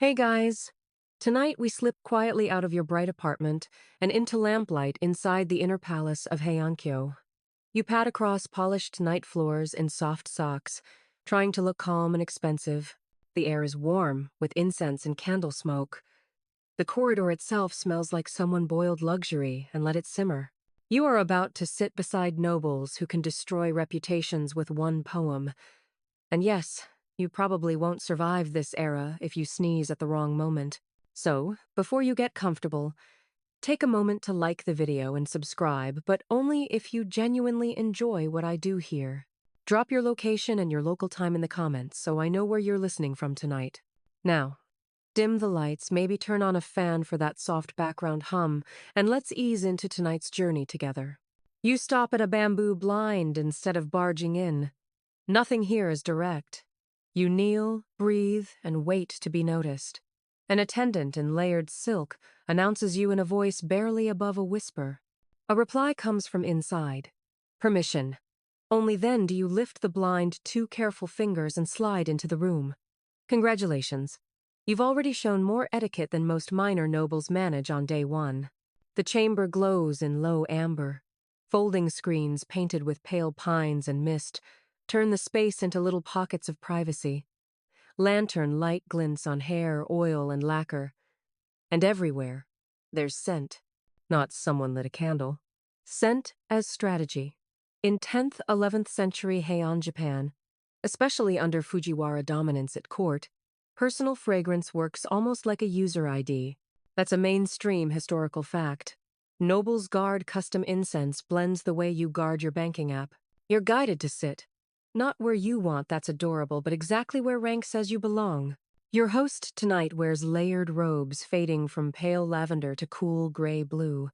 Hey guys! Tonight we slip quietly out of your bright apartment and into lamplight inside the inner palace of Heian-court. You pad across polished night floors in soft socks, trying to look calm and expensive. The air is warm, with incense and candle smoke. The corridor itself smells like someone boiled luxury and let it simmer. You are about to sit beside nobles who can destroy reputations with one poem. And yes, you probably won't survive this era if you sneeze at the wrong moment. So, before you get comfortable, take a moment to like the video and subscribe, but only if you genuinely enjoy what I do here. Drop your location and your local time in the comments so I know where you're listening from tonight. Now, dim the lights, maybe turn on a fan for that soft background hum, and let's ease into tonight's journey together. You stop at a bamboo blind instead of barging in. Nothing here is direct. You kneel, breathe, and wait to be noticed. An attendant in layered silk announces you in a voice barely above a whisper. A reply comes from inside. Permission. Only then do you lift the blind 2 careful fingers and slide into the room. Congratulations. You've already shown more etiquette than most minor nobles manage on day 1. The chamber glows in low amber. Folding screens painted with pale pines and mist turn the space into little pockets of privacy. Lantern light glints on hair, oil, and lacquer. And everywhere, there's scent. Not someone lit a candle. Scent as strategy. In 10th, 11th century Heian Japan, especially under Fujiwara dominance at court, personal fragrance works almost like a user ID. That's a mainstream historical fact. Nobles guard custom incense blends the way you guard your banking app. You're guided to sit. Not where you want, that's adorable, but exactly where rank says you belong. Your host tonight wears layered robes fading from pale lavender to cool gray blue.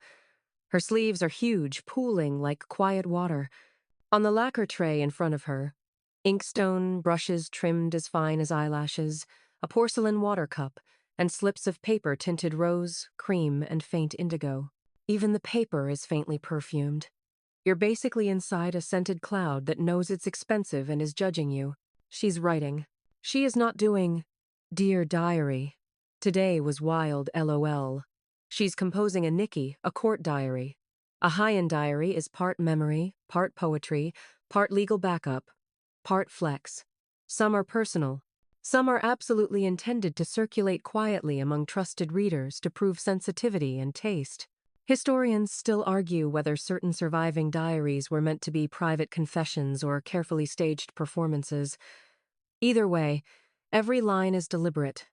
Her sleeves are huge, pooling like quiet water. On the lacquer tray in front of her, inkstone, brushes trimmed as fine as eyelashes, a porcelain water cup, and slips of paper tinted rose, cream, and faint indigo. Even the paper is faintly perfumed. You're basically inside a scented cloud that knows it's expensive and is judging you. She's writing. She is not doing, "Dear Diary. Today was wild, LOL." She's composing a Nikki, a court diary. A Heian diary is part memory, part poetry, part legal backup, part flex. Some are personal. Some are absolutely intended to circulate quietly among trusted readers to prove sensitivity and taste. Historians still argue whether certain surviving diaries were meant to be private confessions or carefully staged performances. Either way, every line is deliberate.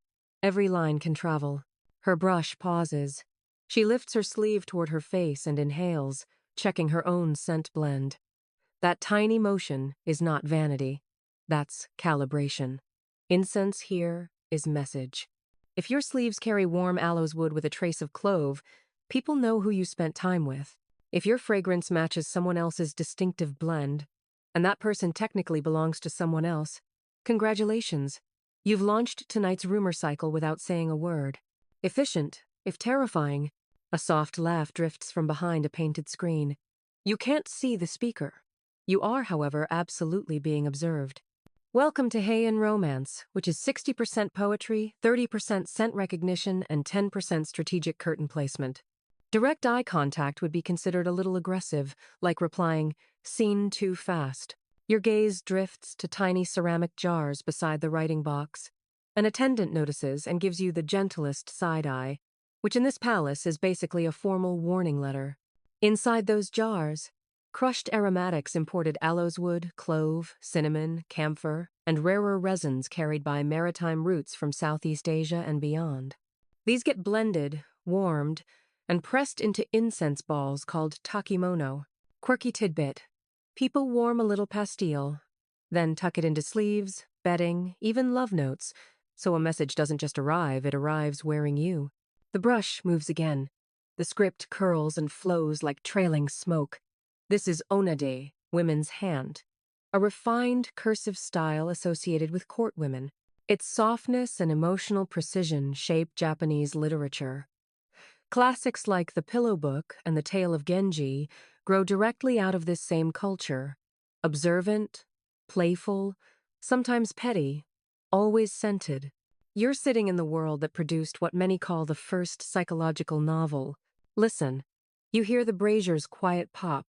Every line can travel. Her brush pauses. She lifts her sleeve toward her face and inhales, checking her own scent blend. That tiny motion is not vanity. That's calibration. Incense here is message. If your sleeves carry warm aloeswood with a trace of clove, people know who you spent time with. If your fragrance matches someone else's distinctive blend, and that person technically belongs to someone else, congratulations. You've launched tonight's rumor cycle without saying a word. Efficient, if terrifying. A soft laugh drifts from behind a painted screen. You can't see the speaker. You are, however, absolutely being observed. Welcome to Heian Romance, which is 60% poetry, 30% scent recognition, and 10% strategic curtain placement. Direct eye contact would be considered a little aggressive, like replying, "Seen too fast." Your gaze drifts to tiny ceramic jars beside the writing box. An attendant notices and gives you the gentlest side eye, which in this palace is basically a formal warning letter. Inside those jars, crushed aromatics imported aloeswood, clove, cinnamon, camphor, and rarer resins carried by maritime routes from Southeast Asia and beyond. These get blended, warmed, and pressed into incense balls called takimono. Quirky tidbit. People warm a little pastille, then tuck it into sleeves, bedding, even love notes, so a message doesn't just arrive, it arrives wearing you. The brush moves again. The script curls and flows like trailing smoke. This is onade, women's hand, a refined cursive style associated with court women. Its softness and emotional precision shape Japanese literature. Classics like The Pillow Book and The Tale of Genji grow directly out of this same culture. Observant, playful, sometimes petty, always scented. You're sitting in the world that produced what many call the first psychological novel. Listen. You hear the brazier's quiet pop.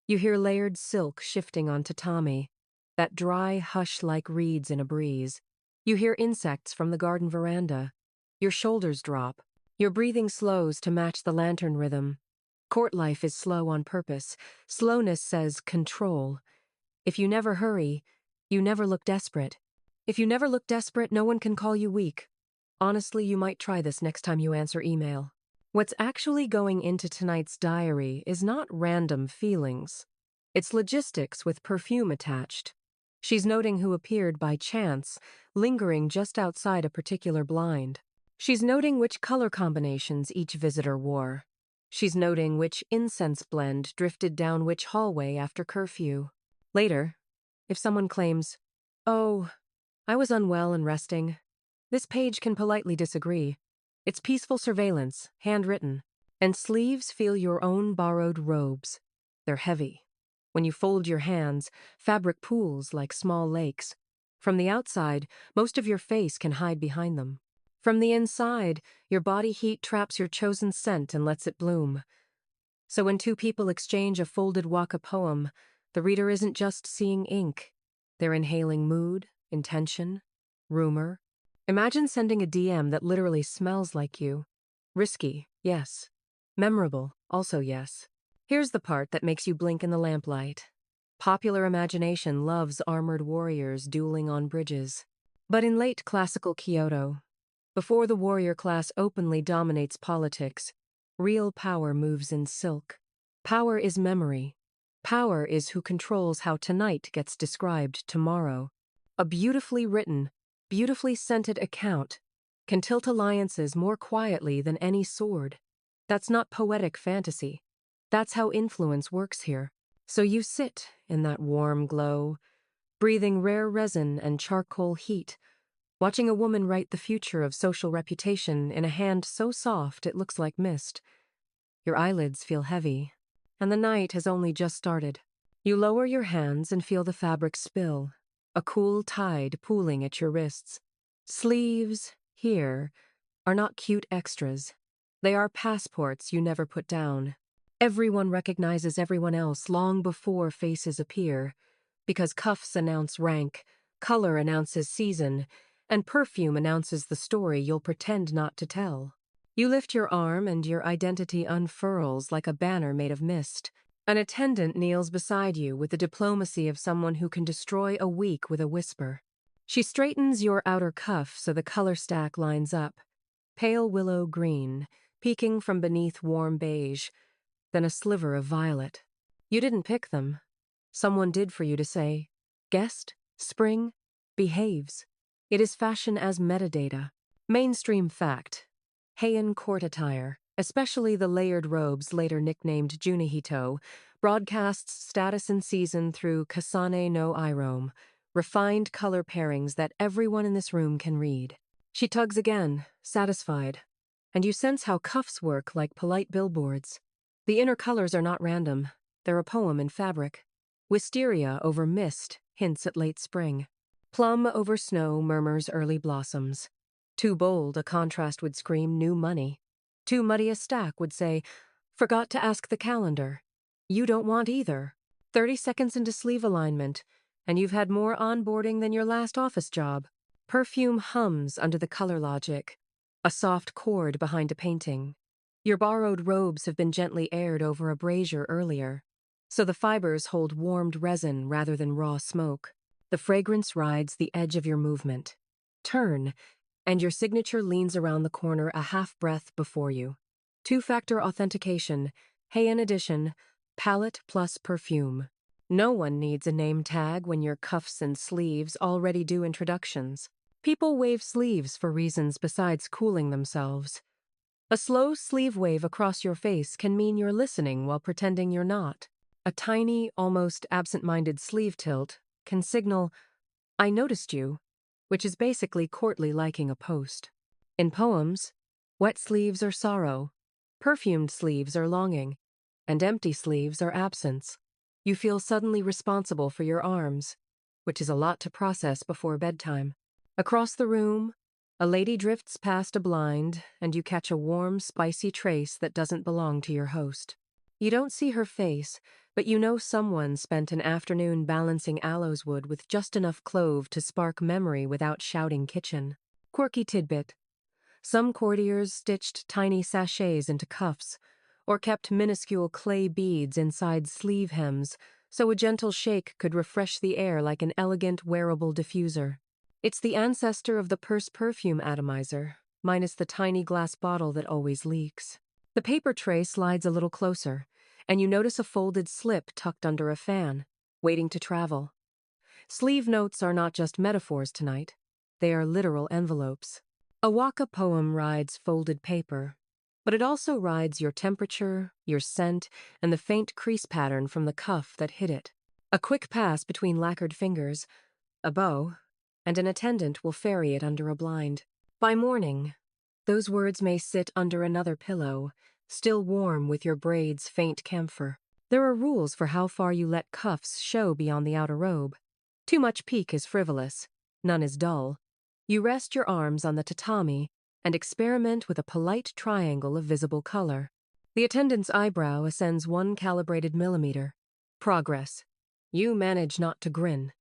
You hear layered silk shifting on tatami, that dry hush like reeds in a breeze. You hear insects from the garden veranda. Your shoulders drop. Your breathing slows to match the lantern rhythm. Court life is slow on purpose. Slowness says control. If you never hurry, you never look desperate. If you never look desperate, no one can call you weak. Honestly, you might try this next time you answer email. What's actually going into tonight's diary is not random feelings. It's logistics with perfume attached. She's noting who appeared by chance, lingering just outside a particular blind. She's noting which color combinations each visitor wore. She's noting which incense blend drifted down which hallway after curfew. Later, if someone claims, "Oh, I was unwell and resting," this page can politely disagree. It's peaceful surveillance, handwritten, and sleeves feel your own borrowed robes. They're heavy. When you fold your hands, fabric pools like small lakes. From the outside, most of your face can hide behind them. From the inside, your body heat traps your chosen scent and lets it bloom. So when two people exchange a folded waka poem, the reader isn't just seeing ink. They're inhaling mood, intention, rumor. Imagine sending a DM that literally smells like you. Risky, yes. Memorable, also yes. Here's the part that makes you blink in the lamplight. Popular imagination loves armored warriors dueling on bridges. But in late classical Kyoto, before the warrior class openly dominates politics, real power moves in silk. Power is memory. Power is who controls how tonight gets described tomorrow. A beautifully written, beautifully scented account can tilt alliances more quietly than any sword. That's not poetic fantasy. That's how influence works here. So you sit in that warm glow, breathing rare resin and charcoal heat, watching a woman write the future of social reputation in a hand so soft it looks like mist. Your eyelids feel heavy, and the night has only just started. You lower your hands and feel the fabric spill, a cool tide pooling at your wrists. Sleeves, here, are not cute extras. They are passports you never put down. Everyone recognizes everyone else long before faces appear, because cuffs announce rank, color announces season, and perfume announces the story you'll pretend not to tell. You lift your arm and your identity unfurls like a banner made of mist. An attendant kneels beside you with the diplomacy of someone who can destroy a week with a whisper. She straightens your outer cuff so the color stack lines up. Pale willow green, peeking from beneath warm beige, then a sliver of violet. You didn't pick them. Someone did for you to say, guest, spring, behaves. It is fashion as metadata. Mainstream fact. Heian-court attire, especially the layered robes later nicknamed Junihitoe, broadcasts status and season through kasane no irome, refined color pairings that everyone in this room can read. She tugs again, satisfied, and you sense how cuffs work like polite billboards. The inner colors are not random. They're a poem in fabric. Wisteria over mist hints at late spring. Plum over snow murmurs early blossoms. Too bold, a contrast would scream new money. Too muddy a stack would say, forgot to ask the calendar. You don't want either. 30 seconds into sleeve alignment, and you've had more onboarding than your last office job. Perfume hums under the color logic, a soft chord behind a painting. Your borrowed robes have been gently aired over a brazier earlier, so the fibers hold warmed resin rather than raw smoke. The fragrance rides the edge of your movement. Turn, and your signature leans around the corner a half-breath before you. Two-factor authentication, Heian edition, palette plus perfume. No one needs a name tag when your cuffs and sleeves already do introductions. People wave sleeves for reasons besides cooling themselves. A slow sleeve wave across your face can mean you're listening while pretending you're not. A tiny, almost absent-minded sleeve tilt can signal, I noticed you, which is basically courtly liking a post. In poems, wet sleeves are sorrow, perfumed sleeves are longing, and empty sleeves are absence. You feel suddenly responsible for your arms, which is a lot to process before bedtime. Across the room, A lady drifts past a blind, and you catch a warm, spicy trace that doesn't belong to your host. You don't see her face, but you know someone spent an afternoon balancing aloeswood with just enough clove to spark memory without shouting kitchen. Quirky tidbit. Some courtiers stitched tiny sachets into cuffs, or kept minuscule clay beads inside sleeve hems, so a gentle shake could refresh the air like an elegant wearable diffuser. It's the ancestor of the purse perfume atomizer, minus the tiny glass bottle that always leaks. The paper tray slides a little closer, and you notice a folded slip tucked under a fan, waiting to travel. Sleeve notes are not just metaphors tonight. They are literal envelopes. A waka poem rides folded paper, but it also rides your temperature, your scent, and the faint crease pattern from the cuff that hid it. A quick pass between lacquered fingers, a bow, and an attendant will ferry it under a blind. By morning, those words may sit under another pillow, still warm with your braid's faint camphor. There are rules for how far you let cuffs show beyond the outer robe. Too much pique is frivolous, none is dull. You rest your arms on the tatami and experiment with a polite triangle of visible color. The attendant's eyebrow ascends 1 calibrated millimeter. Progress. You manage not to grin.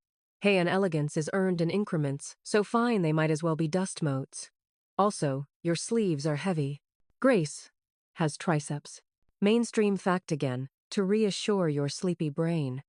Heian elegance is earned in increments, so fine they might as well be dust motes. Also, your sleeves are heavy. Grace has triceps. Mainstream fact again, to reassure your sleepy brain.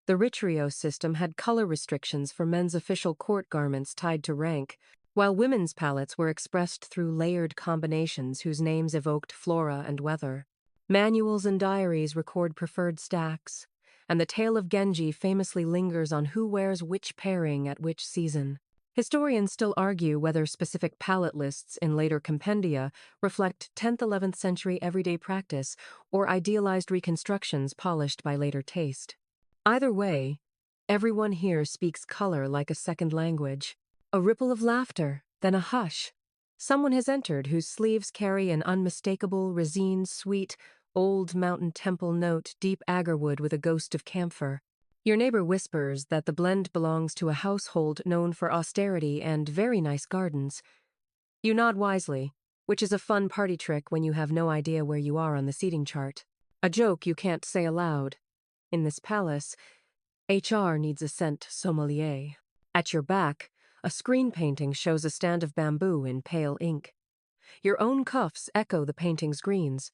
The Ritrio system had color restrictions for men's official court garments tied to rank, while women's palettes were expressed through layered combinations whose names evoked flora and weather. Manuals and diaries record preferred stacks, and the tale of Genji famously lingers on who wears which pairing at which season. Historians still argue whether specific palette lists in later compendia reflect 10th–11th century everyday practice or idealized reconstructions polished by later taste. Either way, everyone here speaks color like a second language. A ripple of laughter, then a hush. Someone has entered whose sleeves carry an unmistakable, resine, sweet, old mountain temple note, deep agarwood with a ghost of camphor. Your neighbor whispers that the blend belongs to a household known for austerity and very nice gardens. You nod wisely, which is a fun party trick when you have no idea where you are on the seating chart. A joke you can't say aloud. In this palace, HR needs a scent sommelier. At your back, a screen painting shows a stand of bamboo in pale ink. Your own cuffs echo the painting's greens.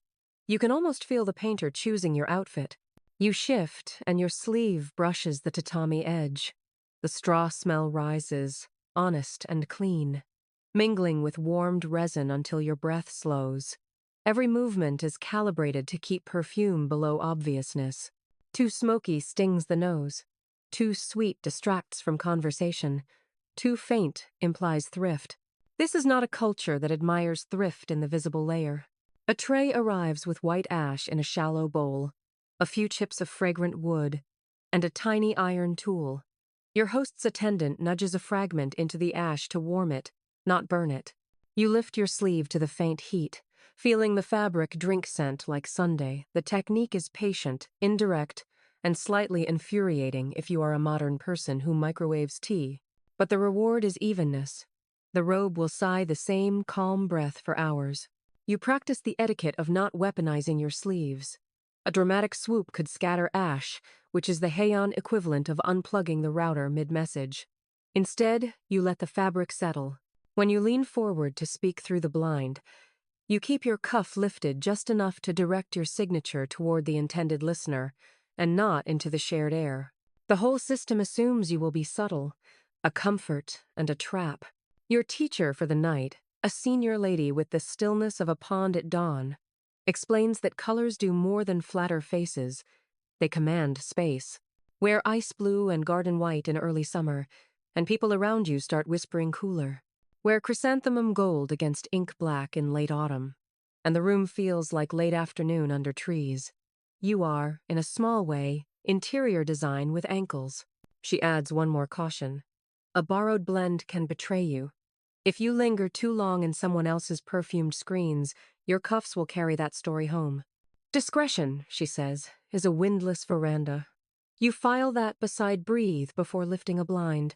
You can almost feel the painter choosing your outfit. You shift, and your sleeve brushes the tatami edge. The straw smell rises, honest and clean, mingling with warmed resin until your breath slows. Every movement is calibrated to keep perfume below obviousness. Too smoky stings the nose. Too sweet distracts from conversation. Too faint implies thrift. This is not a culture that admires thrift in the visible layer. A tray arrives with white ash in a shallow bowl, a few chips of fragrant wood, and a tiny iron tool. Your host's attendant nudges a fragment into the ash to warm it, not burn it. You lift your sleeve to the faint heat, feeling the fabric drink scent like Sunday. The technique is patient, indirect, and slightly infuriating if you are a modern person who microwaves tea. But the reward is evenness. The robe will sigh the same calm breath for hours. You practice the etiquette of not weaponizing your sleeves. A dramatic swoop could scatter ash, which is the Heian equivalent of unplugging the router mid-message. Instead, you let the fabric settle. When you lean forward to speak through the blind, you keep your cuff lifted just enough to direct your signature toward the intended listener, and not into the shared air. The whole system assumes you will be subtle, a comfort and a trap. Your teacher for the night, a senior lady with the stillness of a pond at dawn, explains that colors do more than flatter faces. They command space. Wear ice blue and garden white in early summer, and people around you start whispering cooler. Wear chrysanthemum gold against ink black in late autumn, and the room feels like late afternoon under trees. You are, in a small way, interior design with ankles. She adds one more caution. A borrowed blend can betray you. If you linger too long in someone else's perfumed screens, your cuffs will carry that story home. Discretion, she says, is a windless veranda. You file that beside breathe before lifting a blind.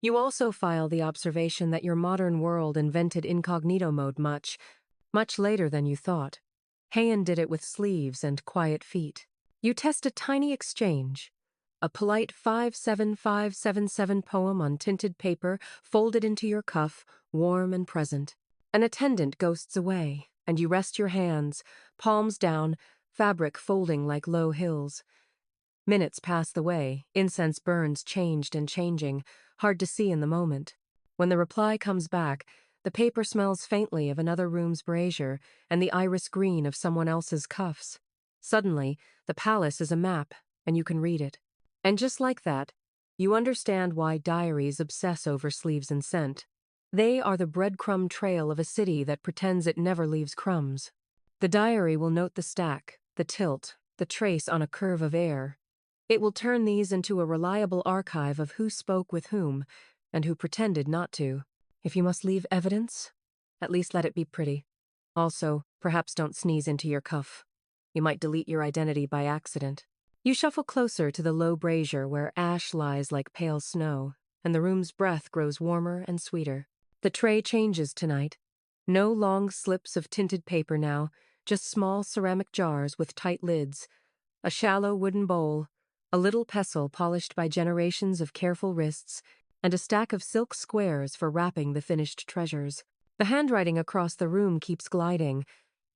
You also file the observation that your modern world invented incognito mode much later than you thought. Heian did it with sleeves and quiet feet. You test a tiny exchange. A polite 57577 poem on tinted paper folded into your cuff, warm and present. An attendant ghosts away, and you rest your hands, palms down, fabric folding like low hills. Minutes pass the way, incense burns changed and changing, hard to see in the moment. When the reply comes back, the paper smells faintly of another room's brazier and the iris green of someone else's cuffs. Suddenly, the palace is a map, and you can read it. And just like that, you understand why diaries obsess over sleeves and scent. They are the breadcrumb trail of a city that pretends it never leaves crumbs. The diary will note the stack, the tilt, the trace on a curve of air. It will turn these into a reliable archive of who spoke with whom and who pretended not to. If you must leave evidence, at least let it be pretty. Also, perhaps don't sneeze into your cuff. You might delete your identity by accident. You shuffle closer to the low brazier where ash lies like pale snow, and the room's breath grows warmer and sweeter. The tray changes tonight. No long slips of tinted paper now, just small ceramic jars with tight lids, a shallow wooden bowl, a little pestle polished by generations of careful wrists, and a stack of silk squares for wrapping the finished treasures. The handwriting across the room keeps gliding,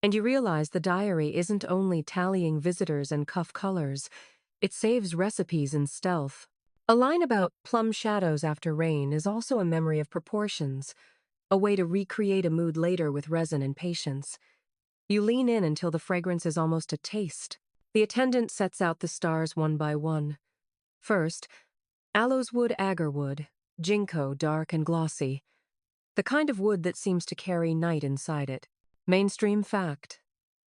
and you realize the diary isn't only tallying visitors and cuff colors, it saves recipes in stealth. A line about plum shadows after rain is also a memory of proportions, a way to recreate a mood later with resin and patience. You lean in until the fragrance is almost a taste. The attendant sets out the stars one by one. First, aloeswood agarwood, ginkgo dark and glossy, the kind of wood that seems to carry night inside it. Mainstream fact.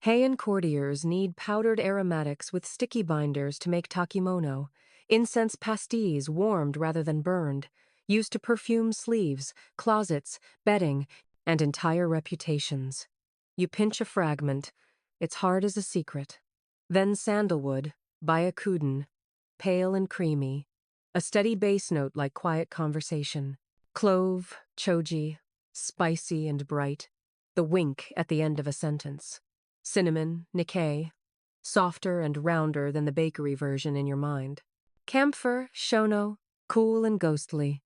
Heian courtiers need powdered aromatics with sticky binders to make takimono, incense pastilles warmed rather than burned, used to perfume sleeves, closets, bedding, and entire reputations. You pinch a fragment. It's hard as a secret. Then sandalwood, byakuden, pale and creamy, a steady bass note like quiet conversation. Clove, choji, spicy and bright, the wink at the end of a sentence. Cinnamon, Nikkei, softer and rounder than the bakery version in your mind. Camphor, shono, cool and ghostly,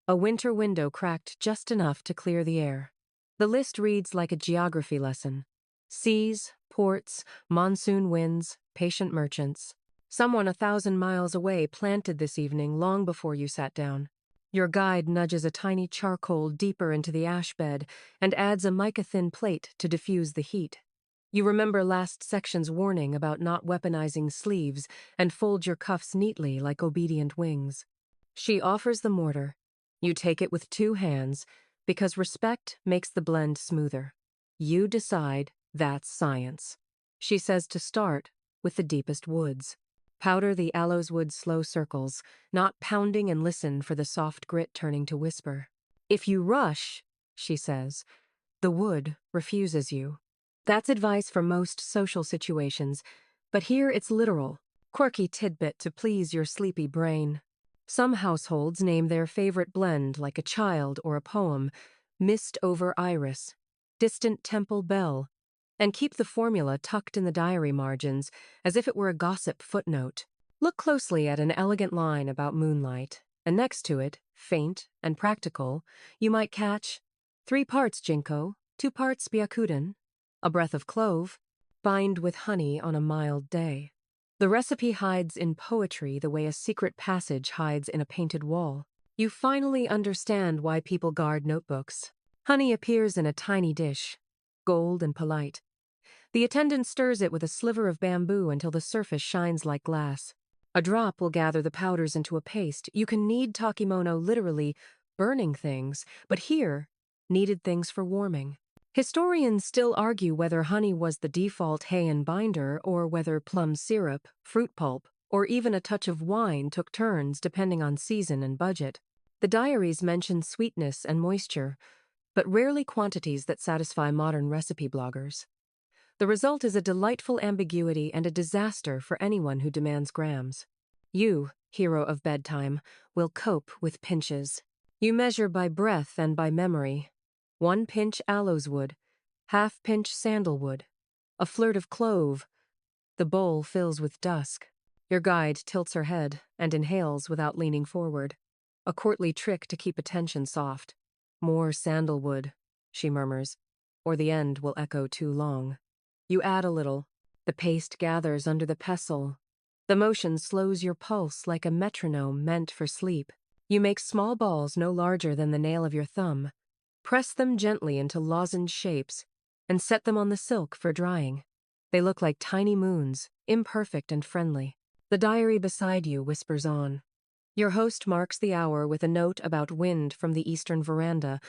a winter window cracked just enough to clear the air. The list reads like a geography lesson. Seas, ports, monsoon winds, patient merchants. Someone 1,000 miles away planted this evening long before you sat down. Your guide nudges a tiny charcoal deeper into the ash bed and adds a mica-thin plate to diffuse the heat. You remember last section's warning about not weaponizing sleeves and fold your cuffs neatly like obedient wings. She offers the mortar. You take it with 2 hands because respect makes the blend smoother. You decide that's science. She says to start with the deepest woods. Powder the aloeswood slow circles, not pounding, and listen for the soft grit turning to whisper. If you rush, she says, the wood refuses you. That's advice for most social situations, but here it's literal. Quirky tidbit to please your sleepy brain. Some households name their favorite blend like a child or a poem, mist over iris, distant temple bell, and keep the formula tucked in the diary margins as if it were a gossip footnote. Look closely at an elegant line about moonlight, and next to it, faint and practical, you might catch 3 parts ginkgo, 2 parts byakuden, a breath of clove, bind with honey on a mild day. The recipe hides in poetry the way a secret passage hides in a painted wall. You finally understand why people guard notebooks. Honey appears in a tiny dish, gold and polite. The attendant stirs it with a sliver of bamboo until the surface shines like glass. A drop will gather the powders into a paste. You can knead takimono literally, burning things, but here, kneaded things for warming. Historians still argue whether honey was the default Heian binder or whether plum syrup, fruit pulp, or even a touch of wine took turns depending on season and budget. The diaries mention sweetness and moisture, but rarely quantities that satisfy modern recipe bloggers. The result is a delightful ambiguity and a disaster for anyone who demands grams. You, hero of bedtime, will cope with pinches. You measure by breath and by memory. 1 pinch aloeswood, half pinch sandalwood, a flirt of clove. The bowl fills with dusk. Your guide tilts her head and inhales without leaning forward. A courtly trick to keep attention soft. More sandalwood, she murmurs, or the end will echo too long. You add a little. The paste gathers under the pestle. The motion slows your pulse like a metronome meant for sleep. You make small balls no larger than the nail of your thumb. Press them gently into lozenge shapes and set them on the silk for drying. They look like tiny moons, imperfect and friendly. The diary beside you whispers on. Your host marks the hour with a note about wind from the eastern veranda,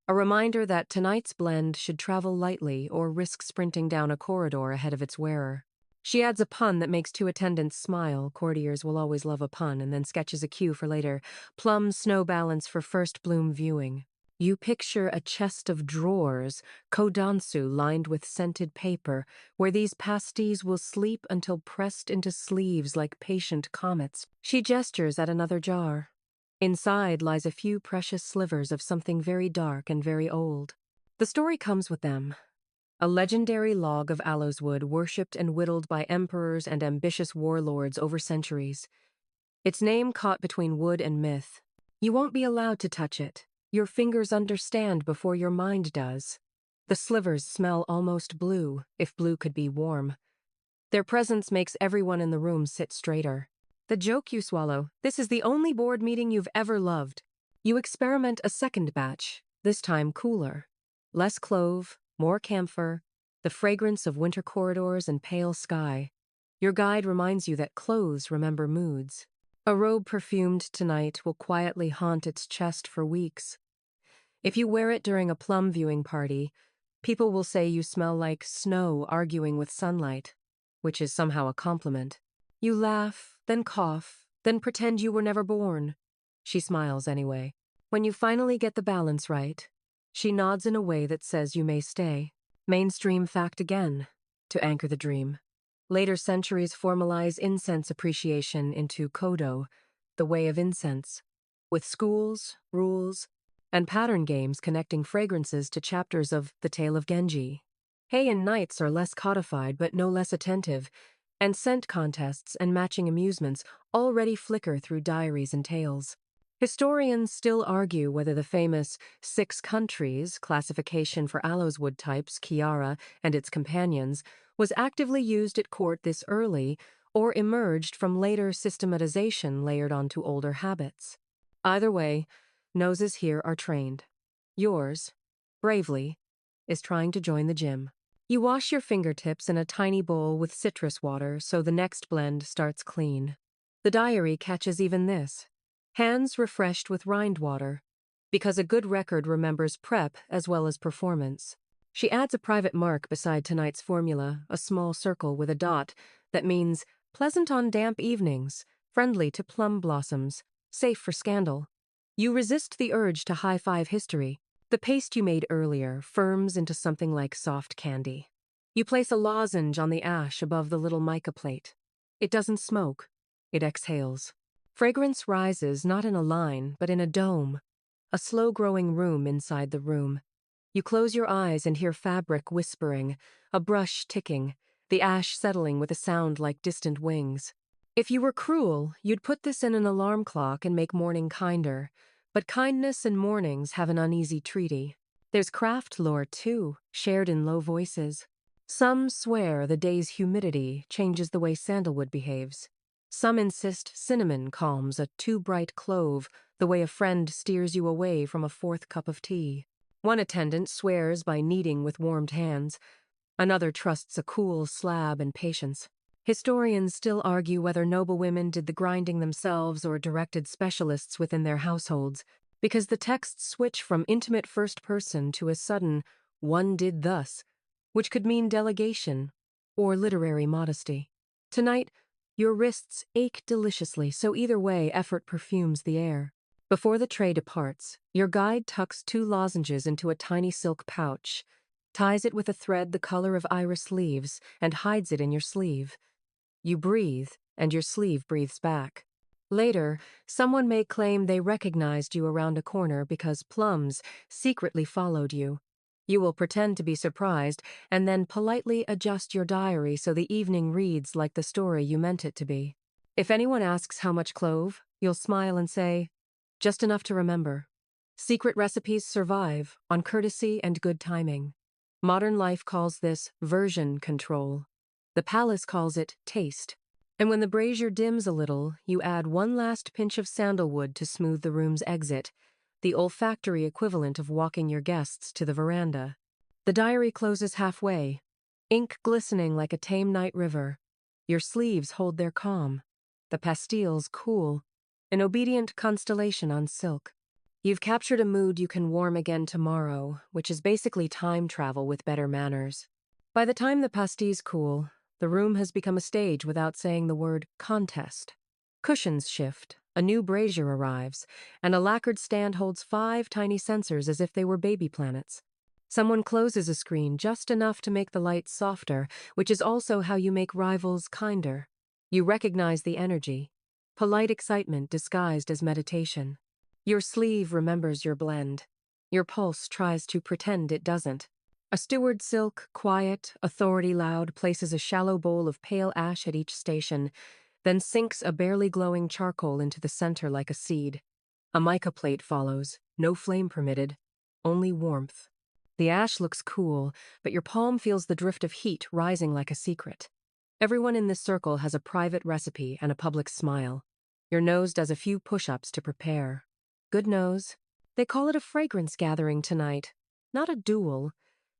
a reminder that tonight's blend should travel lightly or risk sprinting down a corridor ahead of its wearer. She adds a pun that makes 2 attendants smile. Courtiers will always love a pun, and then sketches a cue for later. Plum-snow balance for first bloom viewing. You picture a chest of drawers, kodansu lined with scented paper, where these pastilles will sleep until pressed into sleeves like patient comets. She gestures at another jar. Inside lies a few precious slivers of something very dark and very old. The story comes with them. A legendary log of aloeswood worshipped and whittled by emperors and ambitious warlords over centuries. Its name caught between wood and myth. You won't be allowed to touch it. Your fingers understand before your mind does. The slivers smell almost blue, if blue could be warm. Their presence makes everyone in the room sit straighter. The joke you swallow. This is the only board meeting you've ever loved. You experiment a second batch, this time cooler. Less clove, more camphor, the fragrance of winter corridors and pale sky. Your guide reminds you that clothes remember moods. A robe perfumed tonight will quietly haunt its chest for weeks. If you wear it during a plum viewing party, people will say you smell like snow arguing with sunlight, which is somehow a compliment. You laugh, then cough, then pretend you were never born. She smiles anyway. When you finally get the balance right, she nods in a way that says you may stay. Mainstream fact again, to anchor the dream. Later centuries formalize incense appreciation into kodo, the way of incense, with schools, rules, and pattern games connecting fragrances to chapters of The Tale of Genji. Heian nights are less codified but no less attentive, and scent contests and matching amusements already flicker through diaries and tales. Historians still argue whether the famous 6 countries classification for aloeswood types, Kiara, and its companions, was actively used at court this early or emerged from later systematization layered onto older habits. Either way, noses here are trained. Yours, bravely, is trying to join the gym. You wash your fingertips in a tiny bowl with citrus water so the next blend starts clean. The diary catches even this. Hands refreshed with rind water, because a good record remembers prep as well as performance. She adds a private mark beside tonight's formula, a small circle with a dot, that means pleasant on damp evenings, friendly to plum blossoms, safe for scandal. You resist the urge to high-five history. The paste you made earlier firms into something like soft candy. You place a lozenge on the ash above the little mica plate. It doesn't smoke. It exhales. Fragrance rises not in a line, but in a dome, a slow-growing room inside the room. You close your eyes and hear fabric whispering, a brush ticking, the ash settling with a sound like distant wings. If you were cruel, you'd put this in an alarm clock and make morning kinder, but kindness and mornings have an uneasy treaty. There's craft lore, too, shared in low voices. Some swear the day's humidity changes the way sandalwood behaves. Some insist cinnamon calms a too bright clove, the way a friend steers you away from a 4th cup of tea. One attendant swears by kneading with warmed hands. Another trusts a cool slab and patience. Historians still argue whether noble women did the grinding themselves or directed specialists within their households, because the texts switch from intimate first person to a sudden, one did thus, which could mean delegation or literary modesty. Tonight, your wrists ache deliciously, so either way, effort perfumes the air. Before the tray departs, your guide tucks 2 lozenges into a tiny silk pouch, ties it with a thread the color of iris leaves, and hides it in your sleeve. You breathe, and your sleeve breathes back. Later, someone may claim they recognized you around a corner because plums secretly followed you. You will pretend to be surprised and then politely adjust your diary so the evening reads like the story you meant it to be. If anyone asks how much clove, you'll smile and say, just enough to remember. Secret recipes survive on courtesy and good timing. Modern life calls this version control. The palace calls it taste. And when the brazier dims a little, you add one last pinch of sandalwood to smooth the room's exit, the olfactory equivalent of walking your guests to the veranda. The diary closes halfway, ink glistening like a tame night river. Your sleeves hold their calm. The pastilles cool, an obedient constellation on silk. You've captured a mood you can warm again tomorrow, which is basically time travel with better manners. By the time the pastilles cool, the room has become a stage without saying the word contest. Cushions shift, a new brazier arrives, and a lacquered stand holds 5 tiny sensors as if they were baby planets. Someone closes a screen just enough to make the lights softer, which is also how you make rivals kinder. You recognize the energy. Polite excitement disguised as meditation. Your sleeve remembers your blend. Your pulse tries to pretend it doesn't. A steward silk, quiet, authority loud, places a shallow bowl of pale ash at each station, then sinks a barely glowing charcoal into the center like a seed. A mica plate follows, no flame permitted, only warmth. The ash looks cool, but your palm feels the drift of heat rising like a secret. Everyone in this circle has a private recipe and a public smile. Your nose does a few push-ups to prepare. Good nose. They call it a fragrance gathering tonight, not a duel,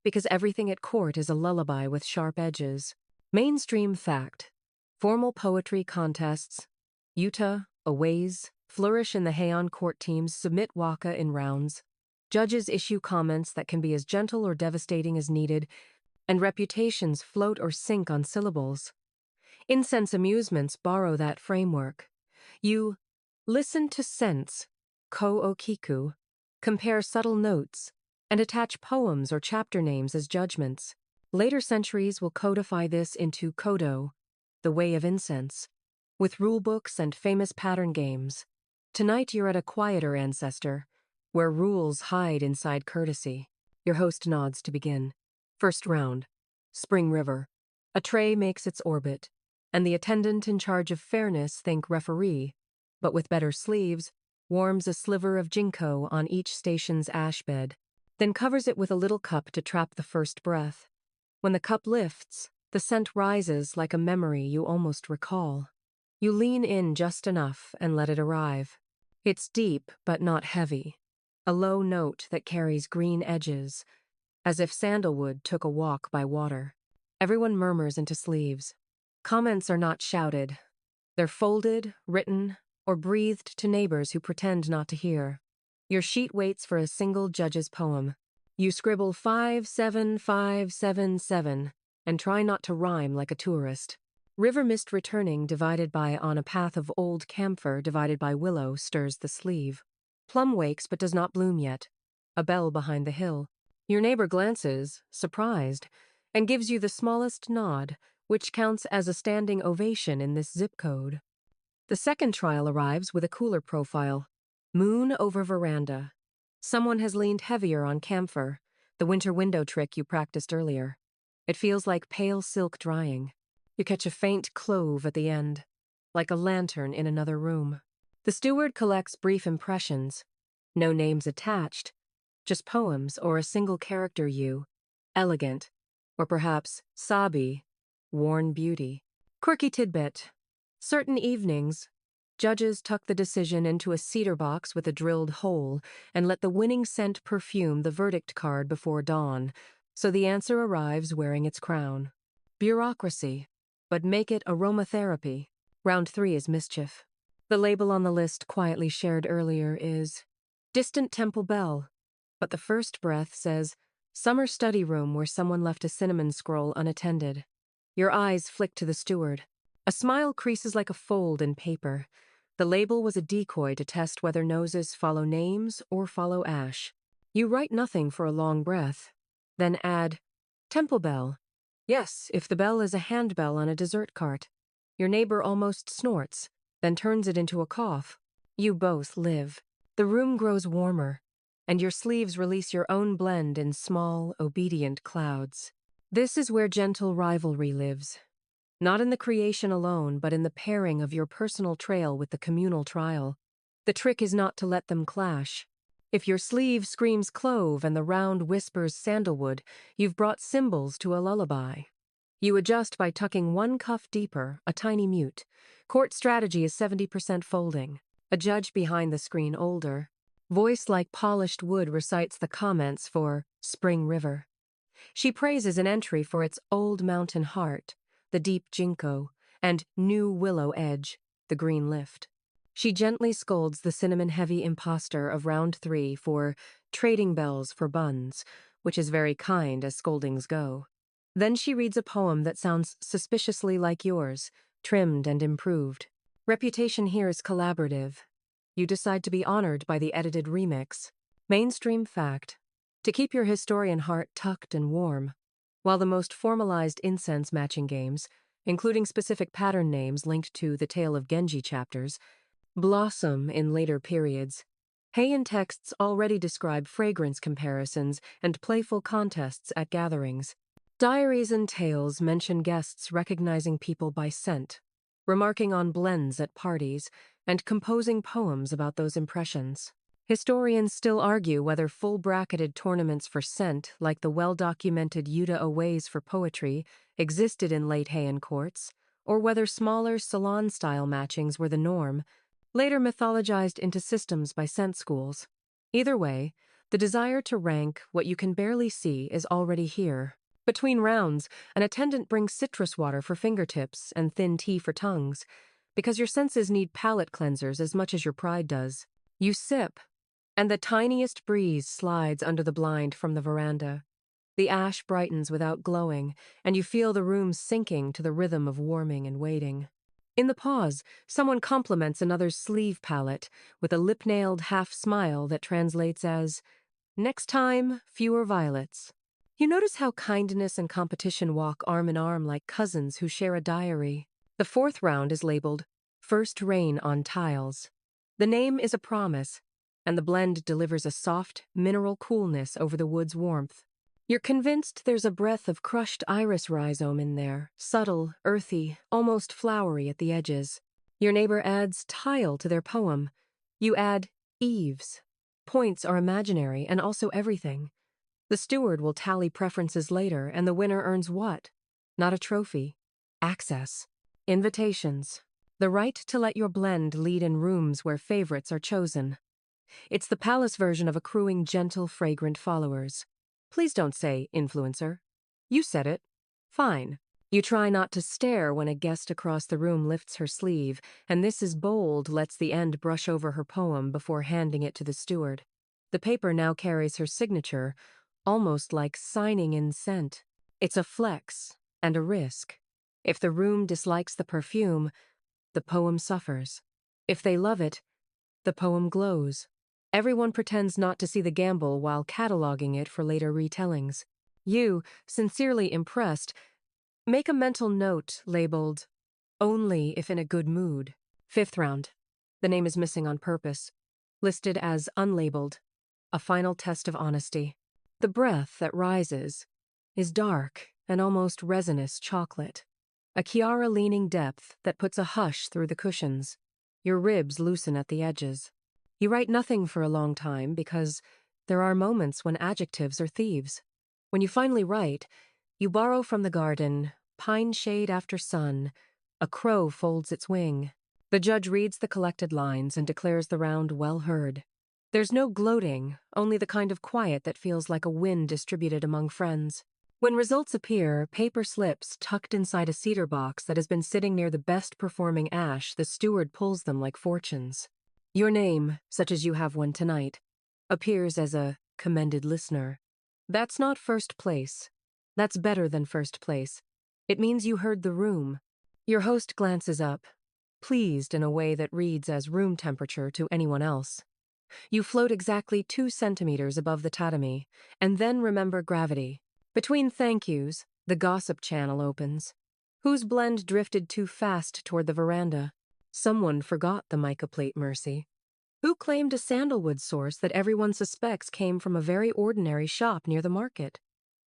because everything at court is a lullaby with sharp edges. Mainstream fact. Formal poetry contests, yuta, aways, flourish in the Heian-court teams submit waka in rounds. Judges issue comments that can be as gentle or devastating as needed, and reputations float or sink on syllables. Incense amusements borrow that framework. You listen to sense, ko-okiku, compare subtle notes, and attach poems or chapter names as judgments. Later centuries will codify this into kodo, the way of incense, with rulebooks and famous pattern games. Tonight you're at a quieter ancestor, where rules hide inside courtesy. Your host nods to begin. First round. Spring River. A tray makes its orbit, and the attendant in charge of fairness, think referee, but with better sleeves, warms a sliver of ginkgo on each station's ash bed, then covers it with a little cup to trap the first breath. When the cup lifts, the scent rises like a memory you almost recall. You lean in just enough and let it arrive. It's deep but not heavy, a low note that carries green edges, as if sandalwood took a walk by water. Everyone murmurs into sleeves. Comments are not shouted. They're folded, written, or breathed to neighbors who pretend not to hear. Your sheet waits for a single judge's poem. You scribble 57577 and try not to rhyme like a tourist. River mist returning divided by on a path of old camphor divided by willow stirs the sleeve. Plum wakes but does not bloom yet. A bell behind the hill. Your neighbor glances, surprised, and gives you the smallest nod, which counts as a standing ovation in this zip code. The second trial arrives with a cooler profile. Moon over veranda. Someone has leaned heavier on camphor, the winter window trick you practiced earlier. It feels like pale silk drying. You catch a faint clove at the end, like a lantern in another room. The steward collects brief impressions. No names attached, just poems or a single character you, elegant, or perhaps sabi, worn beauty. Quirky tidbit. Certain evenings, judges tuck the decision into a cedar box with a drilled hole and let the winning scent perfume the verdict card before dawn, so the answer arrives wearing its crown. Bureaucracy, but make it aromatherapy. Round 3 is mischief. The label on the list quietly shared earlier is Distant Temple Bell, but the first breath says Summer Study Room where someone left a cinnamon scroll unattended. Your eyes flick to the steward. A smile creases like a fold in paper. The label was a decoy to test whether noses follow names or follow ash. You write nothing for a long breath, then add, Temple bell. Yes, if the bell is a handbell on a dessert cart. Your neighbor almost snorts. then turns it into a cough. You both live. The room grows warmer, and your sleeves release your own blend in small, obedient clouds. This is where gentle rivalry lives. Not in the creation alone, but in the pairing of your personal trail with the communal trial. The trick is not to let them clash. If your sleeve screams clove and the round whispers sandalwood, you've brought symbols to a lullaby. You adjust by tucking one cuff deeper, a tiny mute. Court strategy is 70% folding. A judge behind the screen older. Voice like polished wood recites the comments for Spring River. She praises an entry for its old mountain heart, the deep ginkgo, and new willow edge, the green lift. She gently scolds the cinnamon-heavy impostor of round 3 for trading bells for buns, which is very kind as scoldings go. Then she reads a poem that sounds suspiciously like yours, trimmed and improved. Reputation here is collaborative. You decide to be honored by the edited remix. Mainstream fact. To keep your historian heart tucked and warm. While the most formalized incense matching games, including specific pattern names linked to the Tale of Genji chapters, blossom in later periods. Heian texts already describe fragrance comparisons and playful contests at gatherings. Diaries and tales mention guests recognizing people by scent, remarking on blends at parties, and composing poems about those impressions. Historians still argue whether full-bracketed tournaments for scent, like the well-documented Yuta Aways for poetry, existed in late Heian courts, or whether smaller salon-style matchings were the norm, later mythologized into systems by scent schools. Either way, the desire to rank what you can barely see is already here. Between rounds, an attendant brings citrus water for fingertips and thin tea for tongues, because your senses need palate cleansers as much as your pride does. You sip, and the tiniest breeze slides under the blind from the veranda. The ash brightens without glowing, and you feel the room sinking to the rhythm of warming and waiting. In the pause, someone compliments another's sleeve palette with a lip-nailed half-smile that translates as, "Next time, fewer violets." You notice how kindness and competition walk arm in arm like cousins who share a diary. The 4th round is labeled, First Rain on Tiles. The name is a promise, and the blend delivers a soft, mineral coolness over the wood's warmth. You're convinced there's a breath of crushed iris rhizome in there, subtle, earthy, almost flowery at the edges. Your neighbor adds tile to their poem. You add eaves. Points are imaginary and also everything. The steward will tally preferences later, and the winner earns what? Not a trophy. Access. Invitations. The right to let your blend lead in rooms where favorites are chosen. It's the palace version of accruing gentle, fragrant followers. Please don't say influencer. You said it. Fine. You try not to stare when a guest across the room lifts her sleeve, and this is bold lets the end brush over her poem before handing it to the steward. The paper now carries her signature, almost like signing in scent. It's a flex and a risk. If the room dislikes the perfume, the poem suffers. If they love it, the poem glows. Everyone pretends not to see the gamble while cataloging it for later retellings. You, sincerely impressed, make a mental note labeled, Only if in a good mood. 5th round. The name is missing on purpose. Listed as unlabeled. A final test of honesty. The breath that rises is dark and almost resinous chocolate. A Chiara-leaning depth that puts a hush through the cushions. Your ribs loosen at the edges. You write nothing for a long time because there are moments when adjectives are thieves. When you finally write, you borrow from the garden, pine shade after sun, a crow folds its wing. The judge reads the collected lines and declares the round well heard. There's no gloating, only the kind of quiet that feels like a win distributed among friends. When results appear, paper slips tucked inside a cedar box that has been sitting near the best-performing ash, the steward pulls them like fortunes. Your name, such as you have one tonight, appears as a commended listener. That's not first place. That's better than first place. It means you heard the room. Your host glances up, pleased in a way that reads as room temperature to anyone else. You float exactly 2 centimeters above the tatami, and then remember gravity. Between thank yous, the gossip channel opens. Whose blend drifted too fast toward the veranda? Someone forgot the mica plate, Mercy. Who claimed a sandalwood source that everyone suspects came from a very ordinary shop near the market?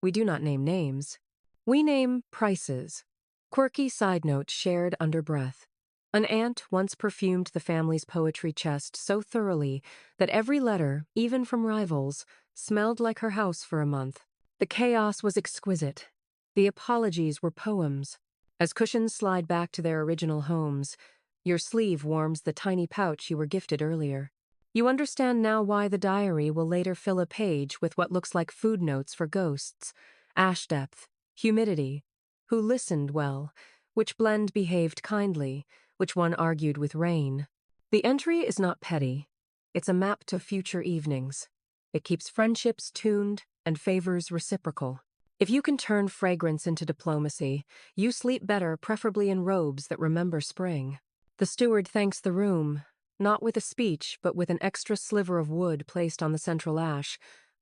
We do not name names. We name prices. Quirky side note shared under breath. An aunt once perfumed the family's poetry chest so thoroughly that every letter, even from rivals, smelled like her house for a month. The chaos was exquisite. The apologies were poems. As cushions slide back to their original homes, your sleeve warms the tiny pouch you were gifted earlier. You understand now why the diary will later fill a page with what looks like food notes for ghosts, ash depth, humidity, who listened well, which blend behaved kindly, which one argued with rain. The entry is not petty. It's a map to future evenings. It keeps friendships tuned and favors reciprocal. If you can turn fragrance into diplomacy, you sleep better, preferably in robes that remember spring. The steward thanks the room, not with a speech, but with an extra sliver of wood placed on the central ash,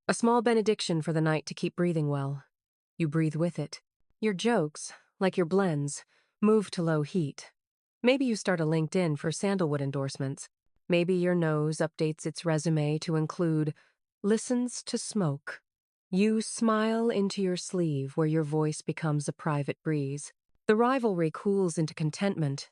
a small benediction for the night to keep breathing well. You breathe with it. Your jokes, like your blends, move to low heat. Maybe you start a LinkedIn for sandalwood endorsements. Maybe your nose updates its resume to include listens to smoke. You smile into your sleeve where your voice becomes a private breeze. The rivalry cools into contentment,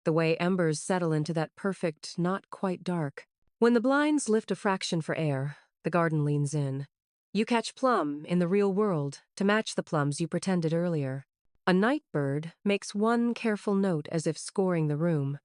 the way embers settle into that perfect, not quite dark. When the blinds lift a fraction for air, the garden leans in. You catch plum in the real world to match the plums you pretended earlier. A night bird makes one careful note as if scoring the room,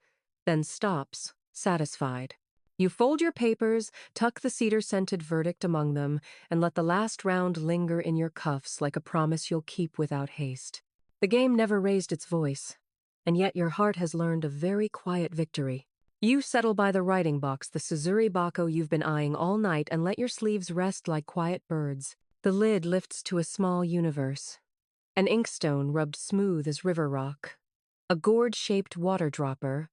then stops, satisfied. You fold your papers, tuck the cedar-scented verdict among them, and let the last round linger in your cuffs like a promise you'll keep without haste. The game never raised its voice, and yet your heart has learned a very quiet victory. You settle by the writing box, the Suzuri Bako you've been eyeing all night, and let your sleeves rest like quiet birds. The lid lifts to a small universe. An inkstone rubbed smooth as river rock. A gourd-shaped water dropper,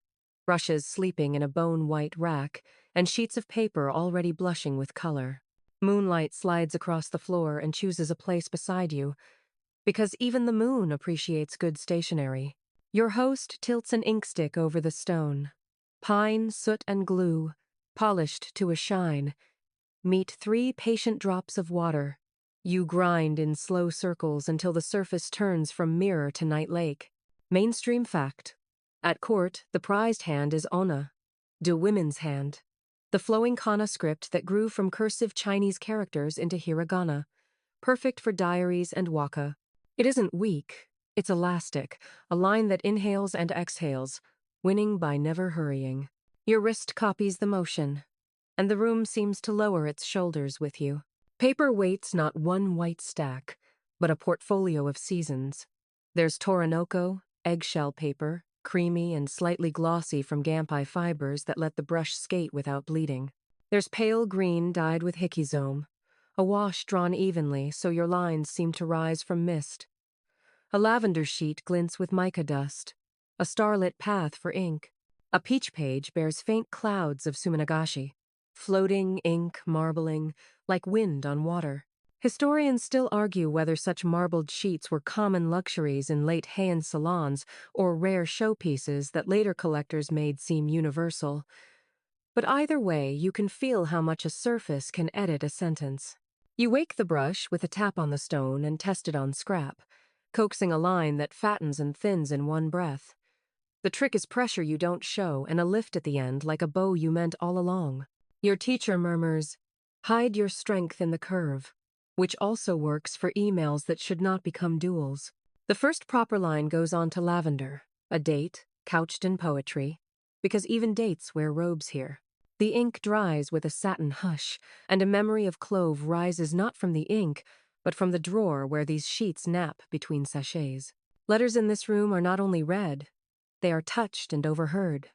brushes sleeping in a bone-white rack, and sheets of paper already blushing with color. Moonlight slides across the floor and chooses a place beside you, because even the moon appreciates good stationery. Your host tilts an inkstick over the stone. Pine, soot, and glue, polished to a shine, meet 3 patient drops of water. You grind in slow circles until the surface turns from mirror to night lake. Mainstream fact. At court, the prized hand is onna, the women's hand. The flowing kana script that grew from cursive Chinese characters into hiragana, perfect for diaries and waka. It isn't weak, it's elastic, a line that inhales and exhales, winning by never hurrying. Your wrist copies the motion, and the room seems to lower its shoulders with you. Paper waits not one white stack, but a portfolio of seasons. There's Toronoko, eggshell paper, creamy and slightly glossy from gampi fibers that let the brush skate without bleeding. There's pale green dyed with hikizome, a wash drawn evenly so your lines seem to rise from mist. A lavender sheet glints with mica dust, a starlit path for ink. A peach page bears faint clouds of suminagashi, floating ink marbling, like wind on water. Historians still argue whether such marbled sheets were common luxuries in late Heian salons or rare showpieces that later collectors made seem universal. But either way, you can feel how much a surface can edit a sentence. You wake the brush with a tap on the stone and test it on scrap, coaxing a line that fattens and thins in one breath. The trick is pressure you don't show and a lift at the end like a bow you meant all along. Your teacher murmurs, "Hide your strength in the curve," which also works for emails that should not become duels. The first proper line goes on to lavender, a date, couched in poetry, because even dates wear robes here. The ink dries with a satin hush, and a memory of clove rises not from the ink, but from the drawer where these sheets nap between sachets. Letters in this room are not only read, they are touched and overheard.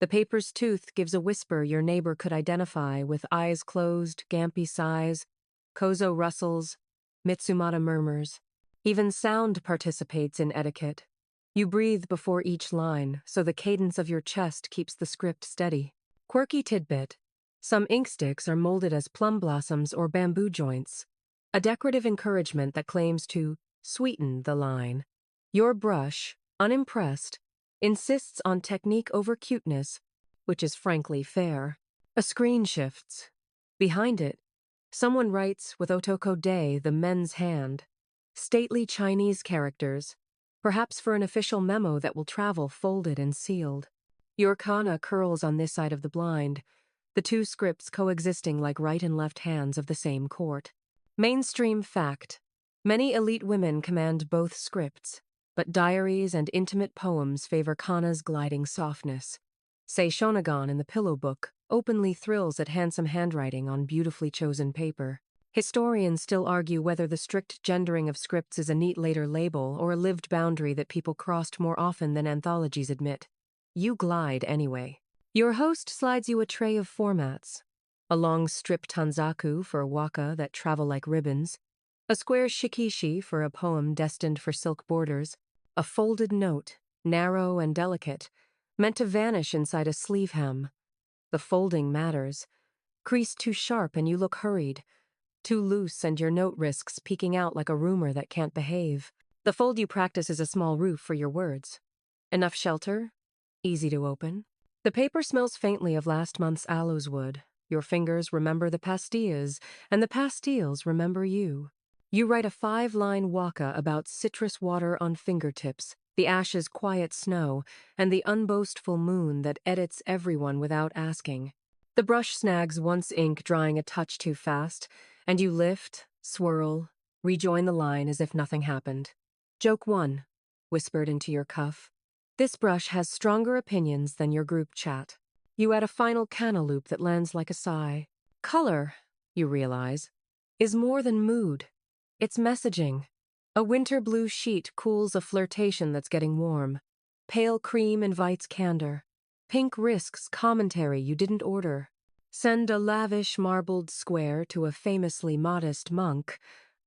The paper's tooth gives a whisper your neighbor could identify with eyes closed, Gampy sighs, Kozo rustles, Mitsumata murmurs. Even sound participates in etiquette. You breathe before each line, so the cadence of your chest keeps the script steady. Quirky tidbit. Some inksticks are molded as plum blossoms or bamboo joints, a decorative encouragement that claims to sweeten the line. Your brush, unimpressed, Insists on technique over cuteness, which is frankly fair. A screen shifts. Behind it, someone writes with otoko de, the men's hand. Stately Chinese characters, perhaps for an official memo that will travel folded and sealed. Your kana curls on this side of the blind, the two scripts coexisting like right and left hands of the same court. Mainstream fact. Many elite women command both scripts, but diaries and intimate poems favor kana's gliding softness. Sei Shonagon in the Pillow Book openly thrills at handsome handwriting on beautifully chosen paper. Historians still argue whether the strict gendering of scripts is a neat later label or a lived boundary that people crossed more often than anthologies admit. You glide anyway. Your host slides you a tray of formats. A long strip tanzaku for waka that travel like ribbons, a square shikishi for a poem destined for silk borders, a folded note, narrow and delicate, meant to vanish inside a sleeve hem. The folding matters. Crease too sharp and you look hurried. Too loose and your note risks peeking out like a rumor that can't behave. The fold you practice is a small roof for your words. Enough shelter? Easy to open. The paper smells faintly of last month's aloeswood. Your fingers remember the pastilles, and the pastilles remember you. You write a 5-line waka about citrus water on fingertips, the ashes' quiet snow, and the unboastful moon that edits everyone without asking. The brush snags once ink drying a touch too fast, and you lift, swirl, rejoin the line as if nothing happened. Joke 1, whispered into your cuff. This brush has stronger opinions than your group chat. You add a final canaloop that lands like a sigh. Color, you realize, is more than mood. It's messaging. A winter blue sheet cools a flirtation that's getting warm. Pale cream invites candor. Pink risks commentary you didn't order. Send a lavish marbled square to a famously modest monk,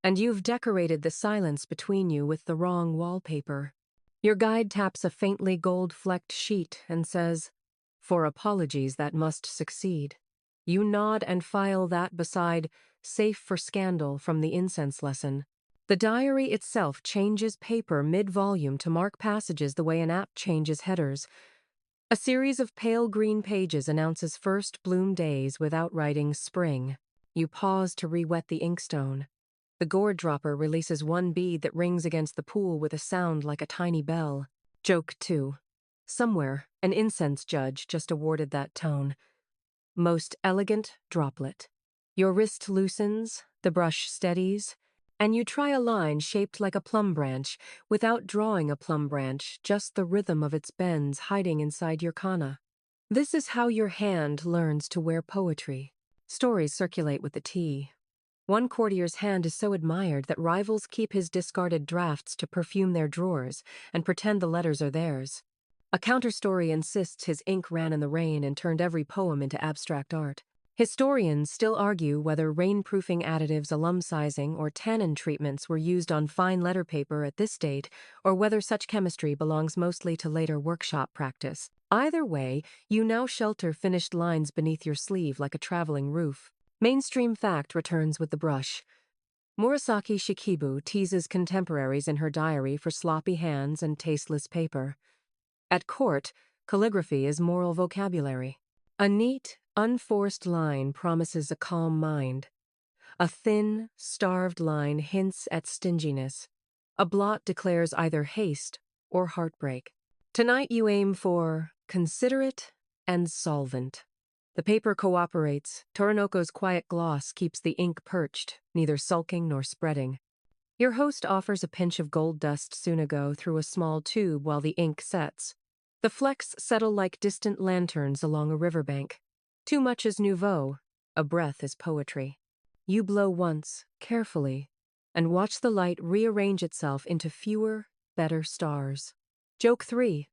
and you've decorated the silence between you with the wrong wallpaper. Your guide taps a faintly gold-flecked sheet and says, "For apologies that must succeed." You nod and file that beside "Safe for Scandal" from the Incense lesson. The diary itself changes paper mid-volume to mark passages the way an app changes headers. A series of pale green pages announces first bloom days without writing spring. You pause to re-wet the inkstone. The gourd dropper releases one bead that rings against the pool with a sound like a tiny bell. Joke 2. Somewhere, an incense judge just awarded that tone. Most elegant droplet. Your wrist loosens, the brush steadies, and you try a line shaped like a plum branch, without drawing a plum branch, just the rhythm of its bends hiding inside your kana. This is how your hand learns to wear poetry. Stories circulate with the tea. One courtier's hand is so admired that rivals keep his discarded drafts to perfume their drawers and pretend the letters are theirs. A counterstory insists his ink ran in the rain and turned every poem into abstract art. Historians still argue whether rainproofing additives, alum sizing, or tannin treatments were used on fine letter paper at this date, or whether such chemistry belongs mostly to later workshop practice. Either way, you now shelter finished lines beneath your sleeve like a traveling roof. Mainstream fact returns with the brush. Murasaki Shikibu teases contemporaries in her diary for sloppy hands and tasteless paper. At court, calligraphy is moral vocabulary. A neat, unforced line promises a calm mind. A thin, starved line hints at stinginess. A blot declares either haste or heartbreak. Tonight you aim for considerate and solvent. The paper cooperates. Torinoko's quiet gloss keeps the ink perched, neither sulking nor spreading. Your host offers a pinch of gold dust sunago through a small tube while the ink sets. The flecks settle like distant lanterns along a riverbank. Too much is nouveau, a breath is poetry. You blow once, carefully, and watch the light rearrange itself into fewer, better stars. Joke 3.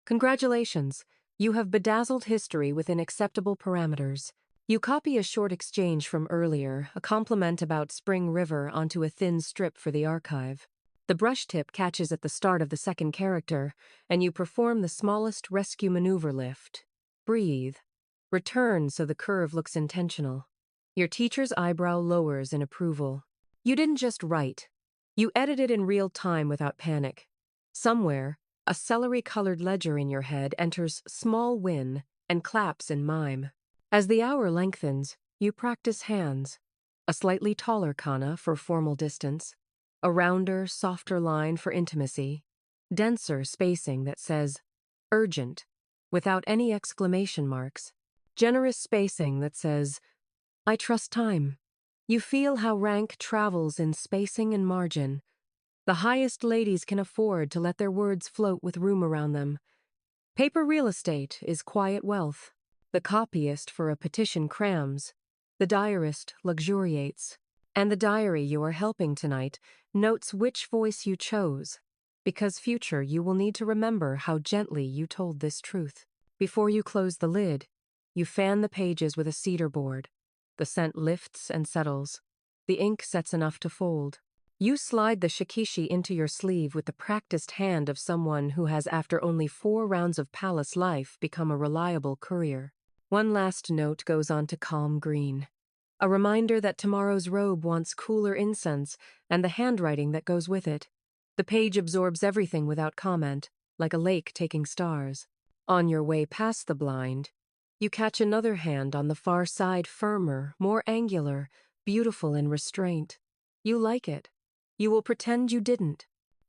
Congratulations, you have bedazzled history within acceptable parameters. You copy a short exchange from earlier, a compliment about Spring River, onto a thin strip for the archive. The brush tip catches at the start of the second character, and you perform the smallest rescue maneuver lift. Breathe. Return so the curve looks intentional. Your teacher's eyebrow lowers in approval. You didn't just write. You edited in real time without panic. Somewhere, A celery-colored ledger in your head enters small win and claps in mime. As the hour lengthens, you practice hands. A slightly taller kana for formal distance, a rounder, softer line for intimacy, denser spacing that says urgent without any exclamation marks, generous spacing that says I trust time. You feel how rank travels in spacing and margin. The highest ladies can afford to let their words float with room around them. Paper real estate is quiet wealth. The copyist for a petition crams. The diarist luxuriates. And the diary you are helping tonight notes which voice you chose, because future you will need to remember how gently you told this truth. Before you close the lid, you fan the pages with a cedar board. The scent lifts and settles. The ink sets enough to fold. You slide the shikishi into your sleeve with the practiced hand of someone who has, after only 4 rounds of palace life, become a reliable courier. One last note goes on to calm green. A reminder that tomorrow's robe wants cooler incense and the handwriting that goes with it. The page absorbs everything without comment, like a lake taking stars. On your way past the blind, you catch another hand on the far side, firmer, more angular, beautiful in restraint. You like it. You will pretend you didn't.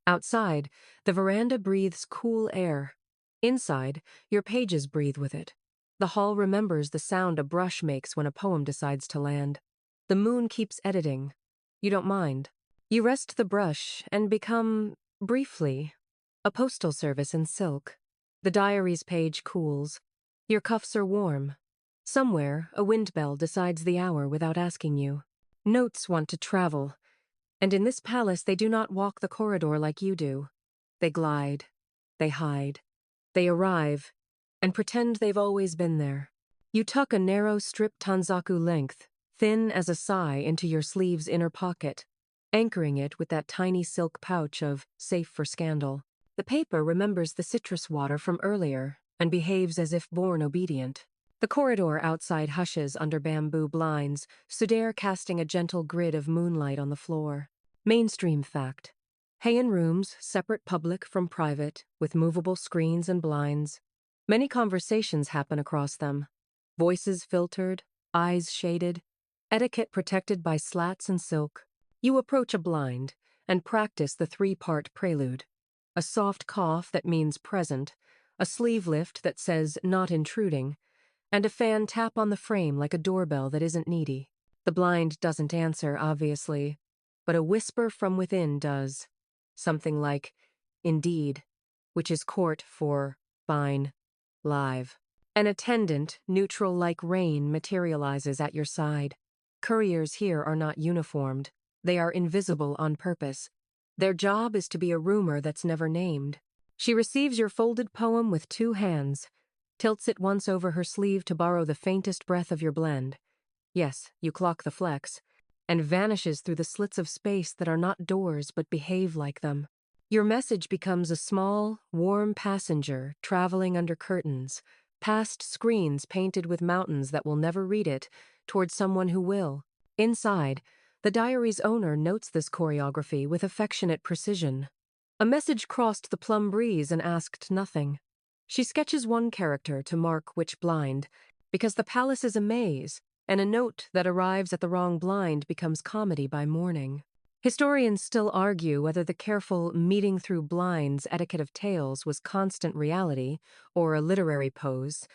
Outside, the veranda breathes cool air. Inside, your pages breathe with it. The hall remembers the sound a brush makes when a poem decides to land. The moon keeps editing. You don't mind. You rest the brush and become, briefly, a postal service in silk. The diary's page cools. Your cuffs are warm. Somewhere, a wind bell decides the hour without asking you. Notes want to travel. And in this palace they do not walk the corridor like you do. They glide. They hide. They arrive, and pretend they've always been there. You tuck a narrow strip tanzaku length, thin as a sigh, into your sleeve's inner pocket, anchoring it with that tiny silk pouch of safe for scandal. The paper remembers the citrus water from earlier and behaves as if born obedient. The corridor outside hushes under bamboo blinds, Sudair casting a gentle grid of moonlight on the floor. Mainstream fact. Heian rooms, separate public from private, with movable screens and blinds. Many conversations happen across them. Voices filtered, eyes shaded, etiquette protected by slats and silk. You approach a blind and practice the 3-part prelude. A soft cough that means present, a sleeve lift that says not intruding, and a fan tap on the frame like a doorbell that isn't needy. The blind doesn't answer, obviously, but a whisper from within does. Something like, indeed, which is court for fine, live. An attendant, neutral like rain, materializes at your side. Couriers here are not uniformed. They are invisible on purpose. Their job is to be a rumor that's never named. She receives your folded poem with 2 hands, tilts it once over her sleeve to borrow the faintest breath of your blend. Yes, you clock the flex, and vanishes through the slits of space that are not doors but behave like them. Your message becomes a small, warm passenger traveling under curtains, past screens painted with mountains that will never read it, towards someone who will. Inside, the diary's owner notes this choreography with affectionate precision. A message crossed the plum breeze and asked nothing. She sketches one character to mark which blind, because the palace is a maze, and a note that arrives at the wrong blind becomes comedy by morning. Historians still argue whether the careful meeting through blinds etiquette of tales was constant reality or a literary pose,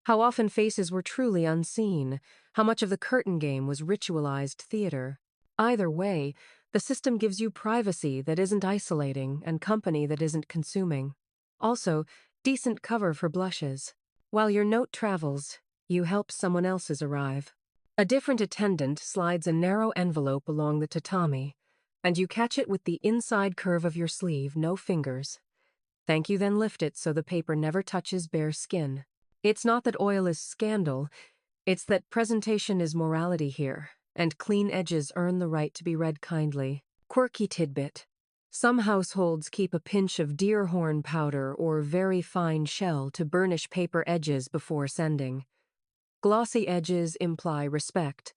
how often faces were truly unseen, how much of the curtain game was ritualized theater. Either way, the system gives you privacy that isn't isolating and company that isn't consuming. Also, decent cover for blushes. While your note travels, you help someone else's arrive. A different attendant slides a narrow envelope along the tatami, and you catch it with the inside curve of your sleeve, no fingers. Thank you, then lift it so the paper never touches bare skin. It's not that oil is scandal, it's that presentation is morality here, and clean edges earn the right to be read kindly. Quirky tidbit. Some households keep a pinch of deer horn powder or very fine shell to burnish paper edges before sending. Glossy edges imply respect,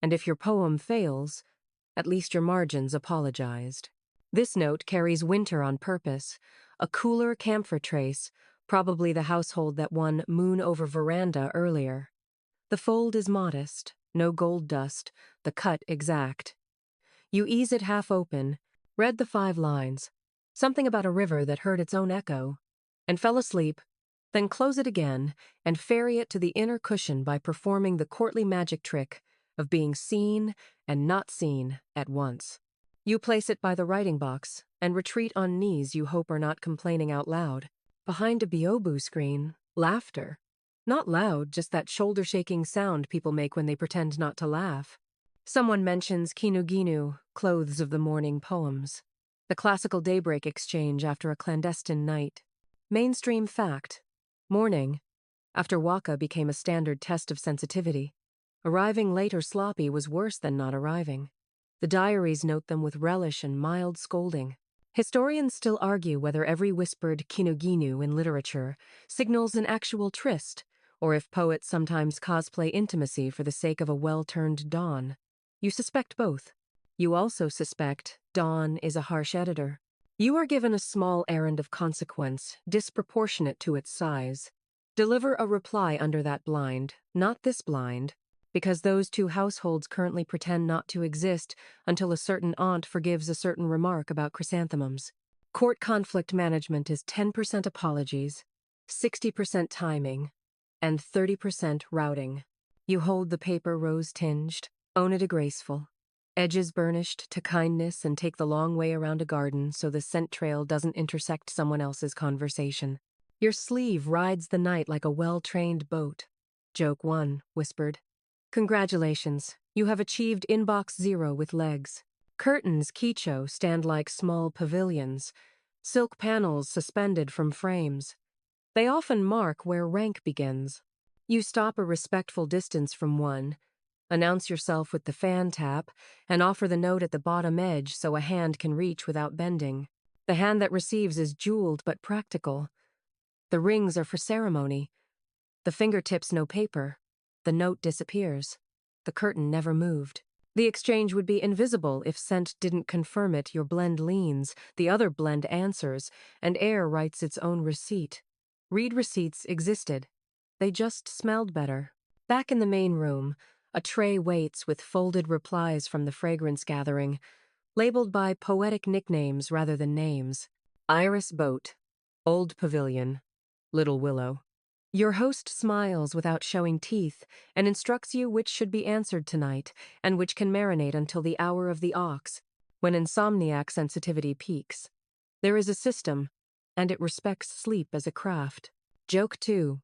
and if your poem fails, at least your margins apologized. This note carries winter on purpose, a cooler camphor trace, probably the household that won moon over veranda earlier. The fold is modest, no gold dust, the cut exact. You ease it half open, read the 5 lines, something about a river that heard its own echo, and fell asleep, then close it again and ferry it to the inner cushion by performing the courtly magic trick of being seen and not seen at once. You place it by the writing box and retreat on knees you hope are not complaining out loud. Behind a biobu screen, laughter. Not loud, just that shoulder-shaking sound people make when they pretend not to laugh. Someone mentions kinuginu, clothes of the morning poems. The classical daybreak exchange after a clandestine night. Mainstream fact. Morning, after waka became a standard test of sensitivity. Arriving late or sloppy was worse than not arriving. The diaries note them with relish and mild scolding. Historians still argue whether every whispered kinuginu in literature signals an actual tryst, or if poets sometimes cosplay intimacy for the sake of a well-turned dawn. You suspect both. You also suspect dawn is a harsh editor. You are given a small errand of consequence, disproportionate to its size. Deliver a reply under that blind, not this blind, because those 2 households currently pretend not to exist until a certain aunt forgives a certain remark about chrysanthemums. Court conflict management is 10% apologies, 60% timing, and 30% routing. You hold the paper rose-tinged, own it a graceful. Edges burnished to kindness and take the long way around a garden so the scent trail doesn't intersect someone else's conversation. Your sleeve rides the night like a well-trained boat. Joke 1, whispered. Congratulations, you have achieved inbox 0 with legs. Curtains, kicho, stand like small pavilions. Silk panels suspended from frames. They often mark where rank begins. You stop a respectful distance from one, announce yourself with the fan tap, and offer the note at the bottom edge so a hand can reach without bending. The hand that receives is jeweled but practical. The rings are for ceremony. The fingertips no paper. The note disappears. The curtain never moved. The exchange would be invisible if scent didn't confirm it. Your blend leans, the other blend answers, and air writes its own receipt. Read receipts existed. They just smelled better. Back in the main room, a tray waits with folded replies from the fragrance gathering, labeled by poetic nicknames rather than names. Iris Boat, Old Pavilion, Little Willow. Your host smiles without showing teeth and instructs you which should be answered tonight and which can marinate until the hour of the ox, when insomniac sensitivity peaks. There is a system, and it respects sleep as a craft. Joke 2.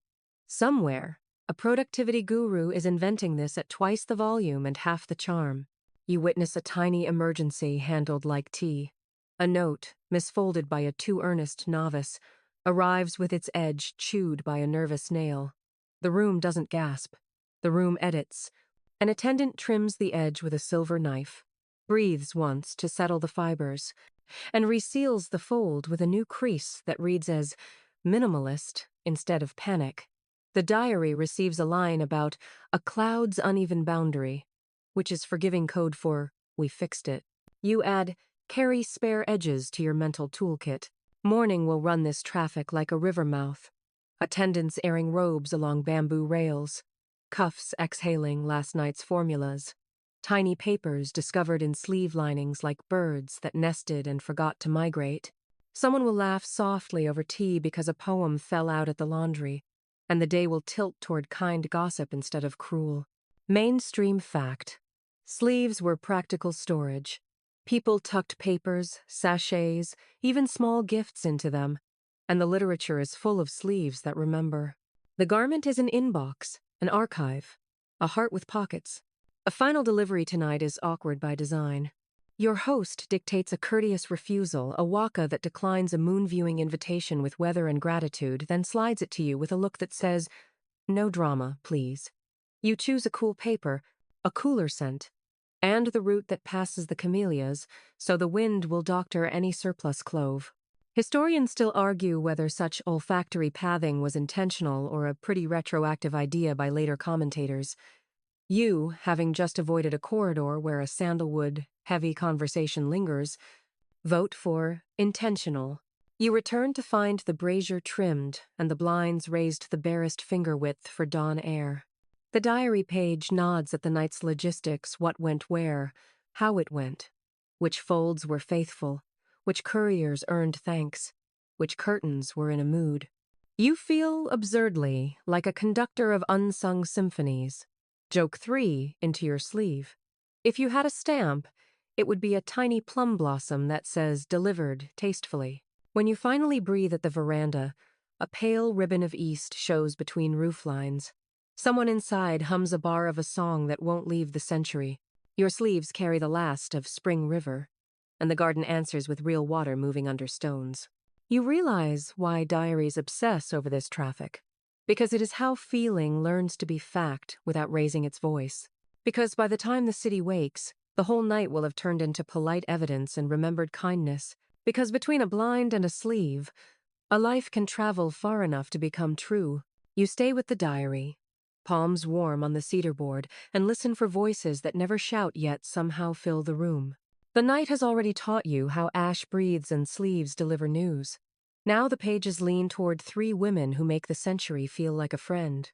Somewhere, a productivity guru is inventing this at twice the volume and half the charm. You witness a tiny emergency handled like tea. A note, misfolded by a too earnest novice, arrives with its edge chewed by a nervous nail. The room doesn't gasp. The room edits. An attendant trims the edge with a silver knife, breathes once to settle the fibers, and reseals the fold with a new crease that reads as minimalist instead of panic. The diary receives a line about a cloud's uneven boundary, which is forgiving code for we fixed it. You add carry spare edges to your mental toolkit. Morning will run this traffic like a river mouth. Attendants airing robes along bamboo rails. Cuffs exhaling last night's formulas. Tiny papers discovered in sleeve linings like birds that nested and forgot to migrate. Someone will laugh softly over tea because a poem fell out at the laundry, and the day will tilt toward kind gossip instead of cruel. Mainstream fact. Sleeves were practical storage. People tucked papers, sachets, even small gifts into them, and the literature is full of sleeves that remember. The garment is an inbox, an archive, a heart with pockets. A final delivery tonight is awkward by design. Your host dictates a courteous refusal, a waka that declines a moon-viewing invitation with weather and gratitude, then slides it to you with a look that says, "No drama, please." You choose a cool paper, a cooler scent, and the route that passes the camellias, so the wind will doctor any surplus clove. Historians still argue whether such olfactory pathing was intentional or a pretty retroactive idea by later commentators. You, having just avoided a corridor where a sandalwood, heavy conversation lingers, Vote for intentional. You return to find the brazier trimmed and the blinds raised the barest finger width for dawn air. The diary page nods at the night's logistics, what went where, how it went, which folds were faithful, which couriers earned thanks, which curtains were in a mood. You feel absurdly like a conductor of unsung symphonies. Joke 3 into your sleeve. If you had a stamp, it would be a tiny plum blossom that says delivered tastefully. When you finally breathe at the veranda, a pale ribbon of east shows between roof lines. Someone inside hums a bar of a song that won't leave the century. Your sleeves carry the last of Spring River, and the garden answers with real water moving under stones. You realize why diaries obsess over this traffic. Because it is how feeling learns to be fact without raising its voice. Because by the time the city wakes, the whole night will have turned into polite evidence and remembered kindness. Because between a blind and a sleeve, a life can travel far enough to become true. You stay with the diary, palms warm on the cedar board, and listen for voices that never shout yet somehow fill the room. The night has already taught you how ash breathes and sleeves deliver news. Now the pages lean toward 3 women who make the century feel like a friend.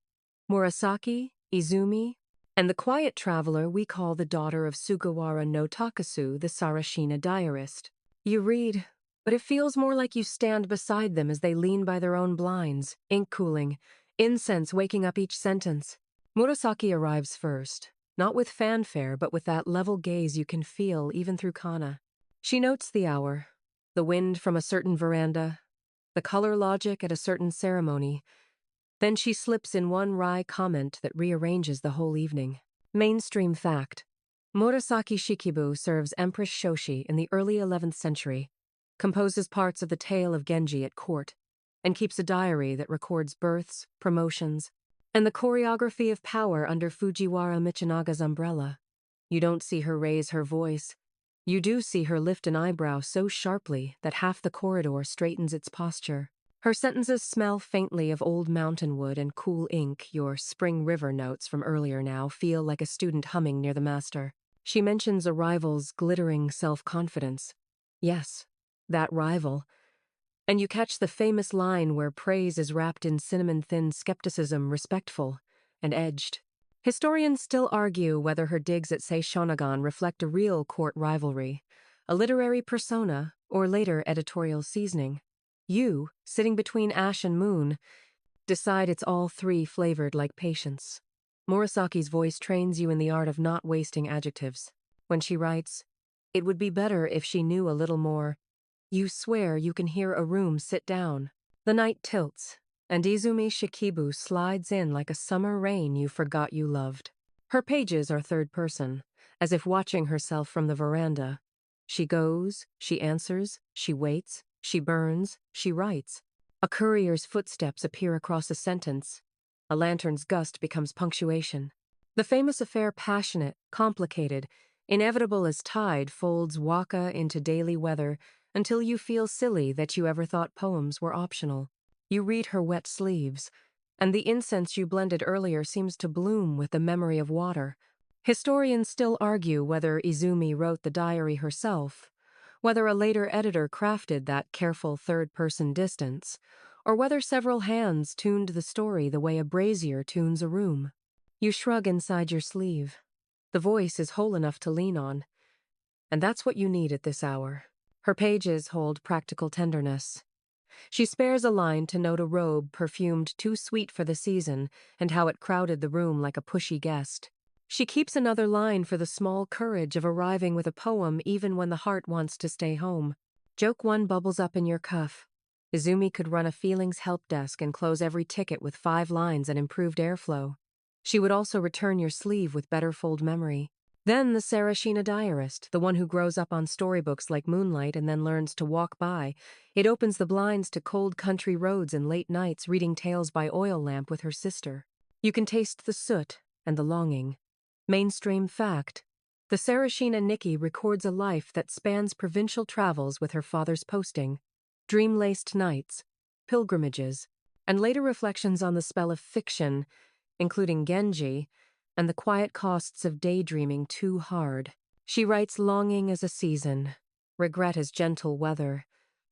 Murasaki, Izumi, and the quiet traveler we call the daughter of Sugawara no Takasu, the Sarashina diarist. You read, but it feels more like you stand beside them as they lean by their own blinds, ink cooling, incense waking up each sentence. Murasaki arrives first, not with fanfare but with that level gaze you can feel even through kana. She notes the hour, the wind from a certain veranda, the color logic at a certain ceremony. Then she slips in one wry comment that rearranges the whole evening. Mainstream fact. Murasaki Shikibu serves Empress Shoshi in the early 11th century, composes parts of the tale of Genji at court, and keeps a diary that records births, promotions, and the choreography of power under Fujiwara Michinaga's umbrella. You don't see her raise her voice. You do see her lift an eyebrow so sharply that half the corridor straightens its posture. Her sentences smell faintly of old mountain wood and cool ink. Your Spring River notes from earlier now feel like a student humming near the master. She mentions a rival's glittering self-confidence. Yes, that rival. And you catch the famous line where praise is wrapped in cinnamon-thin skepticism, respectful and edged. Historians still argue whether her digs at Seishonagon reflect a real court rivalry, a literary persona, or later editorial seasoning. You, sitting between ash and moon, decide it's all 3 flavored like patience. Murasaki's voice trains you in the art of not wasting adjectives. When she writes, "It would be better if she knew a little more," you swear you can hear a room sit down. The night tilts, and Izumi Shikibu slides in like a summer rain you forgot you loved. Her pages are third person, as if watching herself from the veranda. She goes, she answers, she waits, she burns, she writes. A courier's footsteps appear across a sentence. A lantern's gust becomes punctuation. The famous affair passionate, complicated, inevitable as tide folds waka into daily weather until you feel silly that you ever thought poems were optional. You read her wet sleeves, and the incense you blended earlier seems to bloom with the memory of water. Historians still argue whether Izumi wrote the diary herself, whether a later editor crafted that careful third-person distance, or whether several hands tuned the story the way a brazier tunes a room. You shrug inside your sleeve. The voice is whole enough to lean on, and that's what you need at this hour. Her pages hold practical tenderness. She spares a line to note a robe perfumed too sweet for the season and how it crowded the room like a pushy guest. She keeps another line for the small courage of arriving with a poem even when the heart wants to stay home. Joke 1 bubbles up in your cuff. Izumi could run a feelings help desk and close every ticket with 5 lines and improved airflow. She would also return your sleeve with better fold memory. Then the Sarashina diarist, the one who grows up on storybooks like Moonlight and then learns to walk by. It opens the blinds to cold country roads and late nights reading tales by oil lamp with her sister. You can taste the soot and the longing. Mainstream fact. The Sarashina Nikki records a life that spans provincial travels with her father's posting, dream-laced nights, pilgrimages, and later reflections on the spell of fiction, including Genji, and the quiet costs of daydreaming too hard. She writes longing as a season, regret as gentle weather.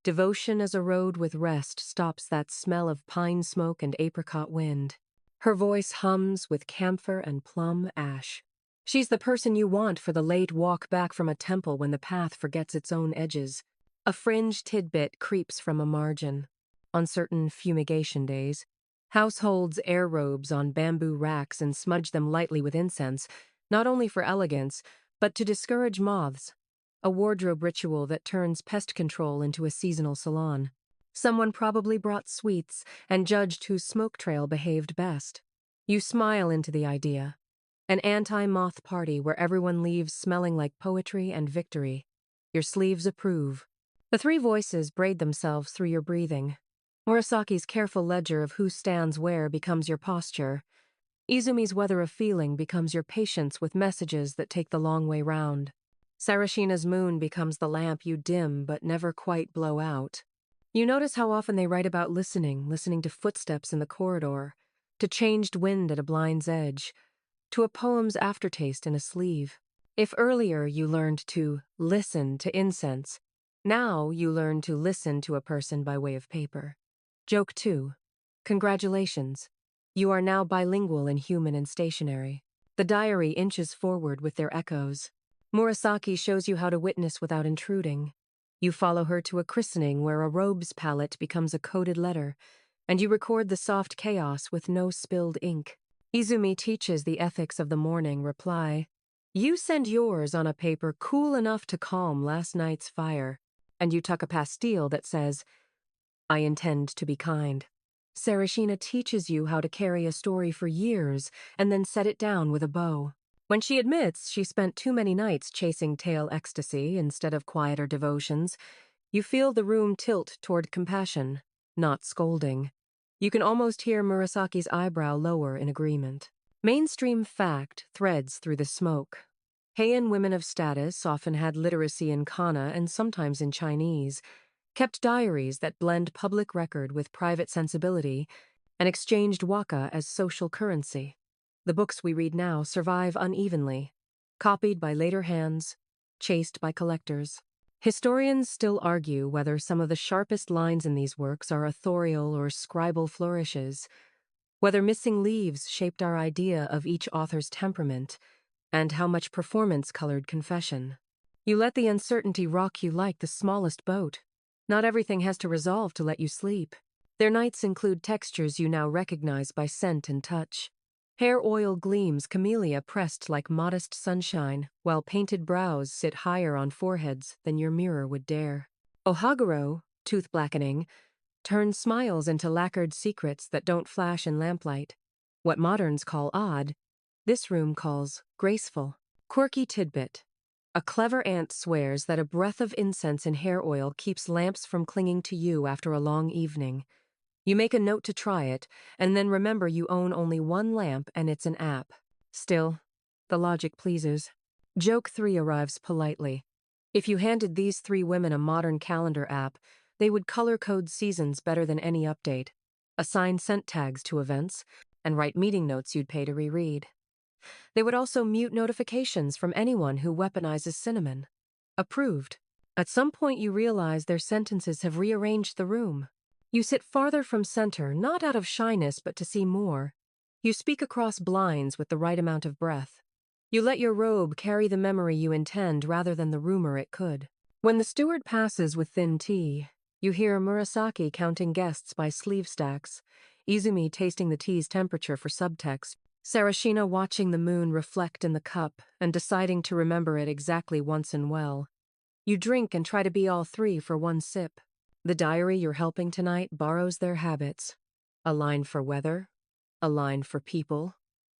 Devotion as a road with rest stops that smell of pine smoke and apricot wind. Her voice hums with camphor and plum ash. She's the person you want for the late walk back from a temple when the path forgets its own edges. A fringe tidbit creeps from a margin. On certain fumigation days, households air robes on bamboo racks and smudge them lightly with incense, not only for elegance, but to discourage moths. A wardrobe ritual that turns pest control into a seasonal salon. Someone probably brought sweets and judged whose smoke trail behaved best. You smile into the idea. An anti-moth party where everyone leaves smelling like poetry and victory. Your sleeves approve. The three voices braid themselves through your breathing. Murasaki's careful ledger of who stands where becomes your posture. Izumi's weather of feeling becomes your patience with messages that take the long way round. Sarashina's moon becomes the lamp you dim but never quite blow out. You notice how often they write about listening to footsteps in the corridor, to changed wind at a blind's edge, to a poem's aftertaste in a sleeve. If earlier you learned to listen to incense, now you learn to listen to a person by way of paper. Joke 2. Congratulations. You are now bilingual in human and stationary. The diary inches forward with their echoes. Murasaki shows you how to witness without intruding. You follow her to a christening where a robe's palette becomes a coded letter, and you record the soft chaos with no spilled ink. Izumi teaches the ethics of the morning reply. You send yours on a paper cool enough to calm last night's fire, and you tuck a pastille that says, I intend to be kind. Sarashina teaches you how to carry a story for years and then set it down with a bow. When she admits she spent too many nights chasing tail ecstasy instead of quieter devotions, you feel the room tilt toward compassion, not scolding. You can almost hear Murasaki's eyebrow lower in agreement. Mainstream fact threads through the smoke. Heian women of status often had literacy in kana and sometimes in Chinese, kept diaries that blend public record with private sensibility, and exchanged waka as social currency. The books we read now survive unevenly, copied by later hands, chased by collectors. Historians still argue whether some of the sharpest lines in these works are authorial or scribal flourishes, whether missing leaves shaped our idea of each author's temperament, and how much performance colored confession. You let the uncertainty rock you like the smallest boat. Not everything has to resolve to let you sleep. Their nights include textures you now recognize by scent and touch. Hair oil gleams camellia pressed like modest sunshine, while painted brows sit higher on foreheads than your mirror would dare. Ohaguro, tooth blackening, turns smiles into lacquered secrets that don't flash in lamplight. What moderns call odd, this room calls graceful. Quirky tidbit. A clever aunt swears that a breath of incense and hair oil keeps lamps from clinging to you after a long evening. You make a note to try it, and then remember you own only one lamp and it's an app. Still, the logic pleases. Joke 3 arrives politely. If you handed these three women a modern calendar app, they would color code seasons better than any update, assign scent tags to events, and write meeting notes you'd pay to reread. They would also mute notifications from anyone who weaponizes cinnamon. Approved. At some point you realize their sentences have rearranged the room. You sit farther from center, not out of shyness but to see more. You speak across blinds with the right amount of breath. You let your robe carry the memory you intend rather than the rumor it could. When the steward passes with thin tea, you hear Murasaki counting guests by sleeve stacks, Izumi tasting the tea's temperature for subtext, Sarashina watching the moon reflect in the cup and deciding to remember it exactly once and well. You drink and try to be all three for one sip. The diary you're helping tonight borrows their habits. A line for weather, a line for people,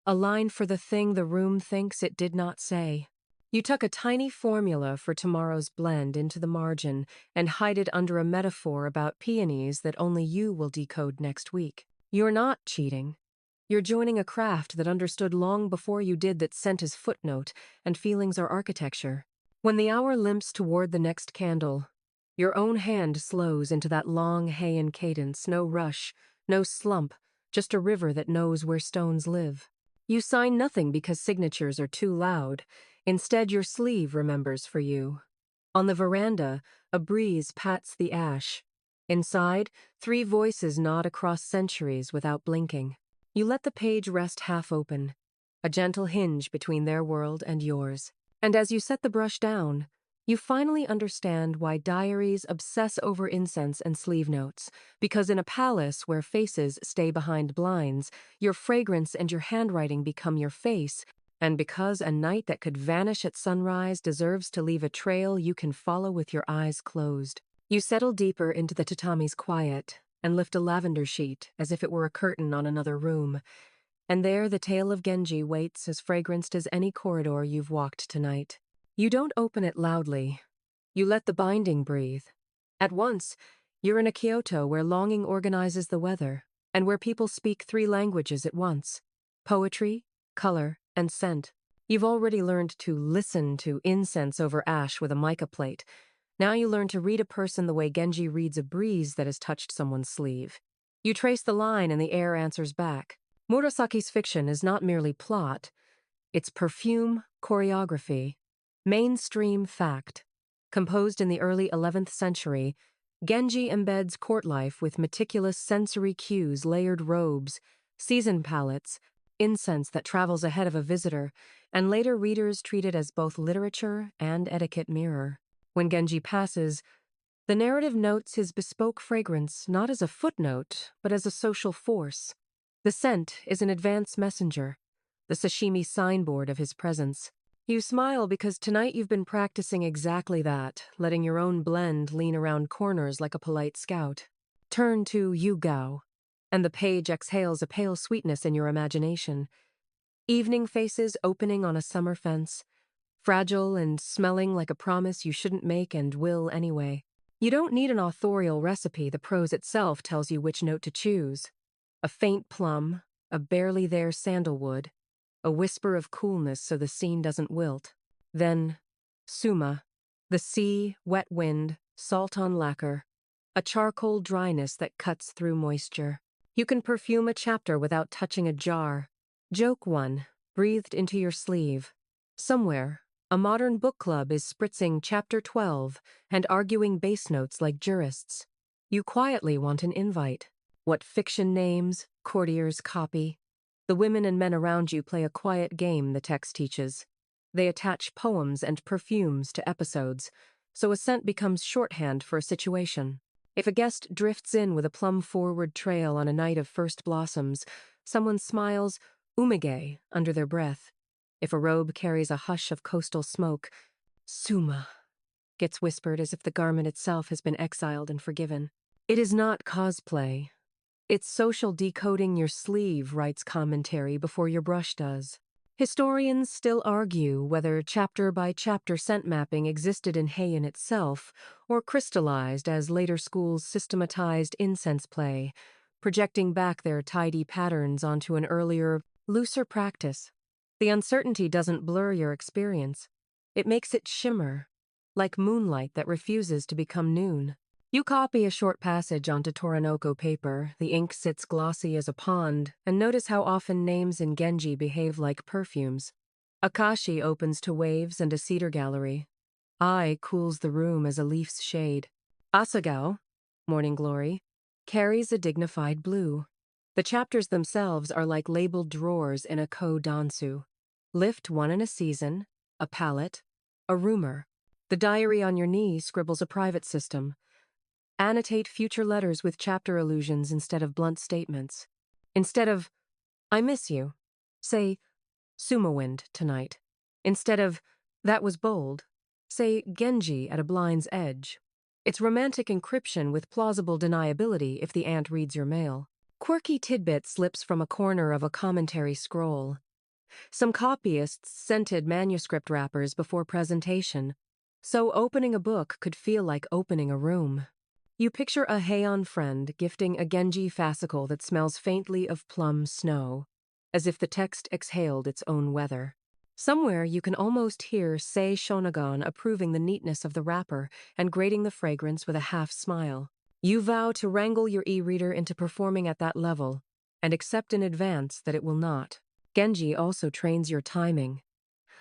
a line for the thing the room thinks it did not say. You tuck a tiny formula for tomorrow's blend into the margin and hide it under a metaphor about peonies that only you will decode next week. You're not cheating. You're joining a craft that understood long before you did that scent is footnote and feelings are architecture. When the hour limps toward the next candle, your own hand slows into that long Heian cadence, no rush, no slump, just a river that knows where stones live. You sign nothing because signatures are too loud. Instead, your sleeve remembers for you. On the veranda, a breeze pats the ash. Inside, 3 voices nod across centuries without blinking. You let the page rest half open, a gentle hinge between their world and yours. And as you set the brush down, you finally understand why diaries obsess over incense and sleeve notes, because in a palace where faces stay behind blinds, your fragrance and your handwriting become your face, and because a night that could vanish at sunrise deserves to leave a trail you can follow with your eyes closed. You settle deeper into the tatami's quiet and lift a lavender sheet as if it were a curtain on another room, and there the tale of Genji waits as fragranced as any corridor you've walked tonight. You don't open it loudly. You let the binding breathe. At once, you're in a Kyoto where longing organizes the weather, and where people speak 3 languages at once: poetry, color, and scent. You've already learned to listen to incense over ash with a mica plate. Now you learn to read a person the way Genji reads a breeze that has touched someone's sleeve. You trace the line and the air answers back. Murasaki's fiction is not merely plot, it's perfume, choreography, mainstream fact. Composed in the early 11th century, Genji embeds court life with meticulous sensory cues, layered robes, seasoned palettes, incense that travels ahead of a visitor, and later readers treat it as both literature and etiquette mirror. When Genji passes, the narrative notes his bespoke fragrance not as a footnote, but as a social force. The scent is an advance messenger, the sashimi signboard of his presence. You smile because tonight you've been practicing exactly that, letting your own blend lean around corners like a polite scout. Turn to Yu Gao, and the page exhales a pale sweetness in your imagination. Evening faces opening on a summer fence, fragile and smelling like a promise you shouldn't make and will anyway. You don't need an authorial recipe, the prose itself tells you which note to choose. A faint plum, a barely there sandalwood, a whisper of coolness so the scene doesn't wilt. Then, suma, the sea, wet wind, salt on lacquer, a charcoal dryness that cuts through moisture. You can perfume a chapter without touching a jar. Joke 1, breathed into your sleeve. Somewhere, a modern book club is spritzing chapter 12 and arguing bass notes like jurists. You quietly want an invite. What fiction names, courtiers copy. The women and men around you play a quiet game the text teaches. They attach poems and perfumes to episodes, so a scent becomes shorthand for a situation. If a guest drifts in with a plum-forward trail on a night of first blossoms, someone smiles umige under their breath. If a robe carries a hush of coastal smoke, suma gets whispered as if the garment itself has been exiled and forgiven. It is not cosplay. It's social decoding your sleeve writes commentary before your brush does. Historians still argue whether chapter-by-chapter scent mapping existed in Heian itself or crystallized as later schools systematized incense play, projecting back their tidy patterns onto an earlier, looser practice. The uncertainty doesn't blur your experience. It makes it shimmer, like moonlight that refuses to become noon. You copy a short passage onto Toranoko paper, the ink sits glossy as a pond, and notice how often names in Genji behave like perfumes. Akashi opens to waves and a cedar gallery. Ai cools the room as a leaf's shade. Asagao, morning glory, carries a dignified blue. The chapters themselves are like labeled drawers in a ko-dansu. Lift one in a season, a palette, a rumor. The diary on your knee scribbles a private system. Annotate future letters with chapter allusions instead of blunt statements. Instead of, I miss you, say, Suma wind tonight. Instead of, that was bold, say Genji at a blind's edge. It's romantic encryption with plausible deniability if the ant reads your mail. Quirky tidbit slips from a corner of a commentary scroll. Some copyists scented manuscript wrappers before presentation, so opening a book could feel like opening a room. You picture a Heian friend gifting a Genji fascicle that smells faintly of plum-snow, as if the text exhaled its own weather. Somewhere you can almost hear Sei Shonagon approving the neatness of the wrapper and grading the fragrance with a half-smile. You vow to wrangle your e-reader into performing at that level, and accept in advance that it will not. Genji also trains your timing.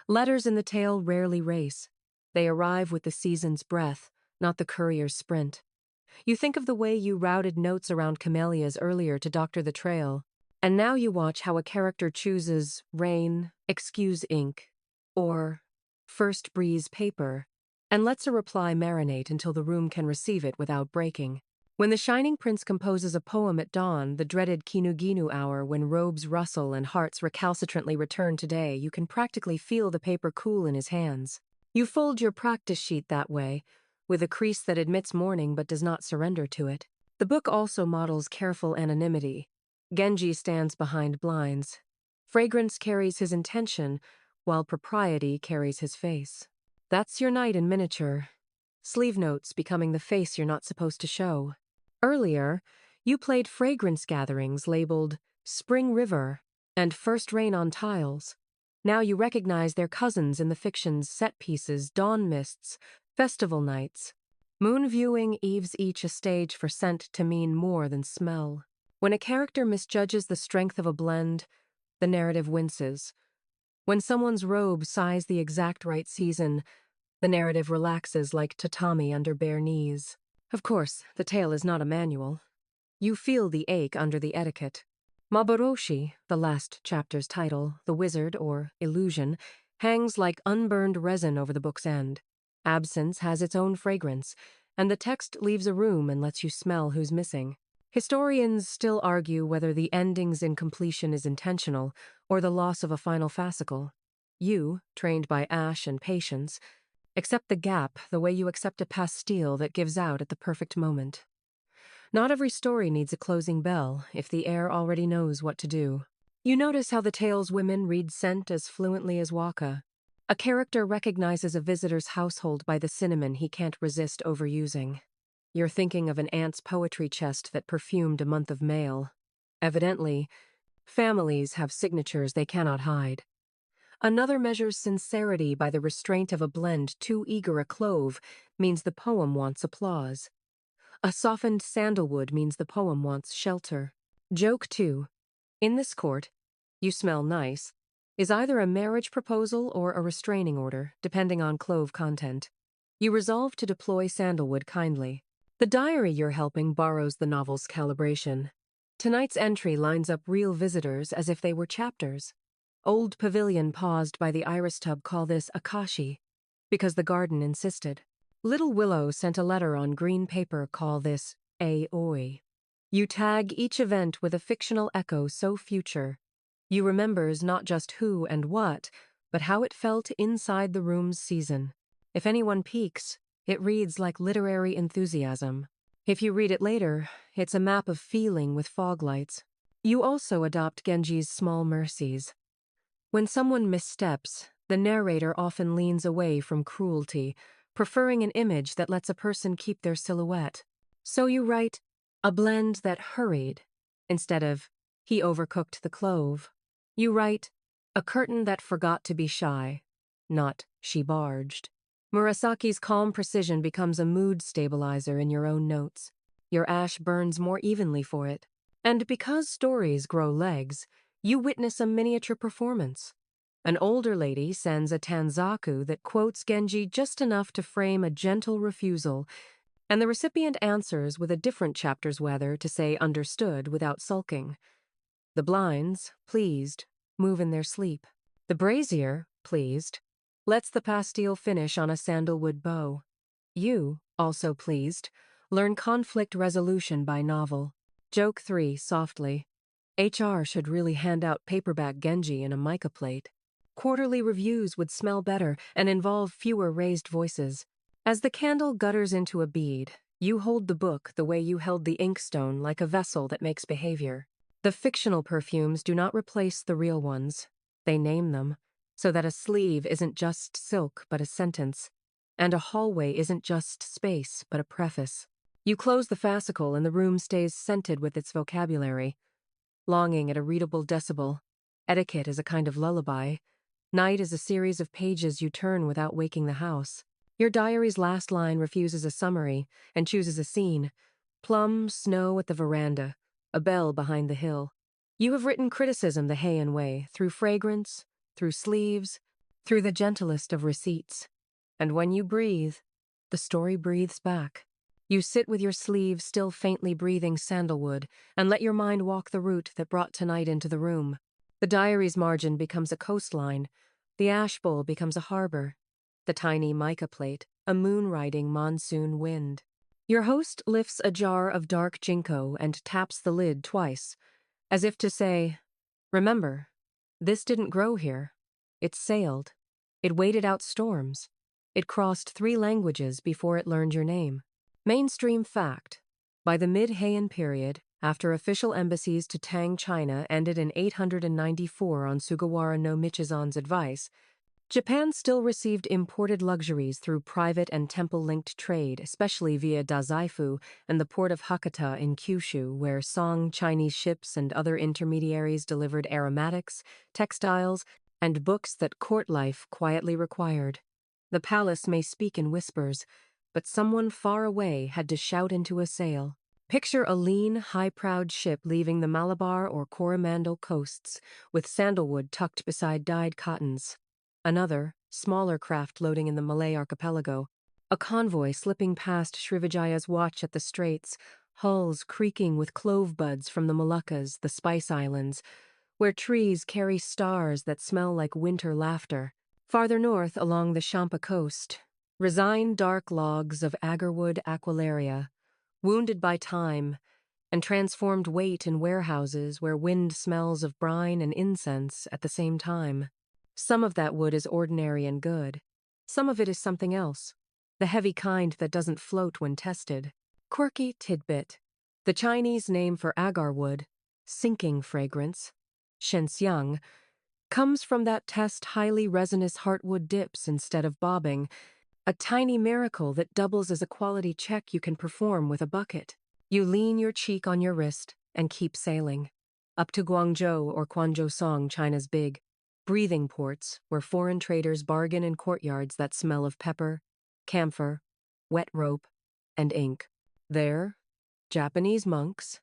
Letters in the tale rarely race. They arrive with the season's breath, not the courier's sprint. You think of the way you routed notes around camellias earlier to doctor the trail, and now you watch how a character chooses rain, excuse ink, or first breeze paper, and lets a reply marinate until the room can receive it without breaking. When the Shining Prince composes a poem at dawn, the dreaded Kinuginu hour when robes rustle and hearts recalcitrantly return today, you can practically feel the paper cool in his hands. You fold your practice sheet that way, with a crease that admits mourning but does not surrender to it. The book also models careful anonymity. Genji stands behind blinds. Fragrance carries his intention, while propriety carries his face. That's your knight in miniature. Sleeve notes becoming the face you're not supposed to show. Earlier, you played fragrance gatherings labeled Spring River and First Rain on Tiles. Now you recognize their cousins in the fiction's set pieces, dawn mists, festival nights. Moon viewing eaves each a stage for scent to mean more than smell. When a character misjudges the strength of a blend, the narrative winces. When someone's robe sighs the exact right season, the narrative relaxes like tatami under bare knees. Of course, the tale is not a manual. You feel the ache under the etiquette. Maboroshi, the last chapter's title, the wizard, or illusion, hangs like unburned resin over the book's end. Absence has its own fragrance, and the text leaves a room and lets you smell who's missing. Historians still argue whether the ending's incompletion is intentional or the loss of a final fascicle. You, trained by ash and patience, accept the gap the way you accept a pastille that gives out at the perfect moment. Not every story needs a closing bell if the heir already knows what to do. You notice how the tale's women read scent as fluently as waka. A character recognizes a visitor's household by the cinnamon he can't resist overusing. You're thinking of an aunt's poetry chest that perfumed a month of mail. Evidently, families have signatures they cannot hide. Another measures sincerity by the restraint of a blend too eager a clove means the poem wants applause. A softened sandalwood means the poem wants shelter. Joke 2. In this court, you smell nice, is either a marriage proposal or a restraining order, depending on clove content. You resolve to deploy sandalwood kindly. The diary you're helping borrows the novel's calibration. Tonight's entry lines up real visitors as if they were chapters. Old Pavilion paused by the iris tub call this Akashi, because the garden insisted. Little Willow sent a letter on green paper call this Aoi. You tag each event with a fictional echo so future. You remembers not just who and what, but how it felt inside the room's season. If anyone peeks, it reads like literary enthusiasm. If you read it later, it's a map of feeling with fog lights. You also adopt Genji's small mercies. When someone missteps, the narrator often leans away from cruelty, preferring an image that lets a person keep their silhouette. So you write, a blend that hurried, instead of, he overcooked the clove. You write, a curtain that forgot to be shy, not she barged. Murasaki's calm precision becomes a mood stabilizer in your own notes. Your ash burns more evenly for it. And because stories grow legs, you witness a miniature performance. An older lady sends a tanzaku that quotes Genji just enough to frame a gentle refusal, and the recipient answers with a different chapter's weather to say understood without sulking. The blinds, pleased, move in their sleep. The brazier, pleased, lets the pastille finish on a sandalwood bow. You, also pleased, learn conflict resolution by novel. Joke 3, softly. HR should really hand out paperback Genji in a mica plate. Quarterly reviews would smell better and involve fewer raised voices. As the candle gutters into a bead, you hold the book the way you held the inkstone, like a vessel that makes behavior. The fictional perfumes do not replace the real ones. They name them, so that a sleeve isn't just silk but a sentence, and a hallway isn't just space but a preface. You close the fascicle and the room stays scented with its vocabulary. Longing at a readable decibel. Etiquette is a kind of lullaby. Night is a series of pages you turn without waking the house. Your diary's last line refuses a summary and chooses a scene. Plum-snow at the veranda, a bell behind the hill. You have written criticism the Heian way, through fragrance, through sleeves, through the gentlest of receipts. And when you breathe, the story breathes back. You sit with your sleeves still faintly breathing sandalwood and let your mind walk the route that brought tonight into the room. The diary's margin becomes a coastline. The ash bowl becomes a harbor. The tiny mica plate, a moon-riding monsoon wind. Your host lifts a jar of dark ginkgo and taps the lid twice, as if to say, "Remember, this didn't grow here. It sailed. It waited out storms. It crossed 3 languages before it learned your name." Mainstream fact. By the mid-Heian period, after official embassies to Tang, China ended in 894 on Sugawara no Michizan's advice, Japan still received imported luxuries through private and temple-linked trade, especially via Dazaifu and the port of Hakata in Kyushu, where Song Chinese ships and other intermediaries delivered aromatics, textiles, and books that court life quietly required. The palace may speak in whispers, but someone far away had to shout into a sail. Picture a lean, high-prowed ship leaving the Malabar or Coromandel coasts, with sandalwood tucked beside dyed cottons. Another, smaller craft loading in the Malay archipelago. A convoy slipping past Srivijaya's watch at the straits, hulls creaking with clove buds from the Moluccas, the Spice Islands, where trees carry stars that smell like winter laughter. Farther north along the Champa coast, resigned dark logs of agarwood aquilaria, wounded by time, and transformed weight in warehouses where wind smells of brine and incense at the same time. Some of that wood is ordinary and good. Some of it is something else, the heavy kind that doesn't float when tested. Quirky tidbit. The Chinese name for agar wood, sinking fragrance, shenxiang, comes from that test highly resinous heartwood dips instead of bobbing, a tiny miracle that doubles as a quality check you can perform with a bucket. You lean your cheek on your wrist and keep sailing. Up to Guangzhou or Quanzhou-song, China's big breathing ports where foreign traders bargain in courtyards that smell of pepper, camphor, wet rope, and ink. There, Japanese monks,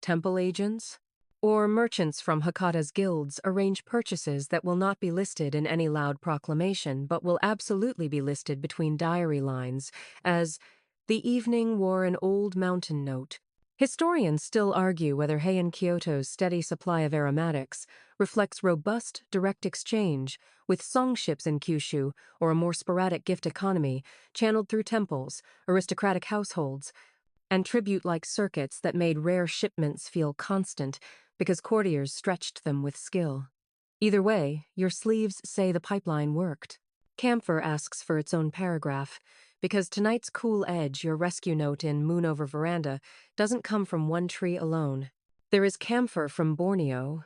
temple agents, or merchants from Hakata's guilds arrange purchases that will not be listed in any loud proclamation but will absolutely be listed between diary lines as "The evening wore an old mountain note." Historians still argue whether Heian-Kyoto's steady supply of aromatics reflects robust direct exchange with songships in Kyushu or a more sporadic gift economy channeled through temples, aristocratic households, and tribute-like circuits that made rare shipments feel constant because courtiers stretched them with skill. Either way, your sleeves say the pipeline worked. Camphor asks for its own paragraph, because tonight's cool edge, your rescue note in Moon Over Veranda, doesn't come from one tree alone. There is camphor from Borneo,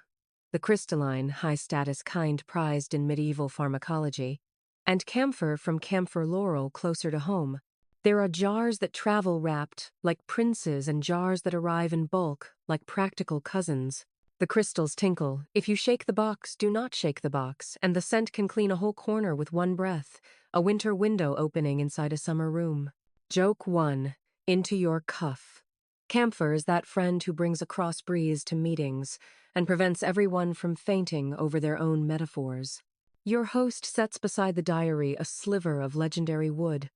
the crystalline, high-status kind prized in medieval pharmacology, and camphor from camphor laurel closer to home. There are jars that travel wrapped, like princes, and jars that arrive in bulk, like practical cousins. The crystals tinkle. If you shake the box, do not shake the box, and the scent can clean a whole corner with one breath, a winter window opening inside a summer room. Joke 1. Into your cuff. Camphor is that friend who brings a cross breeze to meetings and prevents everyone from fainting over their own metaphors. Your host sets beside the diary a sliver of legendary wood,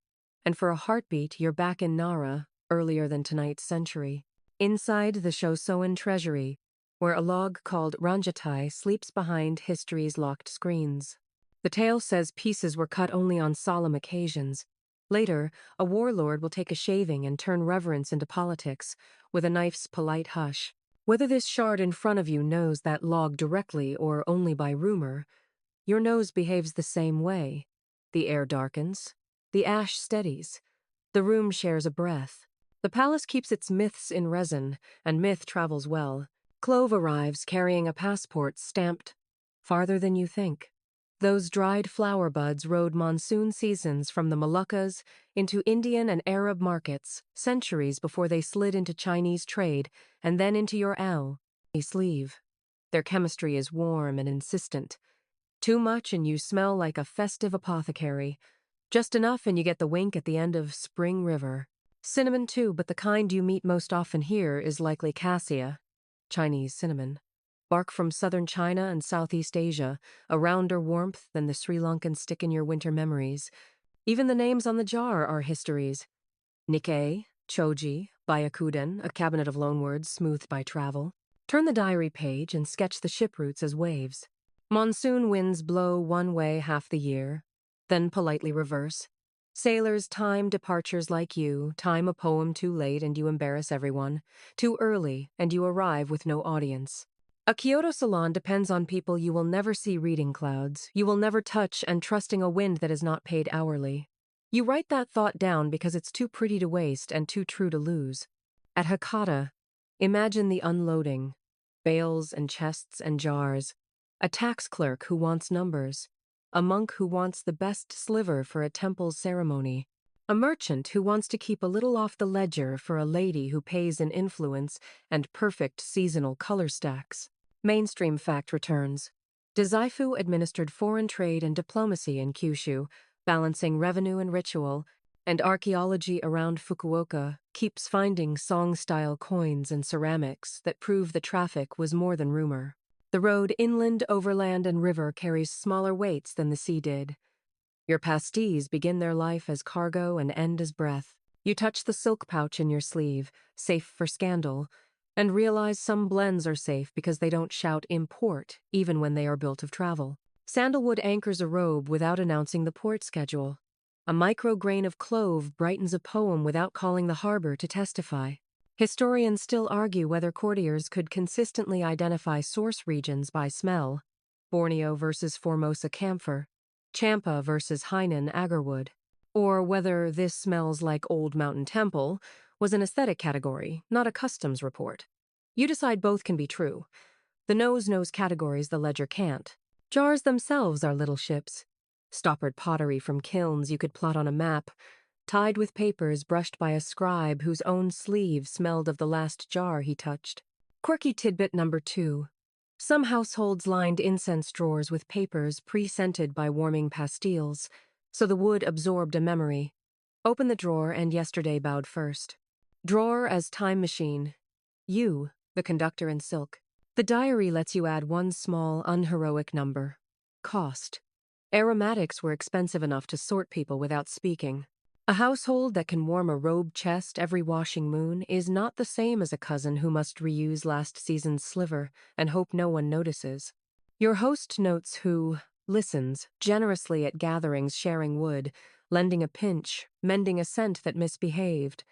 and for a heartbeat you're back in Nara, earlier than tonight's century. Inside the Shosoan treasury, where a log called Ranjatai sleeps behind history's locked screens. The tale says pieces were cut only on solemn occasions. Later, a warlord will take a shaving and turn reverence into politics, with a knife's polite hush. Whether this shard in front of you knows that log directly or only by rumor, your nose behaves the same way. The air darkens. The ash steadies. The room shares a breath. The palace keeps its myths in resin, and myth travels well. Clove arrives carrying a passport stamped farther than you think. Those dried flower buds rode monsoon seasons from the Moluccas into Indian and Arab markets, centuries before they slid into Chinese trade and then into your sleeve. Their chemistry is warm and insistent. Too much and you smell like a festive apothecary. Just enough and you get the wink at the end of Spring River. Cinnamon too, but the kind you meet most often here is likely cassia, Chinese cinnamon. Bark from southern China and Southeast Asia, a rounder warmth than the Sri Lankan stick in your winter memories. Even the names on the jar are histories. Nikkei, Choji, Byakuden, a cabinet of loanwords smoothed by travel. Turn the diary page and sketch the ship routes as waves. Monsoon winds blow one way half the year, then politely reverse. Sailors time departures like you, time a poem too late and you embarrass everyone, too early and you arrive with no audience. A Kyoto salon depends on people you will never see reading clouds, you will never touch and trusting a wind that is not paid hourly. You write that thought down because it's too pretty to waste and too true to lose. At Hakata, imagine the unloading, bales and chests and jars, a tax clerk who wants numbers, a monk who wants the best sliver for a temple's ceremony, a merchant who wants to keep a little off the ledger for a lady who pays in influence and perfect seasonal color stacks. Mainstream fact returns. Dazaifu administered foreign trade and diplomacy in Kyushu, balancing revenue and ritual, and archaeology around Fukuoka keeps finding Song-style coins and ceramics that prove the traffic was more than rumor. The road inland, overland, and river carries smaller weights than the sea did. Your pastilles begin their life as cargo and end as breath. You touch the silk pouch in your sleeve, safe for scandal, and realize some blends are safe because they don't shout import even when they are built of travel. Sandalwood anchors a robe without announcing the port schedule. A micro-grain of clove brightens a poem without calling the harbor to testify. Historians still argue whether courtiers could consistently identify source regions by smell. Borneo versus Formosa camphor, Champa versus Hainan agarwood, or whether this smells like Old Mountain Temple was an aesthetic category, not a customs report. You decide both can be true. The nose knows categories the ledger can't. Jars themselves are little ships. Stoppered pottery from kilns you could plot on a map, tied with papers brushed by a scribe whose own sleeve smelled of the last jar he touched. Quirky tidbit number 2. Some households lined incense drawers with papers pre-scented by warming pastilles, so the wood absorbed a memory. Open the drawer and yesterday bowed first. Drawer as time machine. You, the conductor in silk. The diary lets you add one small, unheroic number. Cost. Aromatics were expensive enough to sort people without speaking. A household that can warm a robe chest every washing moon is not the same as a cousin who must reuse last season's sliver and hope no one notices. Your host notes who listens generously at gatherings sharing wood, lending a pinch, mending a scent that misbehaved.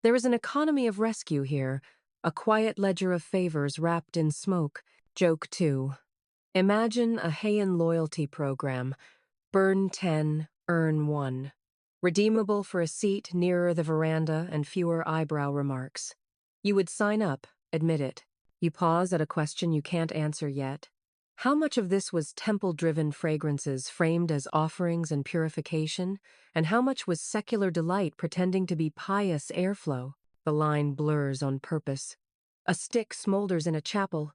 There is an economy of rescue here, a quiet ledger of favors wrapped in smoke. Joke 2. Imagine a Heian loyalty program. Burn 10, earn 1. Redeemable for a seat nearer the veranda and fewer eyebrow remarks. You would sign up, admit it. You pause at a question you can't answer yet. How much of this was temple-driven fragrances framed as offerings and purification, and how much was secular delight pretending to be pious airflow? The line blurs on purpose. A stick smolders in a chapel.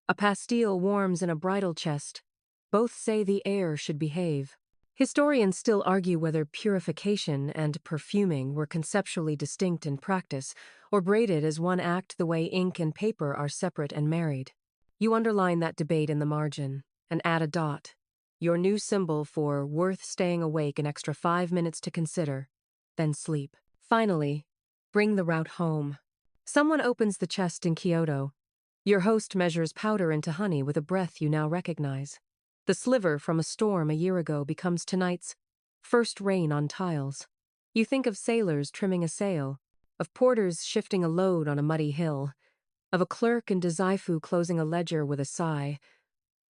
A pastille warms in a bridal chest. Both say the air should behave. Historians still argue whether purification and perfuming were conceptually distinct in practice, or braided as one act the way ink and paper are separate and married. You underline that debate in the margin, and add a dot. Your new symbol for worth staying awake an extra 5 minutes to consider, then sleep. Finally, bring the route home. Someone opens the chest in Kyoto. Your host measures powder into honey with a breath you now recognize. The sliver from a storm a year ago becomes tonight's first rain on tiles. You think of sailors trimming a sail, of porters shifting a load on a muddy hill, of a clerk in Dazaifu closing a ledger with a sigh,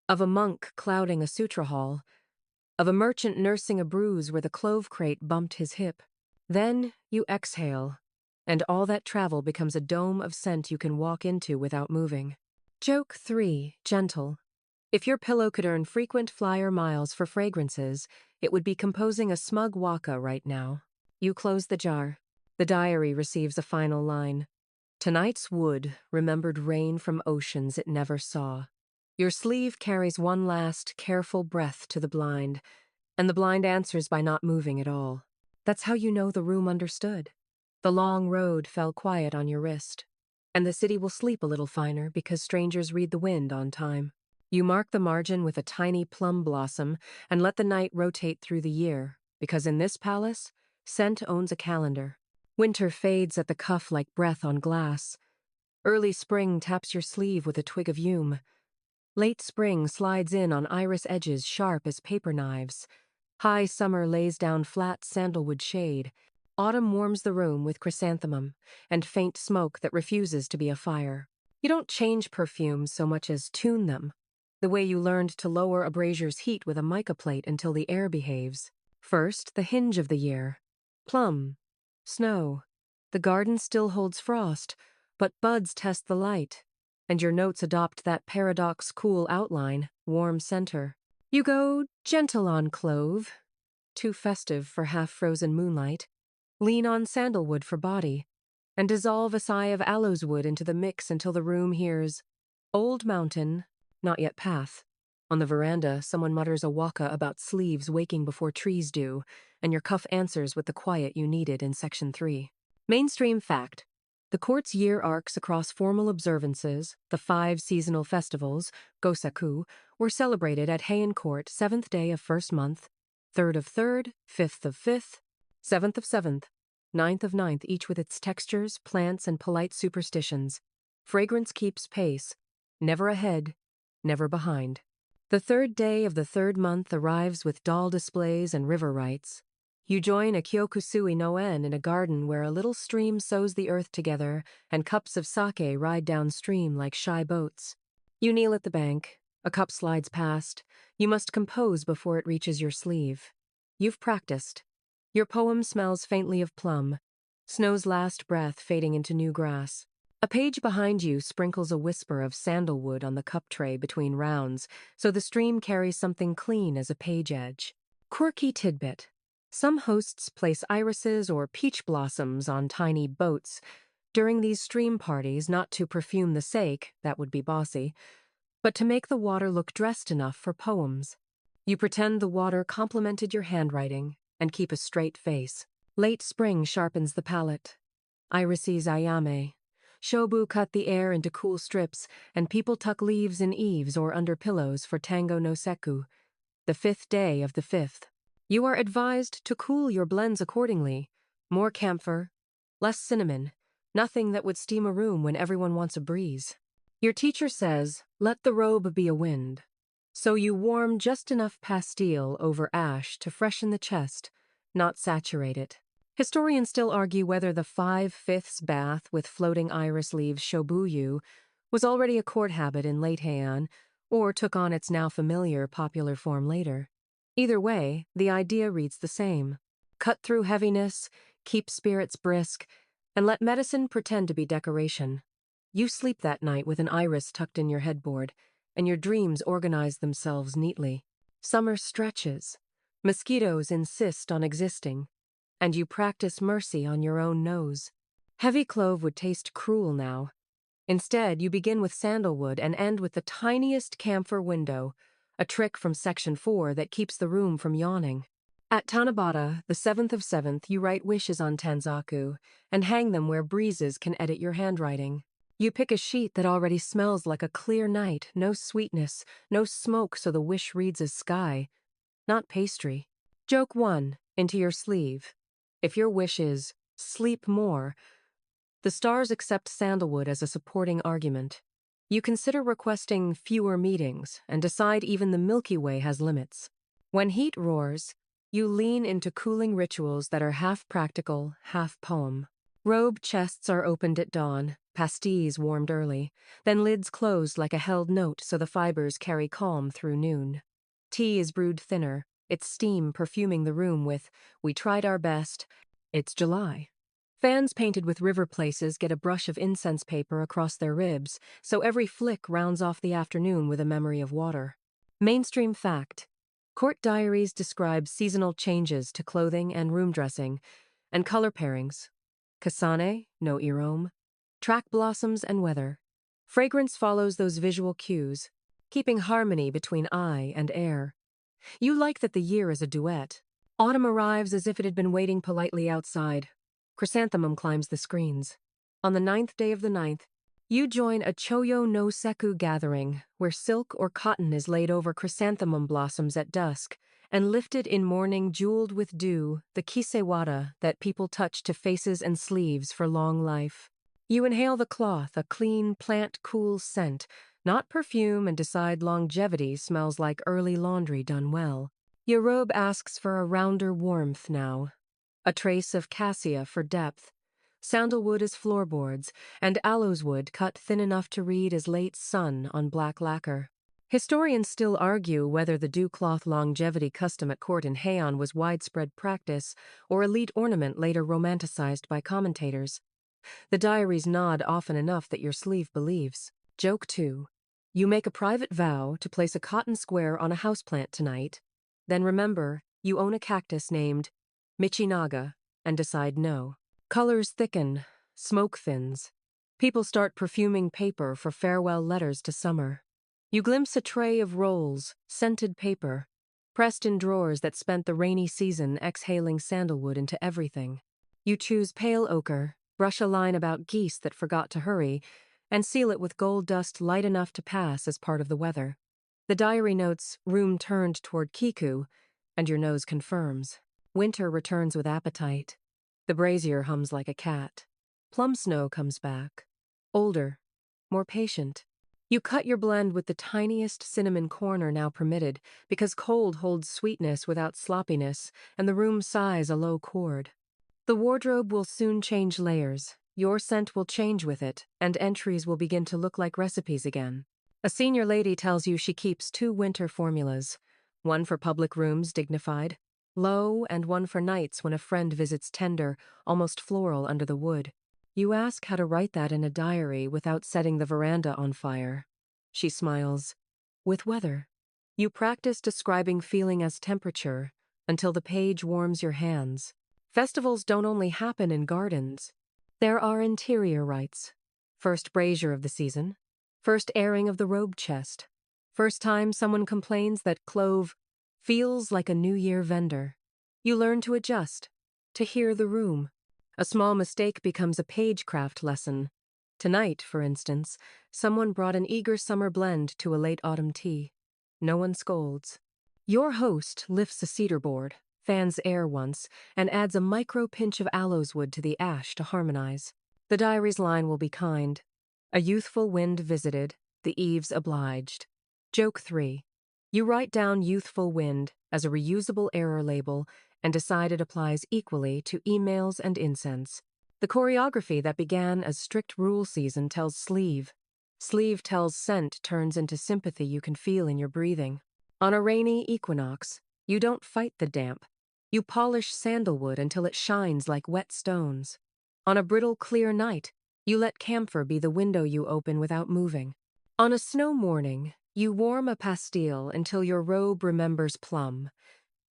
of a monk clouding a sutra hall, of a merchant nursing a bruise where the clove crate bumped his hip. Then you exhale, and all that travel becomes a dome of scent you can walk into without moving. Joke 3, gentle. If your pillow could earn frequent flyer miles for fragrances, it would be composing a smug waka right now. You close the jar. The diary receives a final line. Tonight's wood remembered rain from oceans it never saw. Your sleeve carries one last, careful breath to the blind, and the blind answers by not moving at all. That's how you know the room understood. The long road fell quiet on your wrist, and the city will sleep a little finer because strangers read the wind on time. You mark the margin with a tiny plum blossom and let the night rotate through the year. because in this palace, scent owns a calendar. Winter fades at the cuff like breath on glass. Early spring taps your sleeve with a twig of yew. Late spring slides in on iris edges sharp as paper knives. High summer lays down flat sandalwood shade. Autumn warms the room with chrysanthemum and faint smoke that refuses to be a fire. You don't change perfumes so much as tune them, the way you learned to lower a brazier's heat with a mica plate until the air behaves. First, the hinge of the year. Plum, snow. The garden still holds frost, but buds test the light, and your notes adopt that paradox cool outline, warm center. You go gentle on clove, too festive for half-frozen moonlight. Lean on sandalwood for body, and dissolve a sigh of aloeswood into the mix until the room hears old mountain, not yet path. On the veranda, someone mutters a waka about sleeves waking before trees do, and your cuff answers with the quiet you needed in Section 3. Mainstream fact. The court's year arcs across formal observances, the 5 seasonal festivals, Gosaku, were celebrated at Heian-court 7th day of 1st month, 3rd of 3rd, 5th of 5th, 7th of 7th, 9th of 9th, each with its textures, plants, and polite superstitions. Fragrance keeps pace, never ahead, never behind. The 3rd day of the 3rd month arrives with doll displays and river rites. You join a kyokusui no-en in a garden where a little stream sews the earth together and cups of sake ride downstream like shy boats. You kneel at the bank. A cup slides past. You must compose before it reaches your sleeve. You've practiced. Your poem smells faintly of plum, snow's last breath fading into new grass. A page behind you sprinkles a whisper of sandalwood on the cup tray between rounds, so the stream carries something clean as a page edge. Quirky tidbit. Some hosts place irises or peach blossoms on tiny boats during these stream parties, not to perfume the sake, that would be bossy, but to make the water look dressed enough for poems. You pretend the water complemented your handwriting and keep a straight face. Late spring sharpens the palate. Irises ayame. Shobu cut the air into cool strips, and people tuck leaves in eaves or under pillows for tango no seku, the 5th day of the 5th. You are advised to cool your blends accordingly. More camphor, less cinnamon, nothing that would steam a room when everyone wants a breeze. Your teacher says, let the robe be a wind. So you warm just enough pastille over ash to freshen the chest, not saturate it. Historians still argue whether the 5/5 bath with floating iris leaves shobuyu was already a court habit in late Heian, or took on its now familiar popular form later. Either way, the idea reads the same. Cut through heaviness, keep spirits brisk, and let medicine pretend to be decoration. You sleep that night with an iris tucked in your headboard, and your dreams organize themselves neatly. Summer stretches. Mosquitoes insist on existing, and you practice mercy on your own nose. Heavy clove would taste cruel now. Instead, you begin with sandalwood and end with the tiniest camphor window, a trick from Section 4 that keeps the room from yawning. At Tanabata, the 7th of 7th, you write wishes on tanzaku and hang them where breezes can edit your handwriting. You pick a sheet that already smells like a clear night, no sweetness, no smoke, so the wish reads as sky, not pastry. Joke 1, into your sleeve. If your wish is, sleep more, the stars accept sandalwood as a supporting argument. You consider requesting fewer meetings and decide even the Milky Way has limits. When heat roars, you lean into cooling rituals that are half practical, half poem. Robe chests are opened at dawn, pastilles warmed early, then lids closed like a held note so the fibers carry calm through noon. Tea is brewed thinner, its steam perfuming the room with, we tried our best, it's July. Fans painted with river places get a brush of incense paper across their ribs, so every flick rounds off the afternoon with a memory of water. Mainstream fact. Court Diaries describe seasonal changes to clothing and room dressing, and color pairings. Kasane, no irome. Track blossoms and weather. Fragrance follows those visual cues, keeping harmony between eye and air. You like that the year is a duet. Autumn arrives as if it had been waiting politely outside. Chrysanthemum climbs the screens. On the 9th day of the 9th, you join a choyo no seku gathering, where silk or cotton is laid over chrysanthemum blossoms at dusk, and lifted in morning jeweled with dew, the kisewada that people touch to faces and sleeves for long life. You inhale the cloth, a clean, plant-cool scent, not perfume, and decide longevity smells like early laundry done well. Your robe asks for a rounder warmth now. A trace of cassia for depth. Sandalwood as floorboards, and aloeswood cut thin enough to read as late sun on black lacquer. Historians still argue whether the dew-cloth longevity custom at court in Heian was widespread practice or elite ornament later romanticized by commentators. The diaries nod often enough that your sleeve believes. Joke 2. You make a private vow to place a cotton square on a houseplant tonight. Then remember, you own a cactus named Michinaga, and decide no. Colors thicken, smoke thins. People start perfuming paper for farewell letters to summer. You glimpse a tray of rolls, scented paper, pressed in drawers that spent the rainy season exhaling sandalwood into everything. You choose pale ochre, brush a line about geese that forgot to hurry, and seal it with gold dust light enough to pass as part of the weather. The diary notes room turned toward Kiku, and your nose confirms. Winter returns with appetite. The brazier hums like a cat. Plum-snow comes back. Older, more patient. You cut your blend with the tiniest cinnamon corner now permitted, because cold holds sweetness without sloppiness, and the room sighs a low chord. The wardrobe will soon change layers. Your scent will change with it, and entries will begin to look like recipes again. A senior lady tells you she keeps 2 winter formulas, one for public rooms, dignified, low, and one for nights when a friend visits, tender, almost floral under the wood. You ask how to write that in a diary without setting the veranda on fire. She smiles. With weather. You practice describing feeling as temperature until the page warms your hands. Festivals don't only happen in gardens. There are interior rites. First brazier of the season. First airing of the robe chest. First time someone complains that clove feels like a New Year vendor. You learn to adjust, to hear the room. A small mistake becomes a pagecraft lesson. Tonight, for instance, someone brought an eager summer blend to a late autumn tea. No one scolds. Your host lifts a cedar board, fans air once, and adds a micro pinch of aloeswood to the ash to harmonize. The diary's line will be kind. A youthful wind visited, the eaves obliged. Joke 3. You write down youthful wind as a reusable error label and decide it applies equally to emails and incense. The choreography that began as strict rule season tells sleeve. Sleeve tells scent turns into sympathy you can feel in your breathing. On a rainy equinox, you don't fight the damp. You polish sandalwood until it shines like wet stones. On a brittle, clear night, you let camphor be the window you open without moving. On a snow morning, you warm a pastille until your robe remembers plum.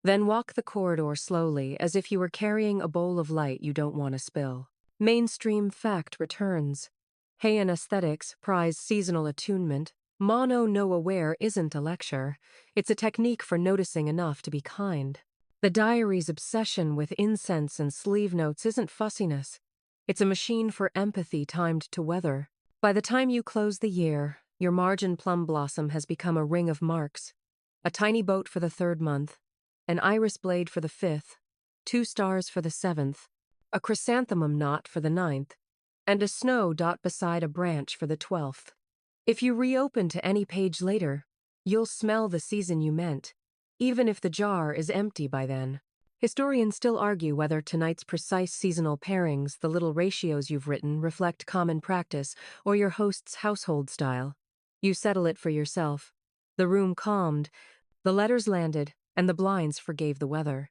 Then walk the corridor slowly as if you were carrying a bowl of light you don't want to spill. Mainstream fact returns. Heian aesthetics prize seasonal attunement. Mono no aware isn't a lecture. It's a technique for noticing enough to be kind. The diary's obsession with incense and sleeve notes isn't fussiness. It's a machine for empathy timed to weather. By the time you close the year, your margin plum blossom has become a ring of marks. A tiny boat for the 3rd month, an iris blade for the 5th, 2 stars for the 7th, a chrysanthemum knot for the 9th, and a snow dot beside a branch for the 12th. If you reopen to any page later, you'll smell the season you meant, even if the jar is empty by then. Historians still argue whether tonight's precise seasonal pairings, the little ratios you've written, reflect common practice or your host's household style. You settle it for yourself. The room calmed, the letters landed, and the blinds forgave the weather.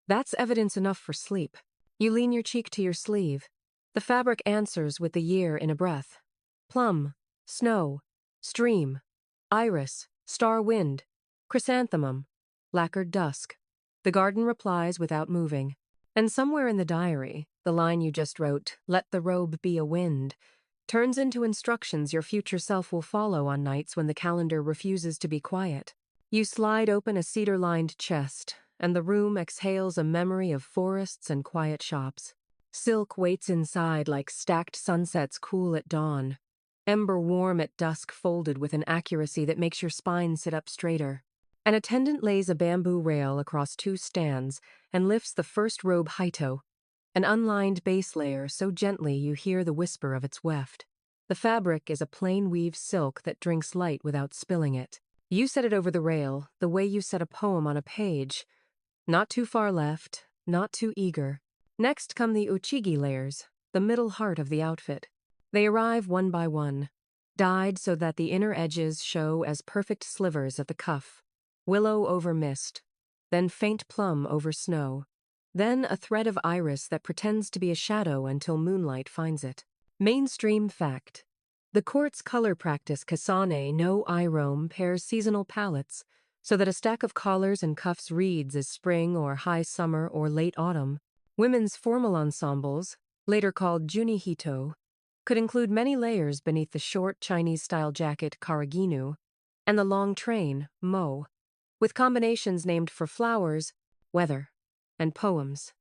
That's evidence enough for sleep. You lean your cheek to your sleeve. The fabric answers with the year in a breath. Plum, snow, stream, iris, star wind, chrysanthemum, lacquered dusk. The garden replies without moving. And somewhere in the diary, the line you just wrote, "Let the robe be a wind," turns into instructions your future self will follow on nights when the calendar refuses to be quiet. You slide open a cedar-lined chest, and the room exhales a memory of forests and quiet shops. Silk waits inside like stacked sunsets cool at dawn. Ember warm at dusk folded with an accuracy that makes your spine sit up straighter. An attendant lays a bamboo rail across two stands and lifts the first robe Hito, an unlined base layer so gently you hear the whisper of its weft. The fabric is a plain weave silk that drinks light without spilling it. You set it over the rail, the way you set a poem on a page. Not too far left, not too eager. Next come the uchigi layers, the middle heart of the outfit. They arrive one by one, dyed so that the inner edges show as perfect slivers at the cuff. Willow over mist, then faint plum over snow, then a thread of iris that pretends to be a shadow until moonlight finds it. Mainstream fact. The court's color practice kasane no irome pairs seasonal palettes, so that a stack of collars and cuffs reads as spring or high summer or late autumn. Women's formal ensembles, later called Junihitoe, could include many layers beneath the short Chinese-style jacket karaginu and the long train, mo, with combinations named for flowers, weather, and poems.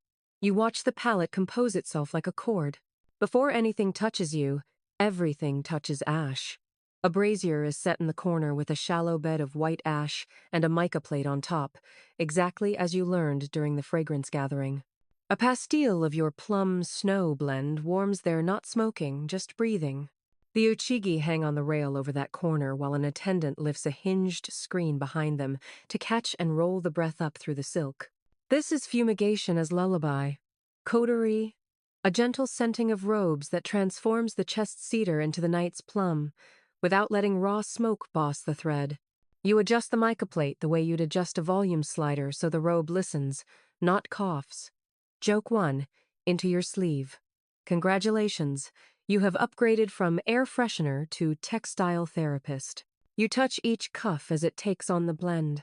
You watch the palette compose itself like a chord. Before anything touches you, everything touches ash. A brazier is set in the corner with a shallow bed of white ash and a mica plate on top, exactly as you learned during the fragrance gathering. A pastille of your plum-snow blend warms there, not smoking, just breathing. The uchigi hang on the rail over that corner while an attendant lifts a hinged screen behind them to catch and roll the breath up through the silk. This is fumigation as lullaby. Coterie, a gentle scenting of robes that transforms the chest cedar into the night's plum, without letting raw smoke boss the thread. You adjust the mica plate the way you'd adjust a volume slider so the robe listens, not coughs. Joke 1, into your sleeve. Congratulations, you have upgraded from air freshener to textile therapist. You touch each cuff as it takes on the blend.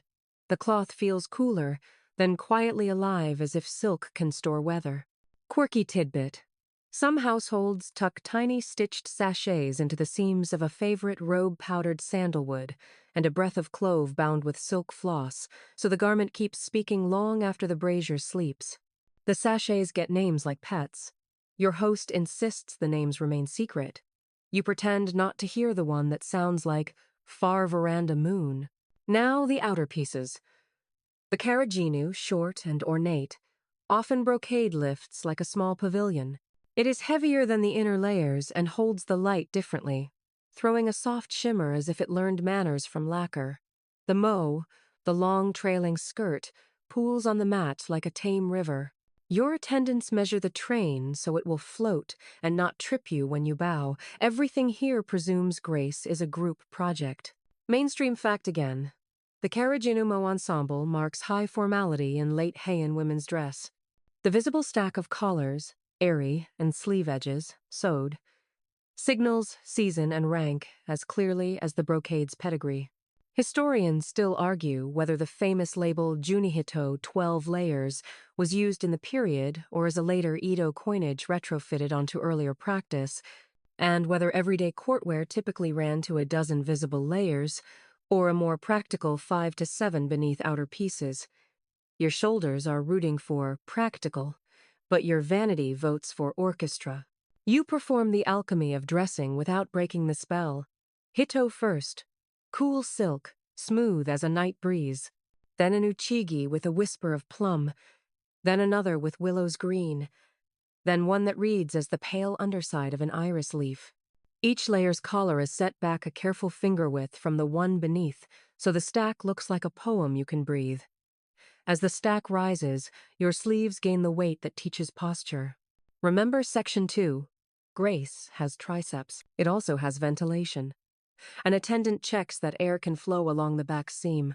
The cloth feels cooler, then quietly alive as if silk can store weather. Quirky tidbit. Some households tuck tiny stitched sachets into the seams of a favorite robe-powdered sandalwood and a breath of clove bound with silk floss, so the garment keeps speaking long after the brazier sleeps. The sachets get names like pets. Your host insists the names remain secret. You pretend not to hear the one that sounds like far veranda moon. Now the outer pieces. The karaginu, short and ornate, often brocade lifts like a small pavilion. It is heavier than the inner layers and holds the light differently, throwing a soft shimmer as if it learned manners from lacquer. The mo, the long trailing skirt, pools on the mat like a tame river. Your attendants measure the train so it will float and not trip you when you bow. Everything here presumes grace is a group project. Mainstream fact again. The Karajinu Mo ensemble marks high formality in late Heian women's dress. The visible stack of collars, airy, and sleeve edges, sewed, signals season and rank as clearly as the brocade's pedigree. Historians still argue whether the famous label Junihitoe 12 layers was used in the period or as a later Edo coinage retrofitted onto earlier practice, and whether everyday courtwear typically ran to a dozen visible layers or a more practical 5 to 7 beneath outer pieces. Your shoulders are rooting for practical, but your vanity votes for orchestra. You perform the alchemy of dressing without breaking the spell. Hito first. Cool silk, smooth as a night breeze. Then an uchigi with a whisper of plum. Then another with willow's green. Then one that reads as the pale underside of an iris leaf. Each layer's collar is set back a careful finger width from the one beneath, so the stack looks like a poem you can breathe. As the stack rises, your sleeves gain the weight that teaches posture. Remember Section 2. Grace has triceps. It also has ventilation. An attendant checks that air can flow along the back seam.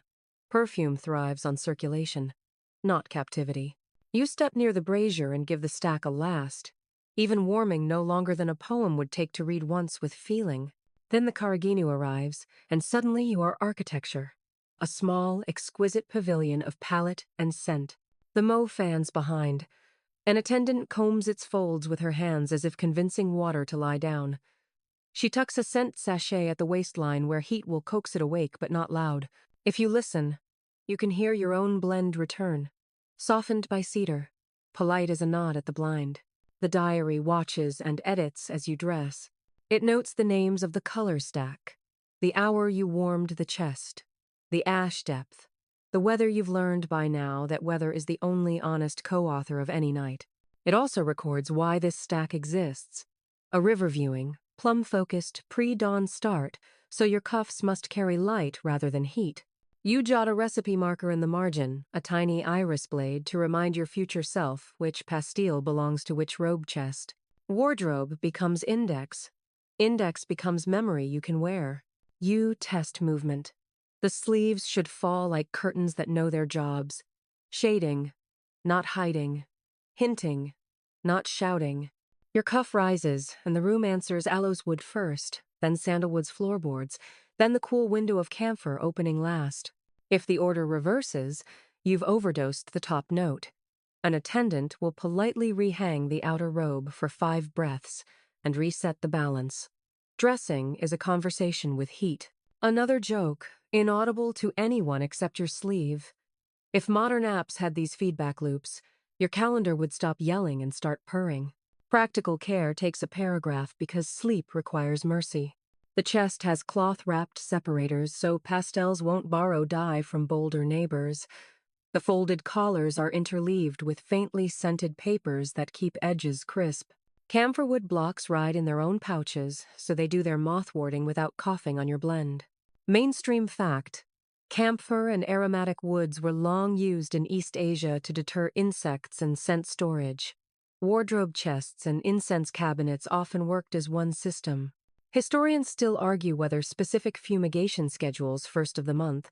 Perfume thrives on circulation, not captivity. You step near the brazier and give the stack a last, even warming no longer than a poem would take to read once with feeling. Then the karaginu arrives, and suddenly you are architecture. A small, exquisite pavilion of palette and scent. The mo fans behind. An attendant combs its folds with her hands as if convincing water to lie down. She tucks a scent sachet at the waistline where heat will coax it awake but not loud. If you listen, you can hear your own blend return. Softened by cedar, polite as a nod at the blind. The diary watches and edits as you dress. It notes the names of the color stack, the hour you warmed the chest, the ash depth, The weather you've learned by now that weather is the only honest co-author of any night. It also records why this stack exists. A river viewing, plum-focused, pre-dawn start, so your cuffs must carry light rather than heat. You jot a recipe marker in the margin, a tiny iris blade to remind your future self which pastille belongs to which robe chest. Wardrobe becomes index. Index becomes memory you can wear. You test movement. The sleeves should fall like curtains that know their jobs. Shading, not hiding. Hinting, not shouting. Your cuff rises, and the room answers aloeswood first, then sandalwood's floorboards, then the cool window of camphor opening last. If the order reverses, you've overdosed the top note. An attendant will politely rehang the outer robe for 5 breaths and reset the balance. Dressing is a conversation with heat. Another joke, inaudible to anyone except your sleeve. If modern apps had these feedback loops, your calendar would stop yelling and start purring. Practical care takes a paragraph because sleep requires mercy. The chest has cloth-wrapped separators so pastels won't borrow dye from bolder neighbors. The folded collars are interleaved with faintly scented papers that keep edges crisp. Camphorwood blocks ride in their own pouches so they do their moth-warding without coughing on your blend. Mainstream fact: camphor and aromatic woods were long used in East Asia to deter insects and scent storage. Wardrobe chests and incense cabinets often worked as one system. Historians still argue whether specific fumigation schedules, first of the month,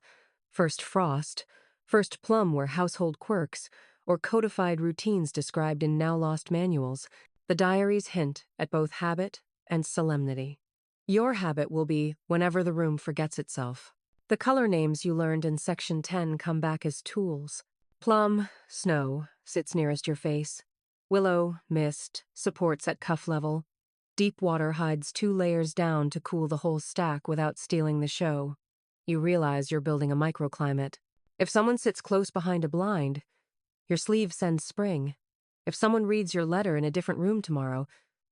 first frost, first plum were household quirks, or codified routines described in now-lost manuals. The diaries hint at both habit and solemnity. Your habit will be whenever the room forgets itself. The color names you learned in Section 10 come back as tools. Plum-snow sits nearest your face. Willow, mist, supports at cuff level. Deep water hides 2 layers down to cool the whole stack without stealing the show. You realize you're building a microclimate. If someone sits close behind a blind, your sleeve sends spring. If someone reads your letter in a different room tomorrow,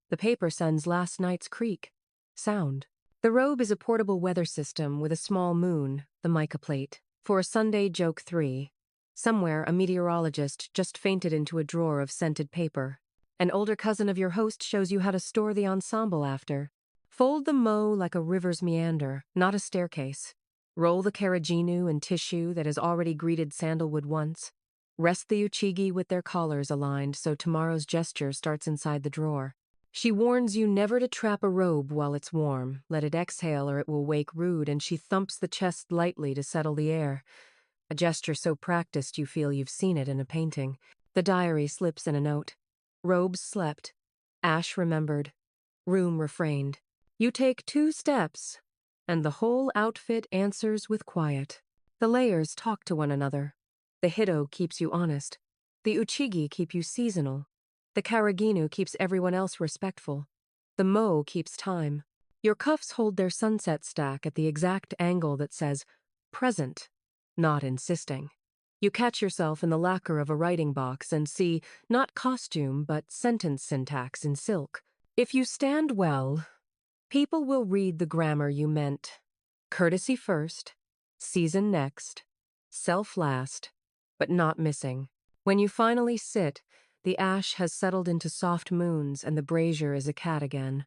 the paper sends last night's creak. Sound. The robe is a portable weather system with a small moon, the mica plate. For a Sunday joke 3, somewhere a meteorologist just fainted into a drawer of scented paper. An older cousin of your host shows you how to store the ensemble after. Fold the mo like a river's meander, not a staircase. Roll the carraginu in tissue that has already greeted sandalwood once. Rest the uchigi with their collars aligned so tomorrow's gesture starts inside the drawer. She warns you never to trap a robe while it's warm. Let it exhale or it will wake rude, and she thumps the chest lightly to settle the air. A gesture so practiced you feel you've seen it in a painting. The diary slips in a note. Robes slept. Ash remembered. Room refrained. You take 2 steps, and the whole outfit answers with quiet. The layers talk to one another. The hito keeps you honest. The uchigi keep you seasonal. The karaginu keeps everyone else respectful. The mo keeps time. Your cuffs hold their sunset stack at the exact angle that says present, not insisting. You catch yourself in the lacquer of a writing box and see not costume but sentence syntax in silk. If you stand well, people will read the grammar you meant. Courtesy first, season next, self last, but not missing. When you finally sit, the ash has settled into soft moons and the brazier is a cat again.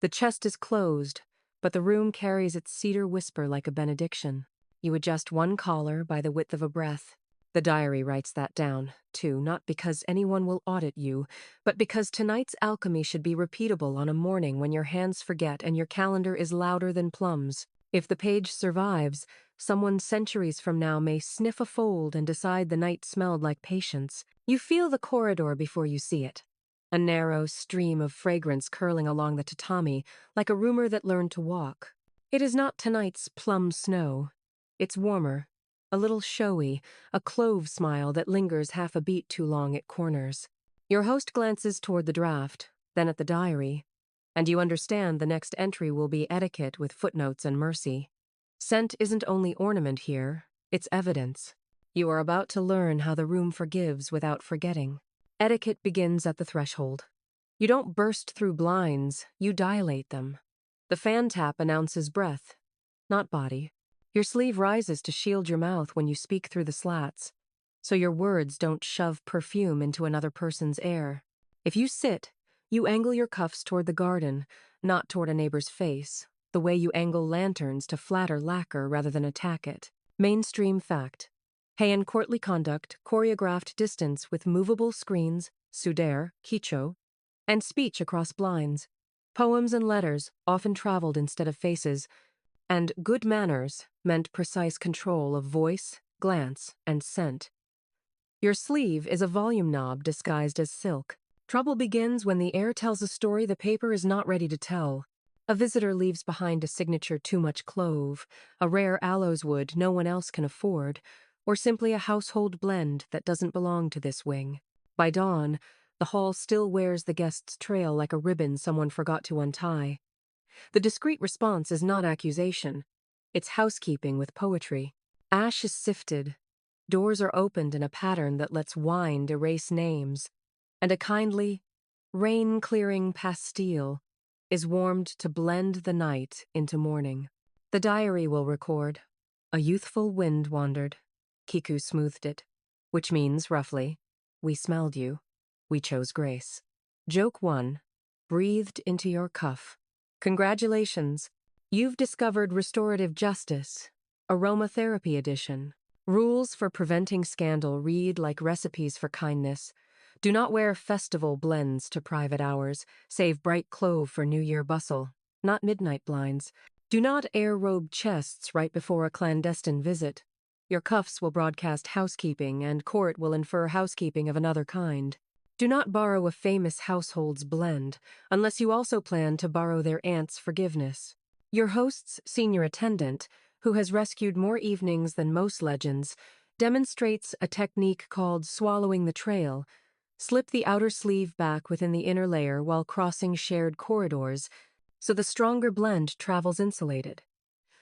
The chest is closed, but the room carries its cedar whisper like a benediction. You adjust one collar by the width of a breath. The diary writes that down, too, not because anyone will audit you, but because tonight's alchemy should be repeatable on a morning when your hands forget and your calendar is louder than plums. If the page survives, someone centuries from now may sniff a fold and decide the night smelled like patience. You feel the corridor before you see it. A narrow stream of fragrance curling along the tatami, like a rumor that learned to walk. It is not tonight's plum-snow. It's warmer, a little showy, a clove smile that lingers half a beat too long at corners. Your host glances toward the draft, then at the diary, and you understand the next entry will be etiquette with footnotes and mercy. Scent isn't only ornament here, it's evidence. You are about to learn how the room forgives without forgetting. Etiquette begins at the threshold. You don't burst through blinds, you dilate them. The fan tap announces breath, not body. Your sleeve rises to shield your mouth when you speak through the slats, so your words don't shove perfume into another person's air. If you sit, you angle your cuffs toward the garden, not toward a neighbor's face, the way you angle lanterns to flatter lacquer rather than attack it. Mainstream fact. Heian-courtly conduct, choreographed distance with movable screens, sudare, kicho, and speech across blinds. Poems and letters often traveled instead of faces, and good manners meant precise control of voice, glance, and scent. Your sleeve is a volume knob disguised as silk. Trouble begins when the air tells a story the paper is not ready to tell. A visitor leaves behind a signature too much clove, a rare aloeswood no one else can afford, or simply a household blend that doesn't belong to this wing. By dawn, the hall still wears the guest's trail like a ribbon someone forgot to untie. The discreet response is not accusation. It's housekeeping with poetry. Ash is sifted. Doors are opened in a pattern that lets wind erase names, and a kindly, rain-clearing pastille is warmed to blend the night into morning. The diary will record. A youthful wind wandered. Kiku smoothed it, which means, roughly, we smelled you. We chose grace. Joke 1. Breathed into your cuff. Congratulations. You've discovered restorative justice, aromatherapy edition. Rules for preventing scandal read like recipes for kindness. Do not wear festival blends to private hours. Save bright clove for New Year bustle, not midnight blinds. Do not air-robe chests right before a clandestine visit. Your cuffs will broadcast housekeeping, and court will infer housekeeping of another kind. Do not borrow a famous household's blend, unless you also plan to borrow their aunt's forgiveness. Your host's senior attendant, who has rescued more evenings than most legends, demonstrates a technique called swallowing the trail. Slip the outer sleeve back within the inner layer while crossing shared corridors, so the stronger blend travels insulated.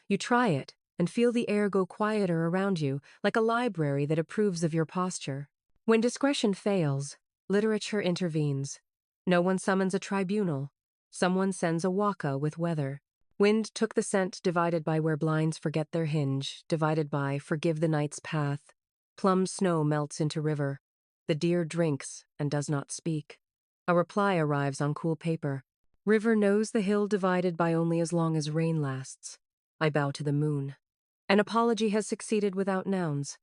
You try it, and feel the air go quieter around you, like a library that approves of your posture. When discretion fails, literature intervenes. No one summons a tribunal. Someone sends a waka with weather. Wind took the scent divided by where blinds forget their hinge, divided by forgive the night's path. Plum-snow melts into river. The deer drinks and does not speak. A reply arrives on cool paper. River knows the hill divided by only as long as rain lasts. I bow to the moon. An apology has succeeded without nouns.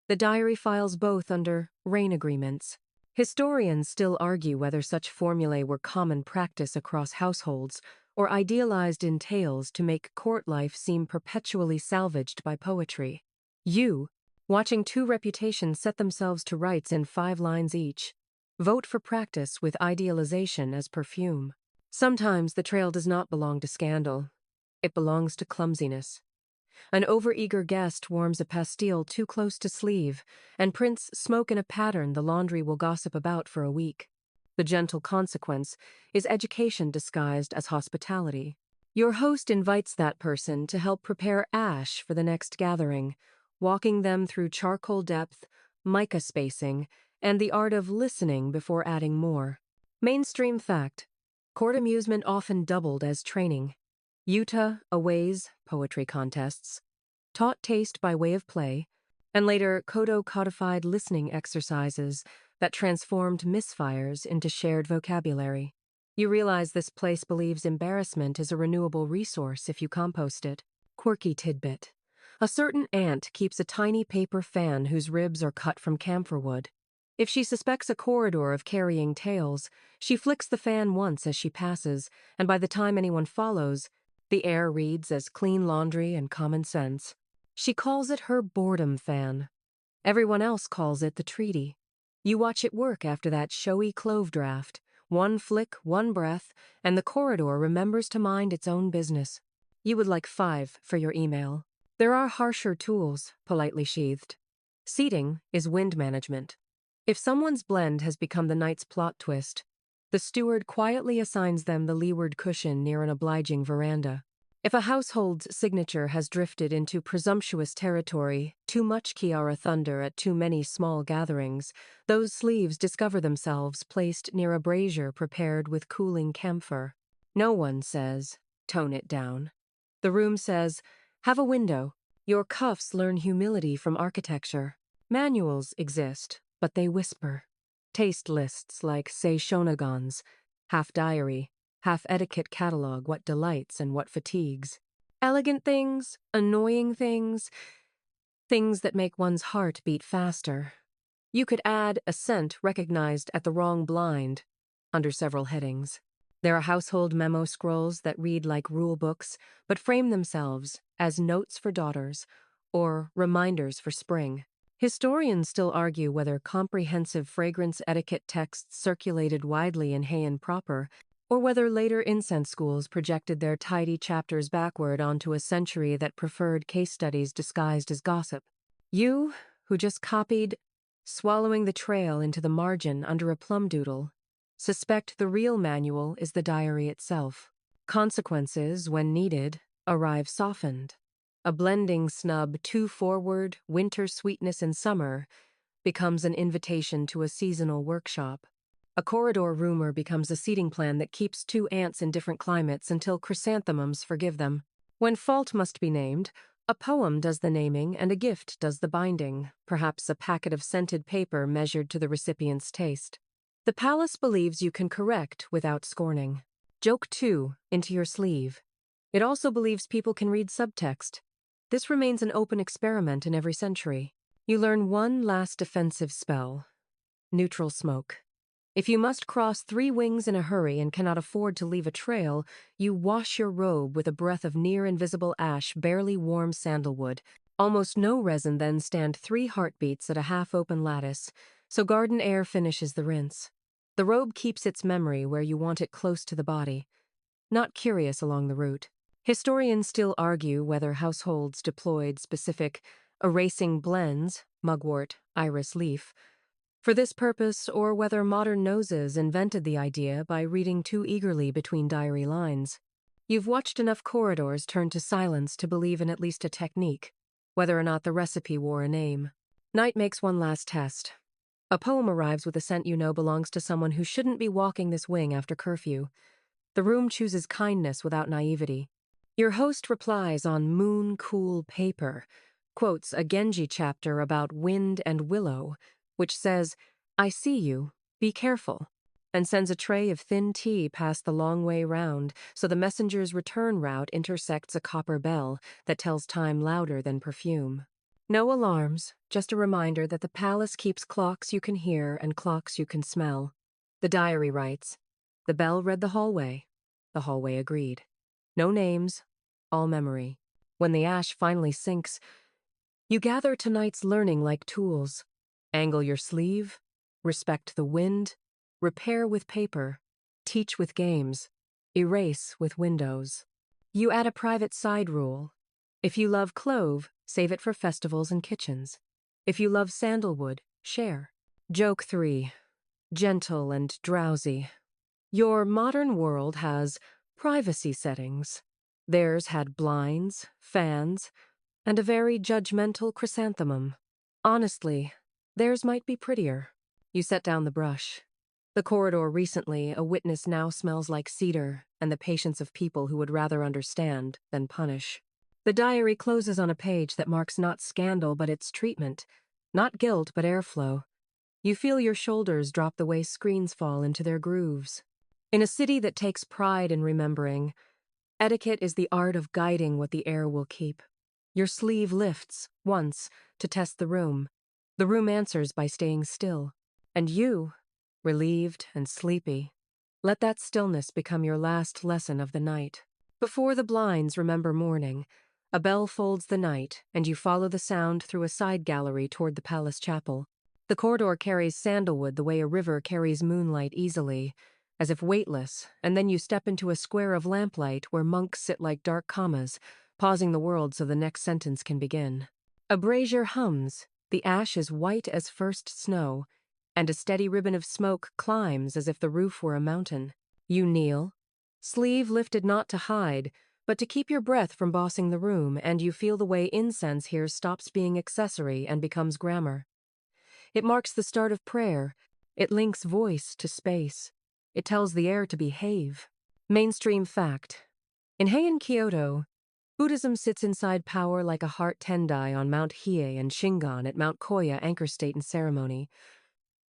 The diary files both under rain agreements. Historians still argue whether such formulae were common practice across households or idealized in tales to make court life seem perpetually salvaged by poetry. You, watching two reputations set themselves to rights in 5 lines each, vote for practice with idealization as perfume. Sometimes the trail does not belong to scandal. It belongs to clumsiness. An overeager guest warms a pastille too close to sleeve and prints smoke in a pattern the laundry will gossip about for a week. The gentle consequence is education disguised as hospitality. Your host invites that person to help prepare ash for the next gathering, walking them through charcoal depth, mica spacing, and the art of listening before adding more. Mainstream fact. Court amusement often doubled as training. Yuta, Aways, poetry contests, taught taste by way of play, and later Kodo codified listening exercises that transformed misfires into shared vocabulary. You realize this place believes embarrassment is a renewable resource if you compost it. Quirky tidbit. A certain aunt keeps a tiny paper fan whose ribs are cut from camphor wood. If she suspects a corridor of carrying tales, she flicks the fan once as she passes, and by the time anyone follows, the air reads as clean laundry and common sense. She calls it her boredom fan. Everyone else calls it the treaty. You watch it work after that showy clove draft. One flick, one breath, and the corridor remembers to mind its own business. You would like 5 for your email. There are harsher tools, politely sheathed. Seating is wind management. If someone's blend has become the night's plot twist, the steward quietly assigns them the leeward cushion near an obliging veranda. If a household's signature has drifted into presumptuous territory, too much Kiara thunder at too many small gatherings, those sleeves discover themselves placed near a brazier prepared with cooling camphor. No one says, tone it down. The room says, have a window, Your cuffs learn humility from architecture. Manuals exist, but they whisper. Taste lists like seishonagans, half diary, half etiquette catalog what delights and what fatigues. Elegant things, annoying things, things that make one's heart beat faster. You could add a scent recognized at the wrong blind under several headings. There are household memo scrolls that read like rule books, but frame themselves as notes for daughters or reminders for spring. Historians still argue whether comprehensive fragrance etiquette texts circulated widely in Heian proper, or whether later incense schools projected their tidy chapters backward onto a century that preferred case studies disguised as gossip. You, who just copied swallowing the trail into the margin under a plum doodle, suspect the real manual is the diary itself. Consequences, when needed, arrive softened. A blending snub too forward, winter sweetness in summer, becomes an invitation to a seasonal workshop. A corridor rumor becomes a seating plan that keeps two ants in different climates until chrysanthemums forgive them. When fault must be named, a poem does the naming and a gift does the binding, perhaps a packet of scented paper measured to the recipient's taste. The palace believes you can correct without scorning. Joke 2 into your sleeve. It also believes people can read subtext. This remains an open experiment in every century. You learn one last defensive spell. Neutral smoke. If you must cross 3 wings in a hurry and cannot afford to leave a trail, you wash your robe with a breath of near-invisible ash, barely warm sandalwood. Almost no resin, then stand 3 heartbeats at a half-open lattice, so garden air finishes the rinse. The robe keeps its memory where you want it close to the body, not curious along the route. Historians still argue whether households deployed specific erasing blends, mugwort, iris leaf, for this purpose, or whether modern noses invented the idea by reading too eagerly between diary lines. You've watched enough corridors turn to silence to believe in at least a technique, whether or not the recipe wore a name. Night makes one last test. A poem arrives with a scent you know belongs to someone who shouldn't be walking this wing after curfew. The room chooses kindness without naivety. Your host replies on moon-cool paper, quotes a Genji chapter about wind and willow, which says, "I see you, be careful," and sends a tray of thin tea past the long way round, so the messenger's return route intersects a copper bell that tells time louder than perfume. No alarms, just a reminder that the palace keeps clocks you can hear and clocks you can smell. The diary writes, "The bell read the hallway. The hallway agreed. No names, all memory." When the ash finally sinks, you gather tonight's learning like tools. Angle your sleeve, respect the wind, repair with paper, teach with games, erase with windows. You add a private side rule. If you love clove, save it for festivals and kitchens. If you love sandalwood, share. Joke 3. Gentle and drowsy. Your modern world has privacy settings. Theirs had blinds, fans, and a very judgmental chrysanthemum. Honestly, theirs might be prettier. You set down the brush. The corridor recently, a witness now smells like cedar and the patience of people who would rather understand than punish. The diary closes on a page that marks not scandal but its treatment, not guilt but airflow. You feel your shoulders drop the way screens fall into their grooves. In a city that takes pride in remembering, etiquette is the art of guiding what the air will keep. Your sleeve lifts, once, to test the room. The room answers by staying still. And you, relieved and sleepy, let that stillness become your last lesson of the night. Before the blinds remember morning, a bell folds the night, and you follow the sound through a side gallery toward the palace chapel. The corridor carries sandalwood the way a river carries moonlight easily, as if weightless, and then you step into a square of lamplight where monks sit like dark commas, pausing the world so the next sentence can begin. A brazier hums, the ash is white as first snow, and a steady ribbon of smoke climbs as if the roof were a mountain. You kneel, sleeve lifted not to hide, but to keep your breath from bossing the room, and you feel the way incense here stops being accessory and becomes grammar. It marks the start of prayer. It links voice to space. It tells the air to behave. Mainstream fact. In Heian-court, Buddhism sits inside power like a heart tendai on Mount Hiei and Shingon at Mount Koya, anchor state and ceremony.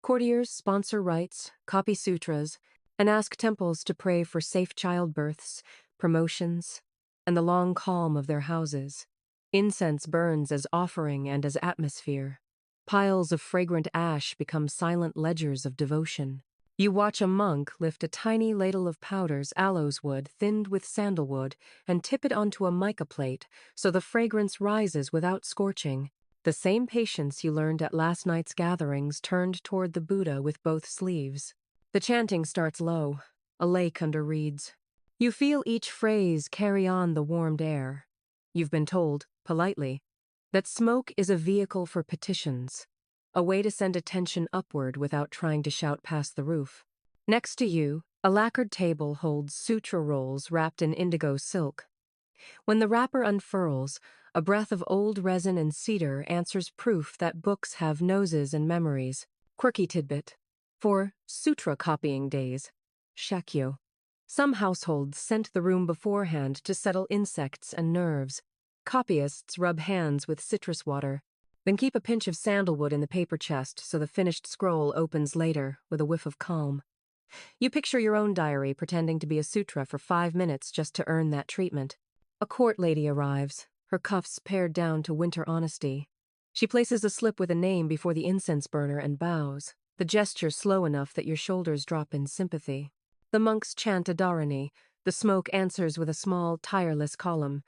Courtiers sponsor rites, copy sutras, and ask temples to pray for safe childbirths, promotions, and the long calm of their houses. Incense burns as offering and as atmosphere. Piles of fragrant ash become silent ledgers of devotion. You watch a monk lift a tiny ladle of powders, aloeswood, thinned with sandalwood, and tip it onto a mica plate so the fragrance rises without scorching. The same patience you learned at last night's gatherings turned toward the Buddha with both sleeves. The chanting starts low, a lake under reeds. You feel each phrase carry on the warmed air. You've been told, politely, that smoke is a vehicle for petitions, a way to send attention upward without trying to shout past the roof. Next to you, a lacquered table holds sutra rolls wrapped in indigo silk. When the wrapper unfurls, a breath of old resin and cedar answers proof that books have noses and memories. Quirky tidbit. For sutra copying days, shakyo. Some households scent the room beforehand to settle insects and nerves. Copyists rub hands with citrus water, then keep a pinch of sandalwood in the paper chest so the finished scroll opens later with a whiff of calm. You picture your own diary pretending to be a sutra for 5 minutes just to earn that treatment. A court lady arrives, her cuffs pared down to winter honesty. She places a slip with a name before the incense burner and bows, the gesture slow enough that your shoulders drop in sympathy. The monks chant a dharani, the smoke answers with a small, tireless column.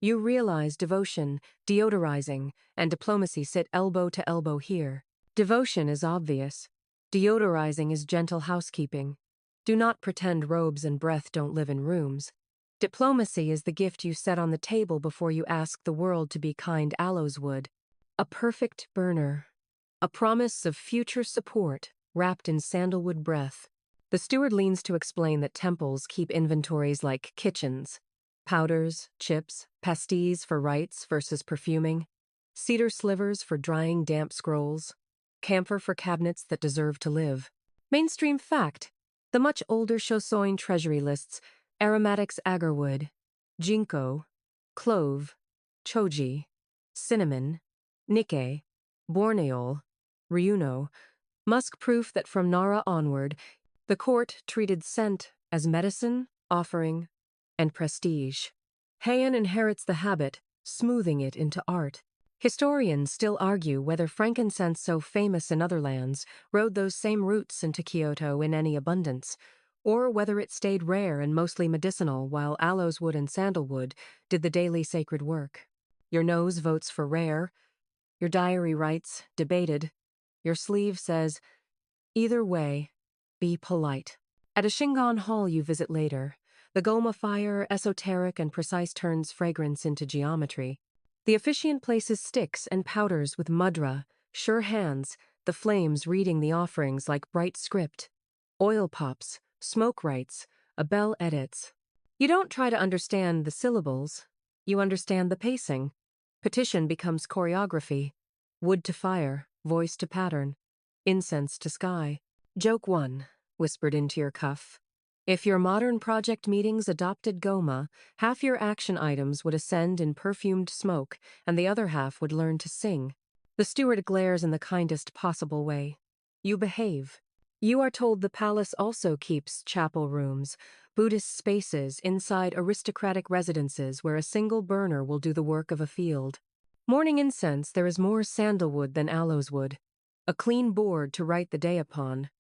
You realize devotion, deodorizing, and diplomacy sit elbow to elbow here. Devotion is obvious. Deodorizing is gentle housekeeping. Do not pretend robes and breath don't live in rooms. Diplomacy is the gift you set on the table before you ask the world to be kind aloeswood. A perfect burner. A promise of future support wrapped in sandalwood breath. The steward leans to explain that temples keep inventories like kitchens. Powders, chips, pastilles for rites versus perfuming. Cedar slivers for drying damp scrolls. Camphor for cabinets that deserve to live. Mainstream fact. The much older Shosoin treasury lists aromatics agarwood, ginkgo, clove, choji, cinnamon, nikke, borneol, ryuno, musk proof that from Nara onward, the court treated scent as medicine, offering, and prestige. Heian inherits the habit, smoothing it into art. Historians still argue whether frankincense, so famous in other lands, rode those same roots into Kyoto in any abundance, or whether it stayed rare and mostly medicinal while aloeswood and sandalwood did the daily sacred work. Your nose votes for rare, your diary writes, debated, your sleeve says, either way, be polite. At a Shingon hall you visit later, the goma fire, esoteric and precise, turns fragrance into geometry. The officiant places sticks and powders with mudra, sure hands, the flames reading the offerings like bright script. Oil pops, smoke rites, a bell edits. You don't try to understand the syllables, you understand the pacing. Petition becomes choreography. Wood to fire, voice to pattern, incense to sky. Joke 1, whispered into your cuff. If your modern project meetings adopted goma, half your action items would ascend in perfumed smoke, and the other half would learn to sing. The steward glares in the kindest possible way. You behave. You are told the palace also keeps chapel rooms, Buddhist spaces inside aristocratic residences where a single burner will do the work of a field. Morning incense, there is more sandalwood than aloeswood. A clean board to write the day upon.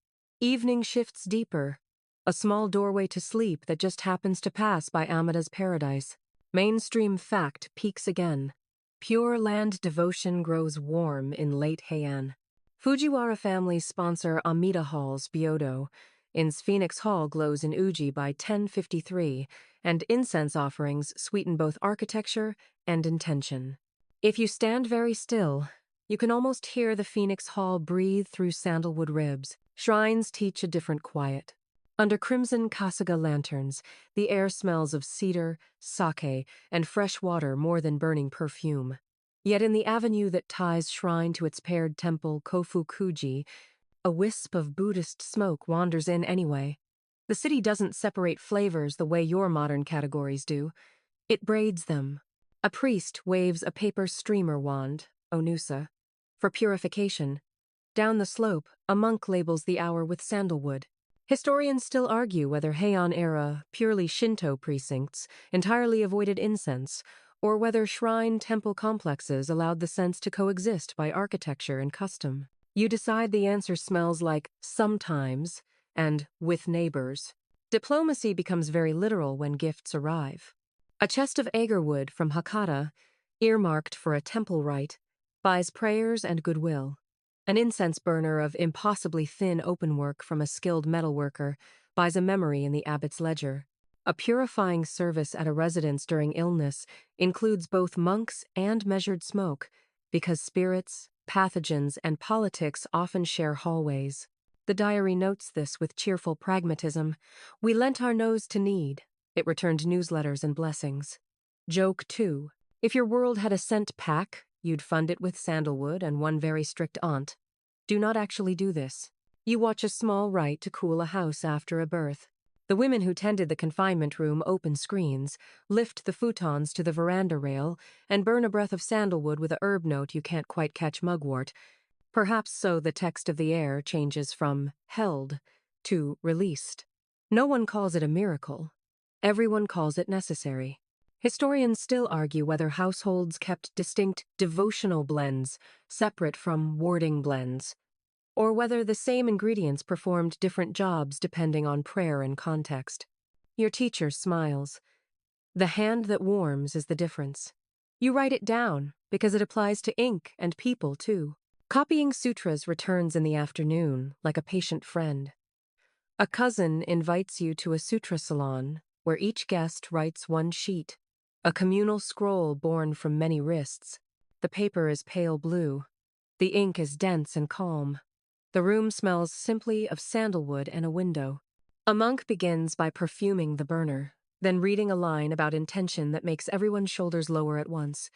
Evening shifts deeper. A small doorway to sleep that just happens to pass by Amida's paradise. Mainstream fact peaks again. Pure land devotion grows warm in late Heian. Fujiwara families sponsor Amida Hall's Byodo. In's Phoenix Hall glows in Uji by 1053, and incense offerings sweeten both architecture and intention. If you stand very still, you can almost hear the Phoenix Hall breathe through sandalwood ribs. Shrines teach a different quiet. Under crimson kasuga lanterns, the air smells of cedar, sake, and fresh water more than burning perfume. Yet in the avenue that ties shrine to its paired temple, Kofukuji, a wisp of Buddhist smoke wanders in anyway. The city doesn't separate flavors the way your modern categories do. It braids them. A priest waves a paper streamer wand, onusa, for purification. Down the slope, a monk labels the hour with sandalwood. Historians still argue whether Heian-era, purely Shinto precincts entirely avoided incense, or whether shrine-temple complexes allowed the scents to coexist by architecture and custom. You decide the answer smells like sometimes and with neighbors. Diplomacy becomes very literal when gifts arrive. A chest of agarwood from Hakata, earmarked for a temple rite, buys prayers and goodwill. An incense burner of impossibly thin openwork from a skilled metalworker buys a memory in the abbot's ledger. A purifying service at a residence during illness includes both monks and measured smoke, because spirits, pathogens, and politics often share hallways. The diary notes this with cheerful pragmatism. We lent our nose to knead. It returned newsletters and blessings. Joke 2. If your world had a scent pack, you'd fund it with sandalwood and one very strict aunt. Do not actually do this. You watch a small rite to cool a house after a birth. The women who tended the confinement room open screens, lift the futons to the veranda rail, and burn a breath of sandalwood with a herb note you can't quite catch mugwort. Perhaps so the text of the air changes from held to released. No one calls it a miracle. Everyone calls it necessary. Historians still argue whether households kept distinct devotional blends, separate from warding blends, or whether the same ingredients performed different jobs depending on prayer and context. Your teacher smiles. The hand that warms is the difference. You write it down because it applies to ink and people too. Copying sutras returns in the afternoon, like a patient friend. A cousin invites you to a sutra salon where each guest writes one sheet, a communal scroll born from many wrists. The paper is pale blue. The ink is dense and calm. The room smells simply of sandalwood and a window. A monk begins by perfuming the burner, then reading a line about intention that makes everyone's shoulders lower at once.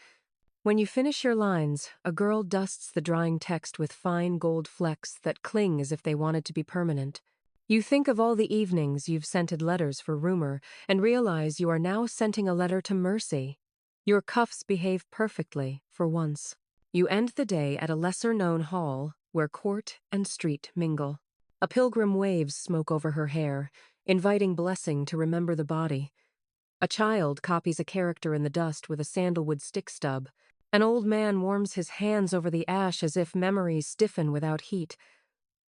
When you finish your lines, a girl dusts the drying text with fine gold flecks that cling as if they wanted to be permanent. You think of all the evenings you've scented letters for rumor and realize you are now scenting a letter to mercy. Your cuffs behave perfectly, for once. You end the day at a lesser-known hall where court and street mingle. A pilgrim waves smoke over her hair, inviting blessing to remember the body. A child copies a character in the dust with a sandalwood stick stub. An old man warms his hands over the ash as if memories stiffen without heat.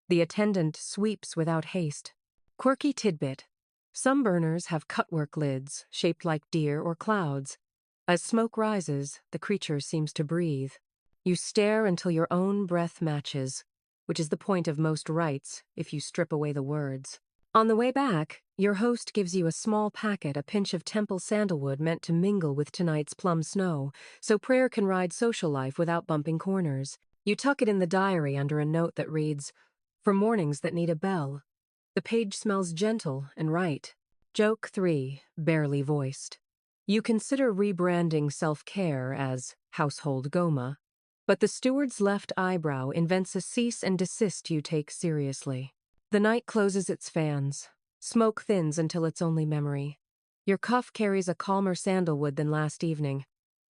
The attendant sweeps without haste. Quirky tidbit. Some burners have cutwork lids, shaped like deer or clouds. As smoke rises, the creature seems to breathe. You stare until your own breath matches, which is the point of most rites if you strip away the words. On the way back, your host gives you a small packet, a pinch of temple sandalwood meant to mingle with tonight's plum-snow, so prayer can ride social life without bumping corners. You tuck it in the diary under a note that reads, "For mornings that need a bell." The page smells gentle and right. Joke 3, barely voiced. You consider rebranding self-care as household goma, but the steward's left eyebrow invents a cease and desist you take seriously. The night closes its fans. Smoke thins until it's only memory. Your cuff carries a calmer sandalwood than last evening,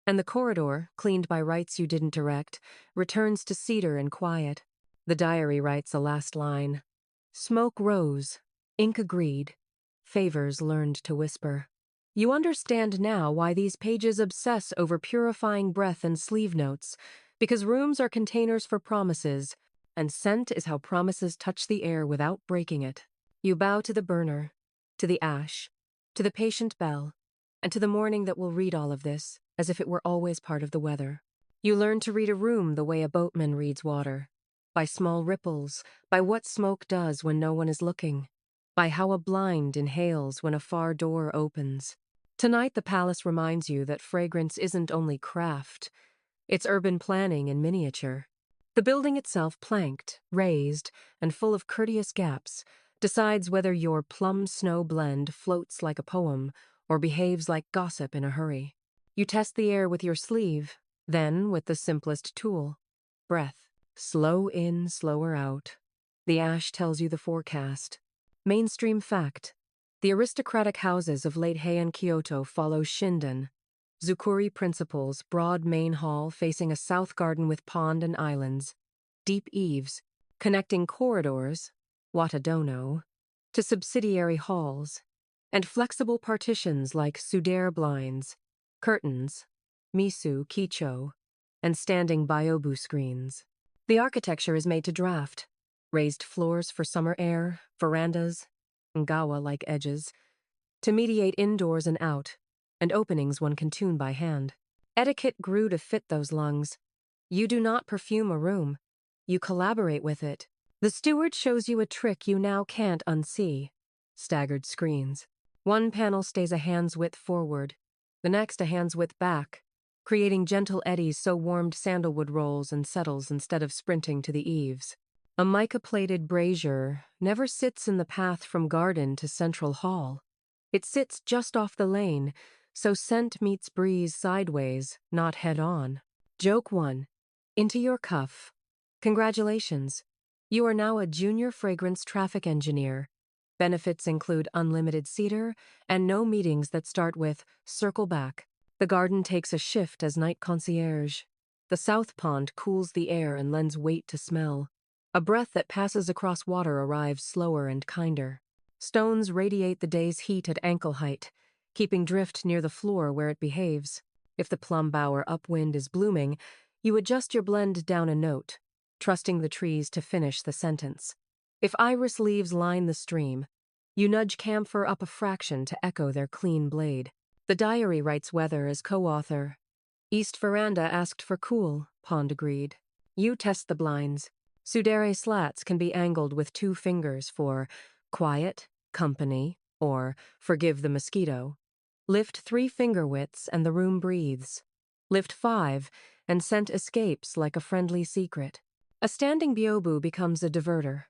and the corridor, cleaned by rites you didn't direct, returns to cedar and quiet. The diary writes a last line. Smoke rose, ink agreed, favors learned to whisper. You understand now why these pages obsess over purifying breath and sleeve notes, because rooms are containers for promises, and scent is how promises touch the air without breaking it. You bow to the burner, to the ash, to the patient bell, and to the morning that will read all of this, as if it were always part of the weather. You learn to read a room the way a boatman reads water, by small ripples, by what smoke does when no one is looking, by how a blind inhales when a far door opens. Tonight the palace reminds you that fragrance isn't only craft, it's urban planning in miniature. The building itself, planked, raised, and full of courteous gaps, decides whether your plum-snow blend floats like a poem or behaves like gossip in a hurry. You test the air with your sleeve, then with the simplest tool, breath. Slow in, slower out. The ash tells you the forecast. Mainstream fact. The aristocratic houses of late Heian Kyoto follow Shinden. Zukuri principles, broad main hall facing a south garden with pond and islands, deep eaves, connecting corridors, watadono, to subsidiary halls, and flexible partitions like sudare blinds, curtains, misu, kicho, and standing byobu screens. The architecture is made to draft, raised floors for summer air, verandas, ngawa-like edges, to mediate indoors and out, and openings one can tune by hand. Etiquette grew to fit those lungs. You do not perfume a room. You collaborate with it. The steward shows you a trick you now can't unsee. Staggered screens. One panel stays a hand's width forward, the next a hand's width back, creating gentle eddies so warmed sandalwood rolls and settles instead of sprinting to the eaves. A mica-plated brazier never sits in the path from garden to central hall. It sits just off the lane, so scent meets breeze sideways, not head-on. Joke 1. Into your cuff. Congratulations. You are now a junior fragrance traffic engineer. Benefits include unlimited cedar and no meetings that start with circle back. The garden takes a shift as night concierge. The south pond cools the air and lends weight to smell. A breath that passes across water arrives slower and kinder. Stones radiate the day's heat at ankle height, keeping drift near the floor where it behaves. If the plum bower upwind is blooming, you adjust your blend down a note, trusting the trees to finish the sentence. If iris leaves line the stream, you nudge camphor up a fraction to echo their clean blade. The diary writes weather as co-author. East veranda asked for cool, pond agreed. You test the blinds. Sudare slats can be angled with 2 fingers for quiet, company, or forgive the mosquito. Lift 3 finger widths and the room breathes. Lift 5 and scent escapes like a friendly secret. A standing byobu becomes a diverter.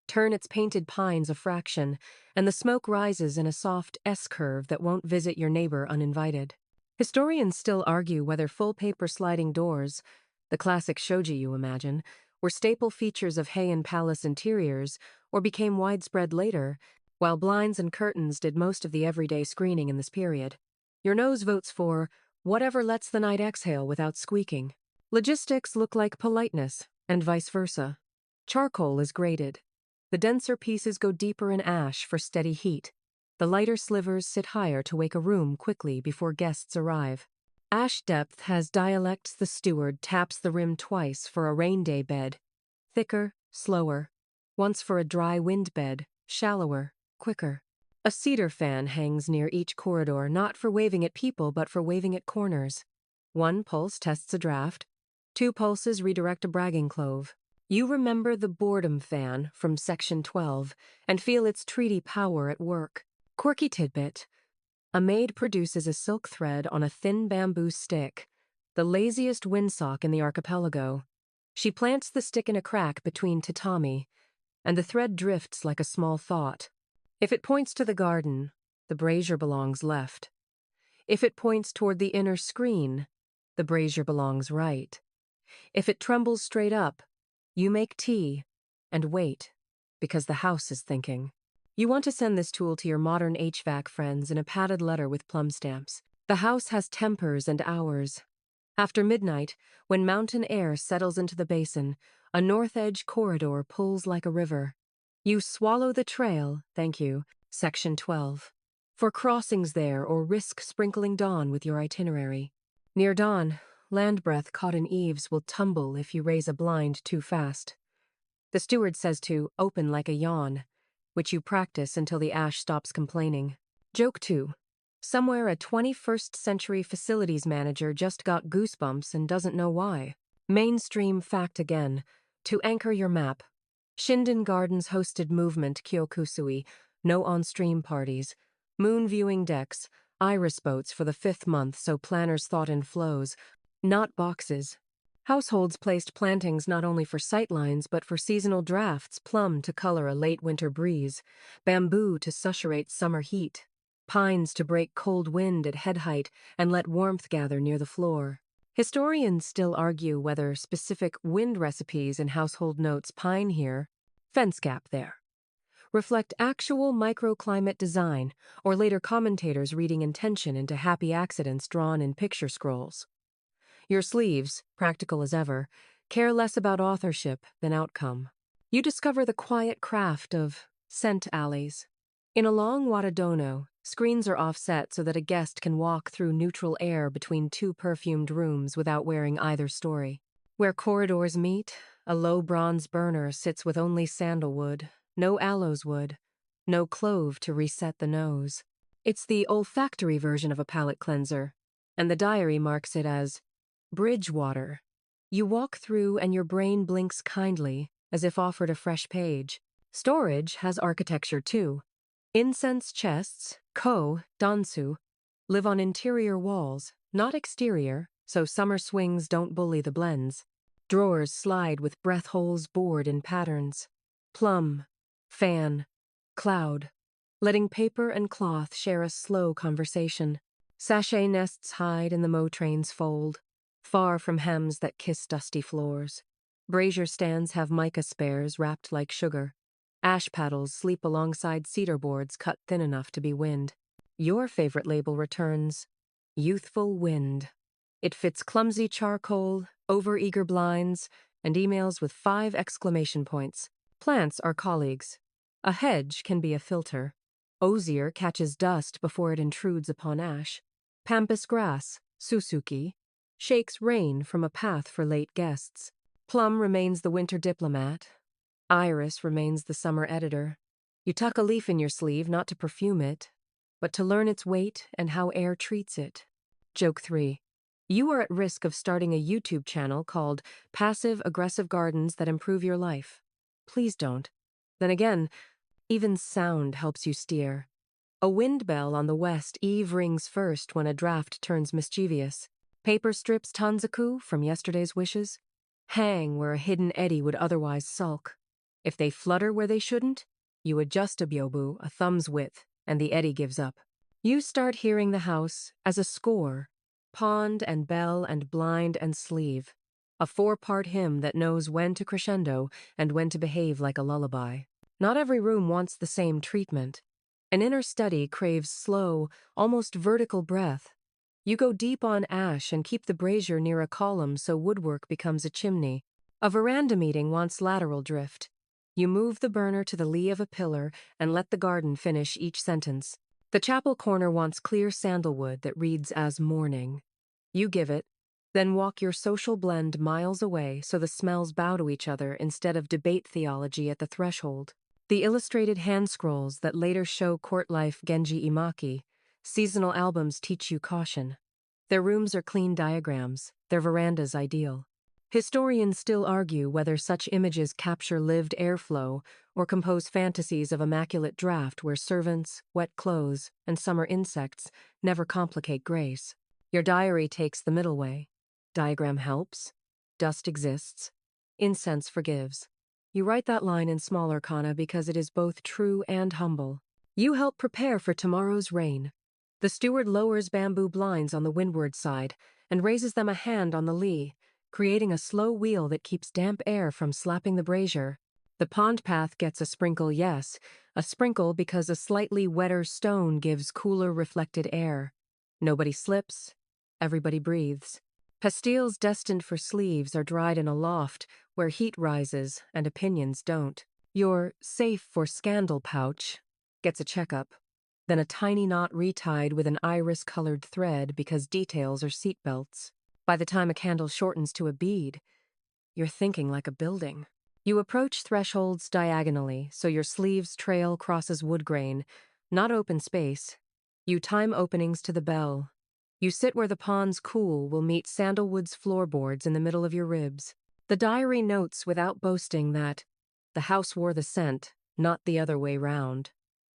Turn its painted pines a fraction, and the smoke rises in a soft S-curve that won't visit your neighbor uninvited. Historians still argue whether full-paper sliding doors, the classic shoji you imagine, were staple features of Heian palace interiors or became widespread later, while blinds and curtains did most of the everyday screening in this period. Your nose votes for whatever lets the night exhale without squeaking. Logistics look like politeness, and vice versa. Charcoal is graded. The denser pieces go deeper in ash for steady heat. The lighter slivers sit higher to wake a room quickly before guests arrive. Ash depth has dialects the steward taps the rim twice for a rain day bed. Thicker, slower. Once for a dry wind bed, shallower, quicker. A cedar fan hangs near each corridor, not for waving at people but for waving at corners. 1 pulse tests a draft. 2 pulses redirect a bragging clove. You remember the boredom fan from Section 12 and feel its treaty power at work. Quirky tidbit. A maid produces a silk thread on a thin bamboo stick, the laziest windsock in the archipelago. She plants the stick in a crack between tatami, and the thread drifts like a small thought. If it points to the garden, the brazier belongs left. If it points toward the inner screen, the brazier belongs right. If it trembles straight up, you make tea and wait, because the house is thinking. You want to send this tool to your modern HVAC friends in a padded letter with plum stamps. The house has tempers and hours. After midnight, when mountain air settles into the basin, a north edge corridor pulls like a river. You swallow the trail, thank you, Section 12, for crossings there or risk sprinkling dawn with your itinerary. Near dawn, land breath caught in eaves will tumble if you raise a blind too fast. The steward says to open like a yawn, which you practice until the ash stops complaining. Joke 2. Somewhere a 21st century facilities manager just got goosebumps and doesn't know why. Mainstream fact again. To anchor your map. Shinden Gardens hosted movement Kyokusui, no on-stream parties, moon viewing decks, iris boats for the 5th month so planners thought in flows, not boxes. Households placed plantings not only for sightlines but for seasonal drafts, plum to color a late winter breeze, bamboo to susurrate summer heat, pines to break cold wind at head height and let warmth gather near the floor. Historians still argue whether specific wind recipes in household notes pine here, fence gap there. reflect actual microclimate design, or later commentators reading intention into happy accidents drawn in picture scrolls. Your sleeves, practical as ever, care less about authorship than outcome. You discover the quiet craft of scent alleys. In a long watadono, screens are offset so that a guest can walk through neutral air between two perfumed rooms without wearing either story. Where corridors meet, a low bronze burner sits with only sandalwood, no aloeswood, no clove to reset the nose. It's the olfactory version of a palate cleanser, and the diary marks it as Bridgewater. You walk through and your brain blinks kindly, as if offered a fresh page. Storage has architecture too. Incense chests, dansu, live on interior walls, not exterior, so summer swings don't bully the blends. Drawers slide with breath holes bored in patterns. Plum, fan, cloud, letting paper and cloth share a slow conversation. Sachet nests hide in the Motrain's fold, far from hems that kiss dusty floors. Brazier stands have mica spares wrapped like sugar. Ash paddles sleep alongside cedar boards cut thin enough to be wind. Your favorite label returns, Youthful Wind. It fits clumsy charcoal, over-eager blinds, and emails with 5 exclamation points. Plants are colleagues. A hedge can be a filter. Osier catches dust before it intrudes upon ash. Pampas grass, Suzuki, shakes rain from a path for late guests. Plum remains the winter diplomat. Iris remains the summer editor. You tuck a leaf in your sleeve not to perfume it, but to learn its weight and how air treats it. Joke 3. You are at risk of starting a YouTube channel called Passive Aggressive Gardens That Improve Your Life. Please don't. Then again, even sound helps you steer. A wind bell on the west eve rings first when a draft turns mischievous. Paper strips tanzaku from yesterday's wishes hang where a hidden eddy would otherwise sulk. If they flutter where they shouldn't, you adjust a byobu a thumb's width, and the eddy gives up. You start hearing the house as a score, pond and bell and blind and sleeve, a 4-part hymn that knows when to crescendo and when to behave like a lullaby. Not every room wants the same treatment. An inner study craves slow, almost vertical breath. You go deep on ash and keep the brazier near a column so woodwork becomes a chimney. A veranda meeting wants lateral drift. You move the burner to the lee of a pillar and let the garden finish each sentence. The chapel corner wants clear sandalwood that reads as morning. You give it, then walk your social blend miles away so the smells bow to each other instead of debate theology at the threshold. The illustrated hand scrolls that later show court life Genji Imaki, seasonal albums teach you caution. Their rooms are clean diagrams, their verandas ideal. Historians still argue whether such images capture lived airflow or compose fantasies of immaculate draft where servants, wet clothes, and summer insects never complicate grace. Your diary takes the middle way. Diagram helps. Dust exists. Incense forgives. You write that line in small arcana because it is both true and humble. You help prepare for tomorrow's rain. The steward lowers bamboo blinds on the windward side and raises them a hand on the lee, creating a slow wheel that keeps damp air from slapping the brazier. The pond path gets a sprinkle, yes, a sprinkle because a slightly wetter stone gives cooler reflected air. Nobody slips, everybody breathes. Pastilles destined for sleeves are dried in a loft where heat rises and opinions don't. Your safe for scandal pouch gets a checkup, then a tiny knot retied with an iris-colored thread because details are seatbelts. By the time a candle shortens to a bead, you're thinking like a building. You approach thresholds diagonally so your sleeves trail crosses wood grain, not open space. You time openings to the bell. You sit where the pond's cool will meet sandalwood's floorboards in the middle of your ribs. The diary notes without boasting that the house wore the scent, not the other way round.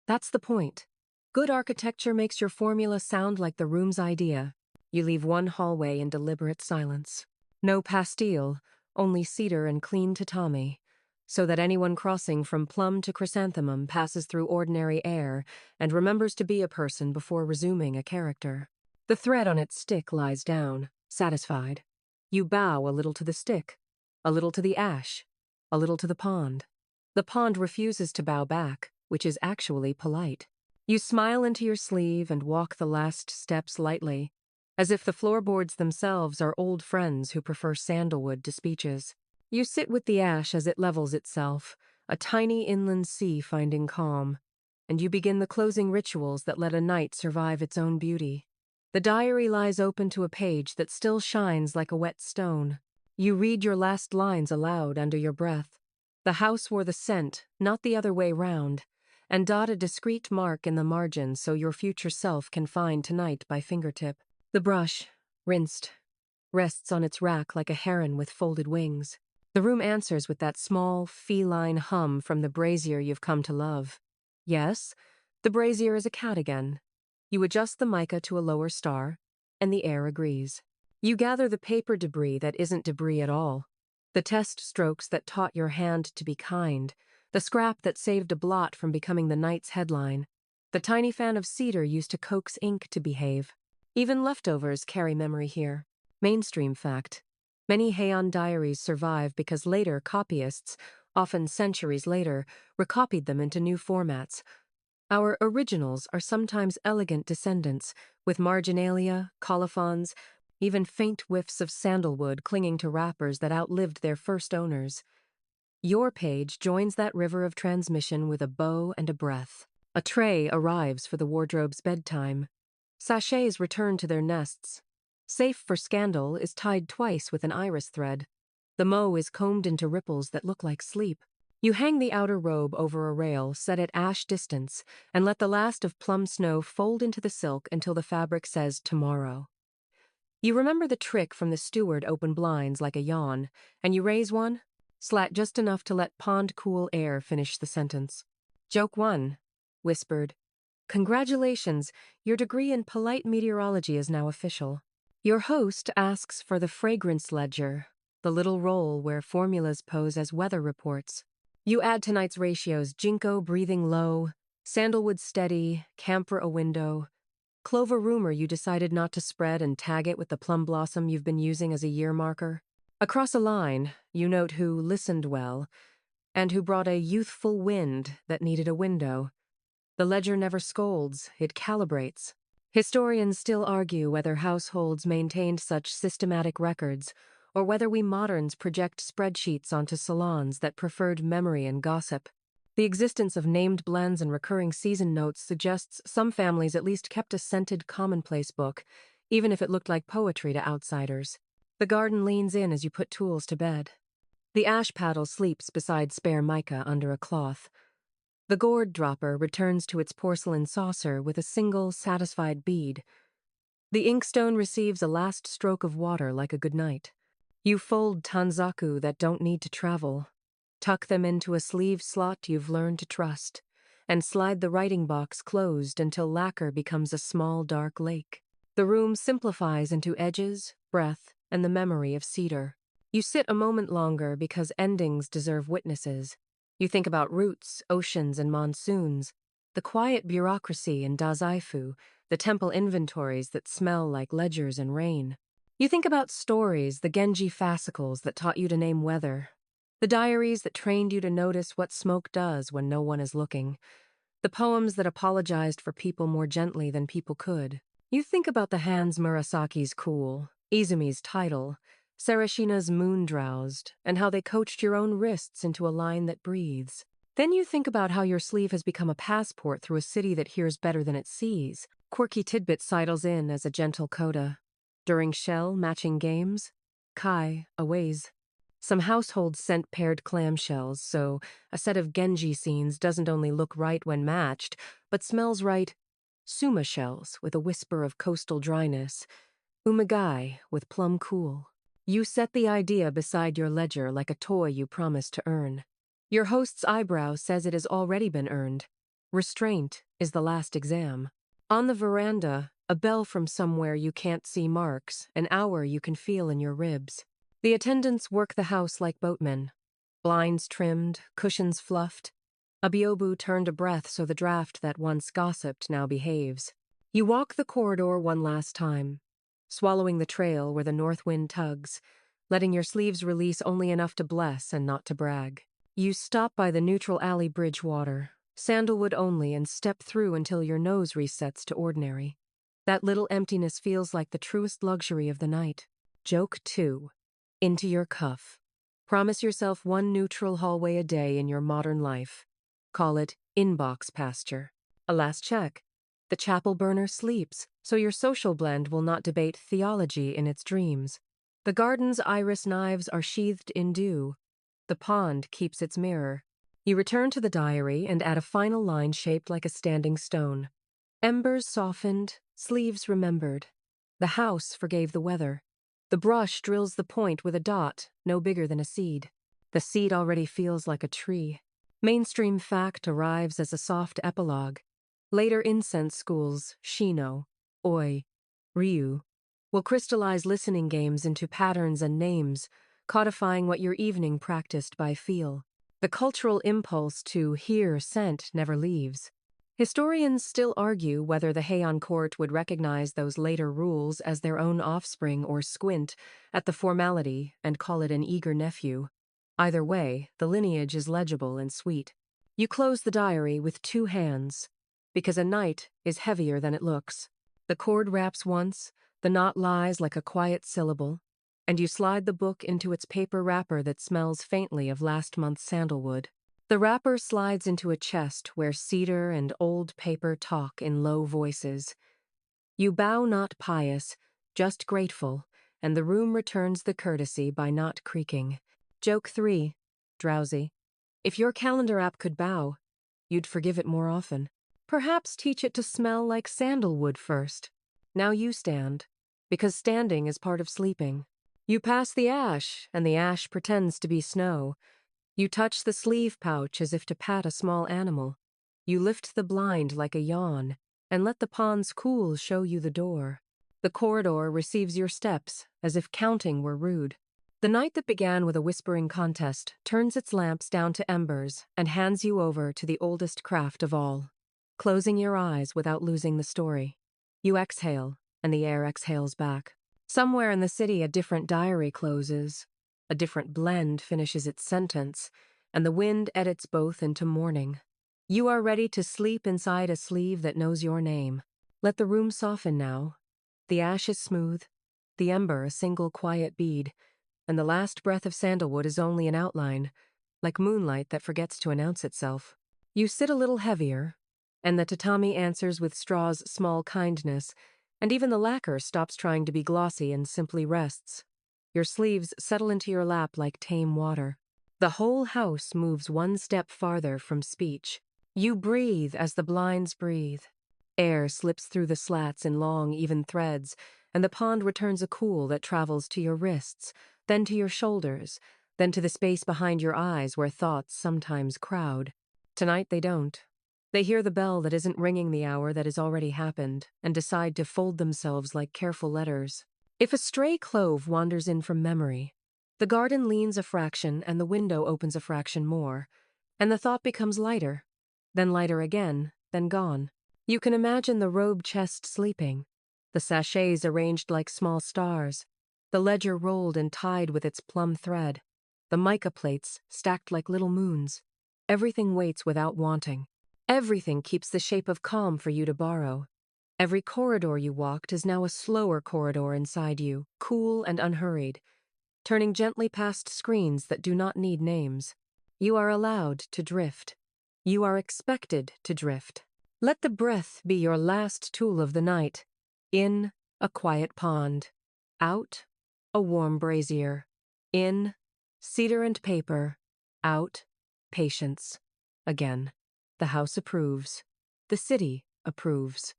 That's the point. Good architecture makes your formula sound like the room's idea. You leave one hallway in deliberate silence. No pastille, only cedar and clean tatami, so that anyone crossing from plum to chrysanthemum passes through ordinary air and remembers to be a person before resuming a character. The thread on its stick lies down, satisfied. You bow a little to the stick, a little to the ash, a little to the pond. The pond refuses to bow back, which is actually polite. You smile into your sleeve and walk the last steps lightly, as if the floorboards themselves are old friends who prefer sandalwood to speeches. You sit with the ash as it levels itself, a tiny inland sea finding calm, and you begin the closing rituals that let a night survive its own beauty. The diary lies open to a page that still shines like a wet stone. You read your last lines aloud under your breath. The house wore the scent, not the other way round, and dot a discreet mark in the margin so your future self can find tonight by fingertip. The brush, rinsed, rests on its rack like a heron with folded wings. The room answers with that small, feline hum from the brazier you've come to love. Yes, the brazier is a cat again. You adjust the mica to a lower star, and the air agrees. You gather the paper debris that isn't debris at all, the test strokes that taught your hand to be kind, the scrap that saved a blot from becoming the night's headline, the tiny fan of cedar used to coax ink to behave. Even leftovers carry memory here. Mainstream fact. Many Heian diaries survive because later copyists, often centuries later, recopied them into new formats. Our originals are sometimes elegant descendants, with marginalia, colophons, even faint whiffs of sandalwood clinging to wrappers that outlived their first owners. Your page joins that river of transmission with a bow and a breath. A tray arrives for the wardrobe's bedtime. Sachets return to their nests. Safe for scandal is tied twice with an iris thread. The mow is combed into ripples that look like sleep. You hang the outer robe over a rail set at ash distance and let the last of plum-snow fold into the silk until the fabric says tomorrow. You remember the trick from the steward open blinds like a yawn, and you raise one, slat just enough to let pond-cool air finish the sentence. Joke one, whispered. Congratulations, your degree in polite meteorology is now official. Your host asks for the fragrance ledger, the little roll where formulas pose as weather reports. You add tonight's ratios: ginkgo breathing low, sandalwood steady, camphor a window, clove a rumor you decided not to spread and tag it with the plum blossom you've been using as a year marker. Across a line, you note who listened well and who brought a youthful wind that needed a window. The ledger never scolds, it calibrates. Historians still argue whether households maintained such systematic records, or whether we moderns project spreadsheets onto salons that preferred memory and gossip. The existence of named blends and recurring season notes suggests some families at least kept a scented commonplace book, even if it looked like poetry to outsiders. The garden leans in as you put tools to bed. The ash paddle sleeps beside spare mica under a cloth. The gourd dropper returns to its porcelain saucer with a single, satisfied bead. The inkstone receives a last stroke of water like a goodnight. You fold tanzaku that don't need to travel, tuck them into a sleeve slot you've learned to trust, and slide the writing box closed until lacquer becomes a small, dark lake. The room simplifies into edges, breath, and the memory of cedar. You sit a moment longer because endings deserve witnesses. You think about roots, oceans, and monsoons, the quiet bureaucracy in Dazaifu, the temple inventories that smell like ledgers and rain. You think about stories, the Genji fascicles that taught you to name weather, the diaries that trained you to notice what smoke does when no one is looking, the poems that apologized for people more gently than people could. You think about the hands Murasaki's cool, Izumi's title, Sarashina's moon-drowsed, and how they coached your own wrists into a line that breathes. Then you think about how your sleeve has become a passport through a city that hears better than it sees. Quirky tidbit sidles in as a gentle coda. During shell matching games, Kai, a ways. Some households sent paired clamshells, so a set of Genji scenes doesn't only look right when matched, but smells right. Suma shells with a whisper of coastal dryness. Umagai with plum cool. You set the idea beside your ledger like a toy you promised to earn. Your host's eyebrow says it has already been earned. Restraint is the last exam. On the veranda, a bell from somewhere you can't see marks, an hour you can feel in your ribs. The attendants work the house like boatmen. Blinds trimmed, cushions fluffed. A biobu turned a breath so the draft that once gossiped now behaves. You walk the corridor one last time, swallowing the trail where the north wind tugs, letting your sleeves release only enough to bless and not to brag. You stop by the neutral alley Bridgewater, Sandalwood only, and step through until your nose resets to ordinary. That little emptiness feels like the truest luxury of the night. Joke 2. Into your cuff. Promise yourself one neutral hallway a day in your modern life. Call it inbox pasture. A last check. The chapel burner sleeps, so your social blend will not debate theology in its dreams. The garden's iris knives are sheathed in dew. The pond keeps its mirror. You return to the diary and add a final line shaped like a standing stone. Embers softened, sleeves remembered. The house forgave the weather. The brush drills the point with a dot, no bigger than a seed. The seed already feels like a tree. Mainstream fact arrives as a soft epilogue. Later incense schools, Shino, Oi, Ryu, will crystallize listening games into patterns and names, codifying what your evening practiced by feel. The cultural impulse to hear scent never leaves. Historians still argue whether the Heian-court would recognize those later rules as their own offspring or squint at the formality and call it an eager nephew. Either way, the lineage is legible and sweet. You close the diary with 2 hands, because a night is heavier than it looks. The cord wraps once, the knot lies like a quiet syllable, and you slide the book into its paper wrapper that smells faintly of last month's sandalwood. The wrapper slides into a chest where cedar and old paper talk in low voices. You bow not pious, just grateful, and the room returns the courtesy by not creaking. Joke 3. Drowsy. If your calendar app could bow, you'd forgive it more often. Perhaps teach it to smell like sandalwood first. Now you stand, because standing is part of sleeping. You pass the ash, and the ash pretends to be snow. You touch the sleeve pouch as if to pat a small animal. You lift the blind like a yawn, and let the pond's cool show you the door. The corridor receives your steps, as if counting were rude. The night that began with a whispering contest turns its lamps down to embers and hands you over to the oldest craft of all. Closing your eyes without losing the story. You exhale, and the air exhales back. Somewhere in the city a different diary closes. A different blend finishes its sentence, and the wind edits both into morning. You are ready to sleep inside a sleeve that knows your name. Let the room soften now. The ash is smooth, the ember a single quiet bead, and the last breath of sandalwood is only an outline, like moonlight that forgets to announce itself. You sit a little heavier, and the tatami answers with straw's small kindness, and even the lacquer stops trying to be glossy and simply rests. Your sleeves settle into your lap like tame water. The whole house moves one step farther from speech. You breathe as the blinds breathe. Air slips through the slats in long, even threads, and the pond returns a cool that travels to your wrists, then to your shoulders, then to the space behind your eyes where thoughts sometimes crowd. Tonight they don't. They hear the bell that isn't ringing the hour that has already happened, and decide to fold themselves like careful letters. If a stray clove wanders in from memory, the garden leans a fraction and the window opens a fraction more, and the thought becomes lighter, then lighter again, then gone. You can imagine the robe chest sleeping, the sachets arranged like small stars, the ledger rolled and tied with its plum thread, the mica plates stacked like little moons. Everything waits without wanting. Everything keeps the shape of calm for you to borrow. Every corridor you walked is now a slower corridor inside you, cool and unhurried, turning gently past screens that do not need names. You are allowed to drift. You are expected to drift. Let the breath be your last tool of the night. In, a quiet pond. Out, a warm brazier. In, cedar and paper. Out, patience. Again. The house approves. The city approves.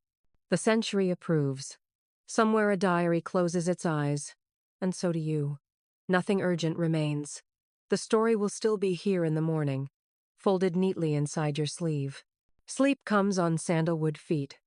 The century approves. Somewhere a diary closes its eyes, and so do you. Nothing urgent remains. The story will still be here in the morning, folded neatly inside your sleeve. Sleep comes on sandalwood feet.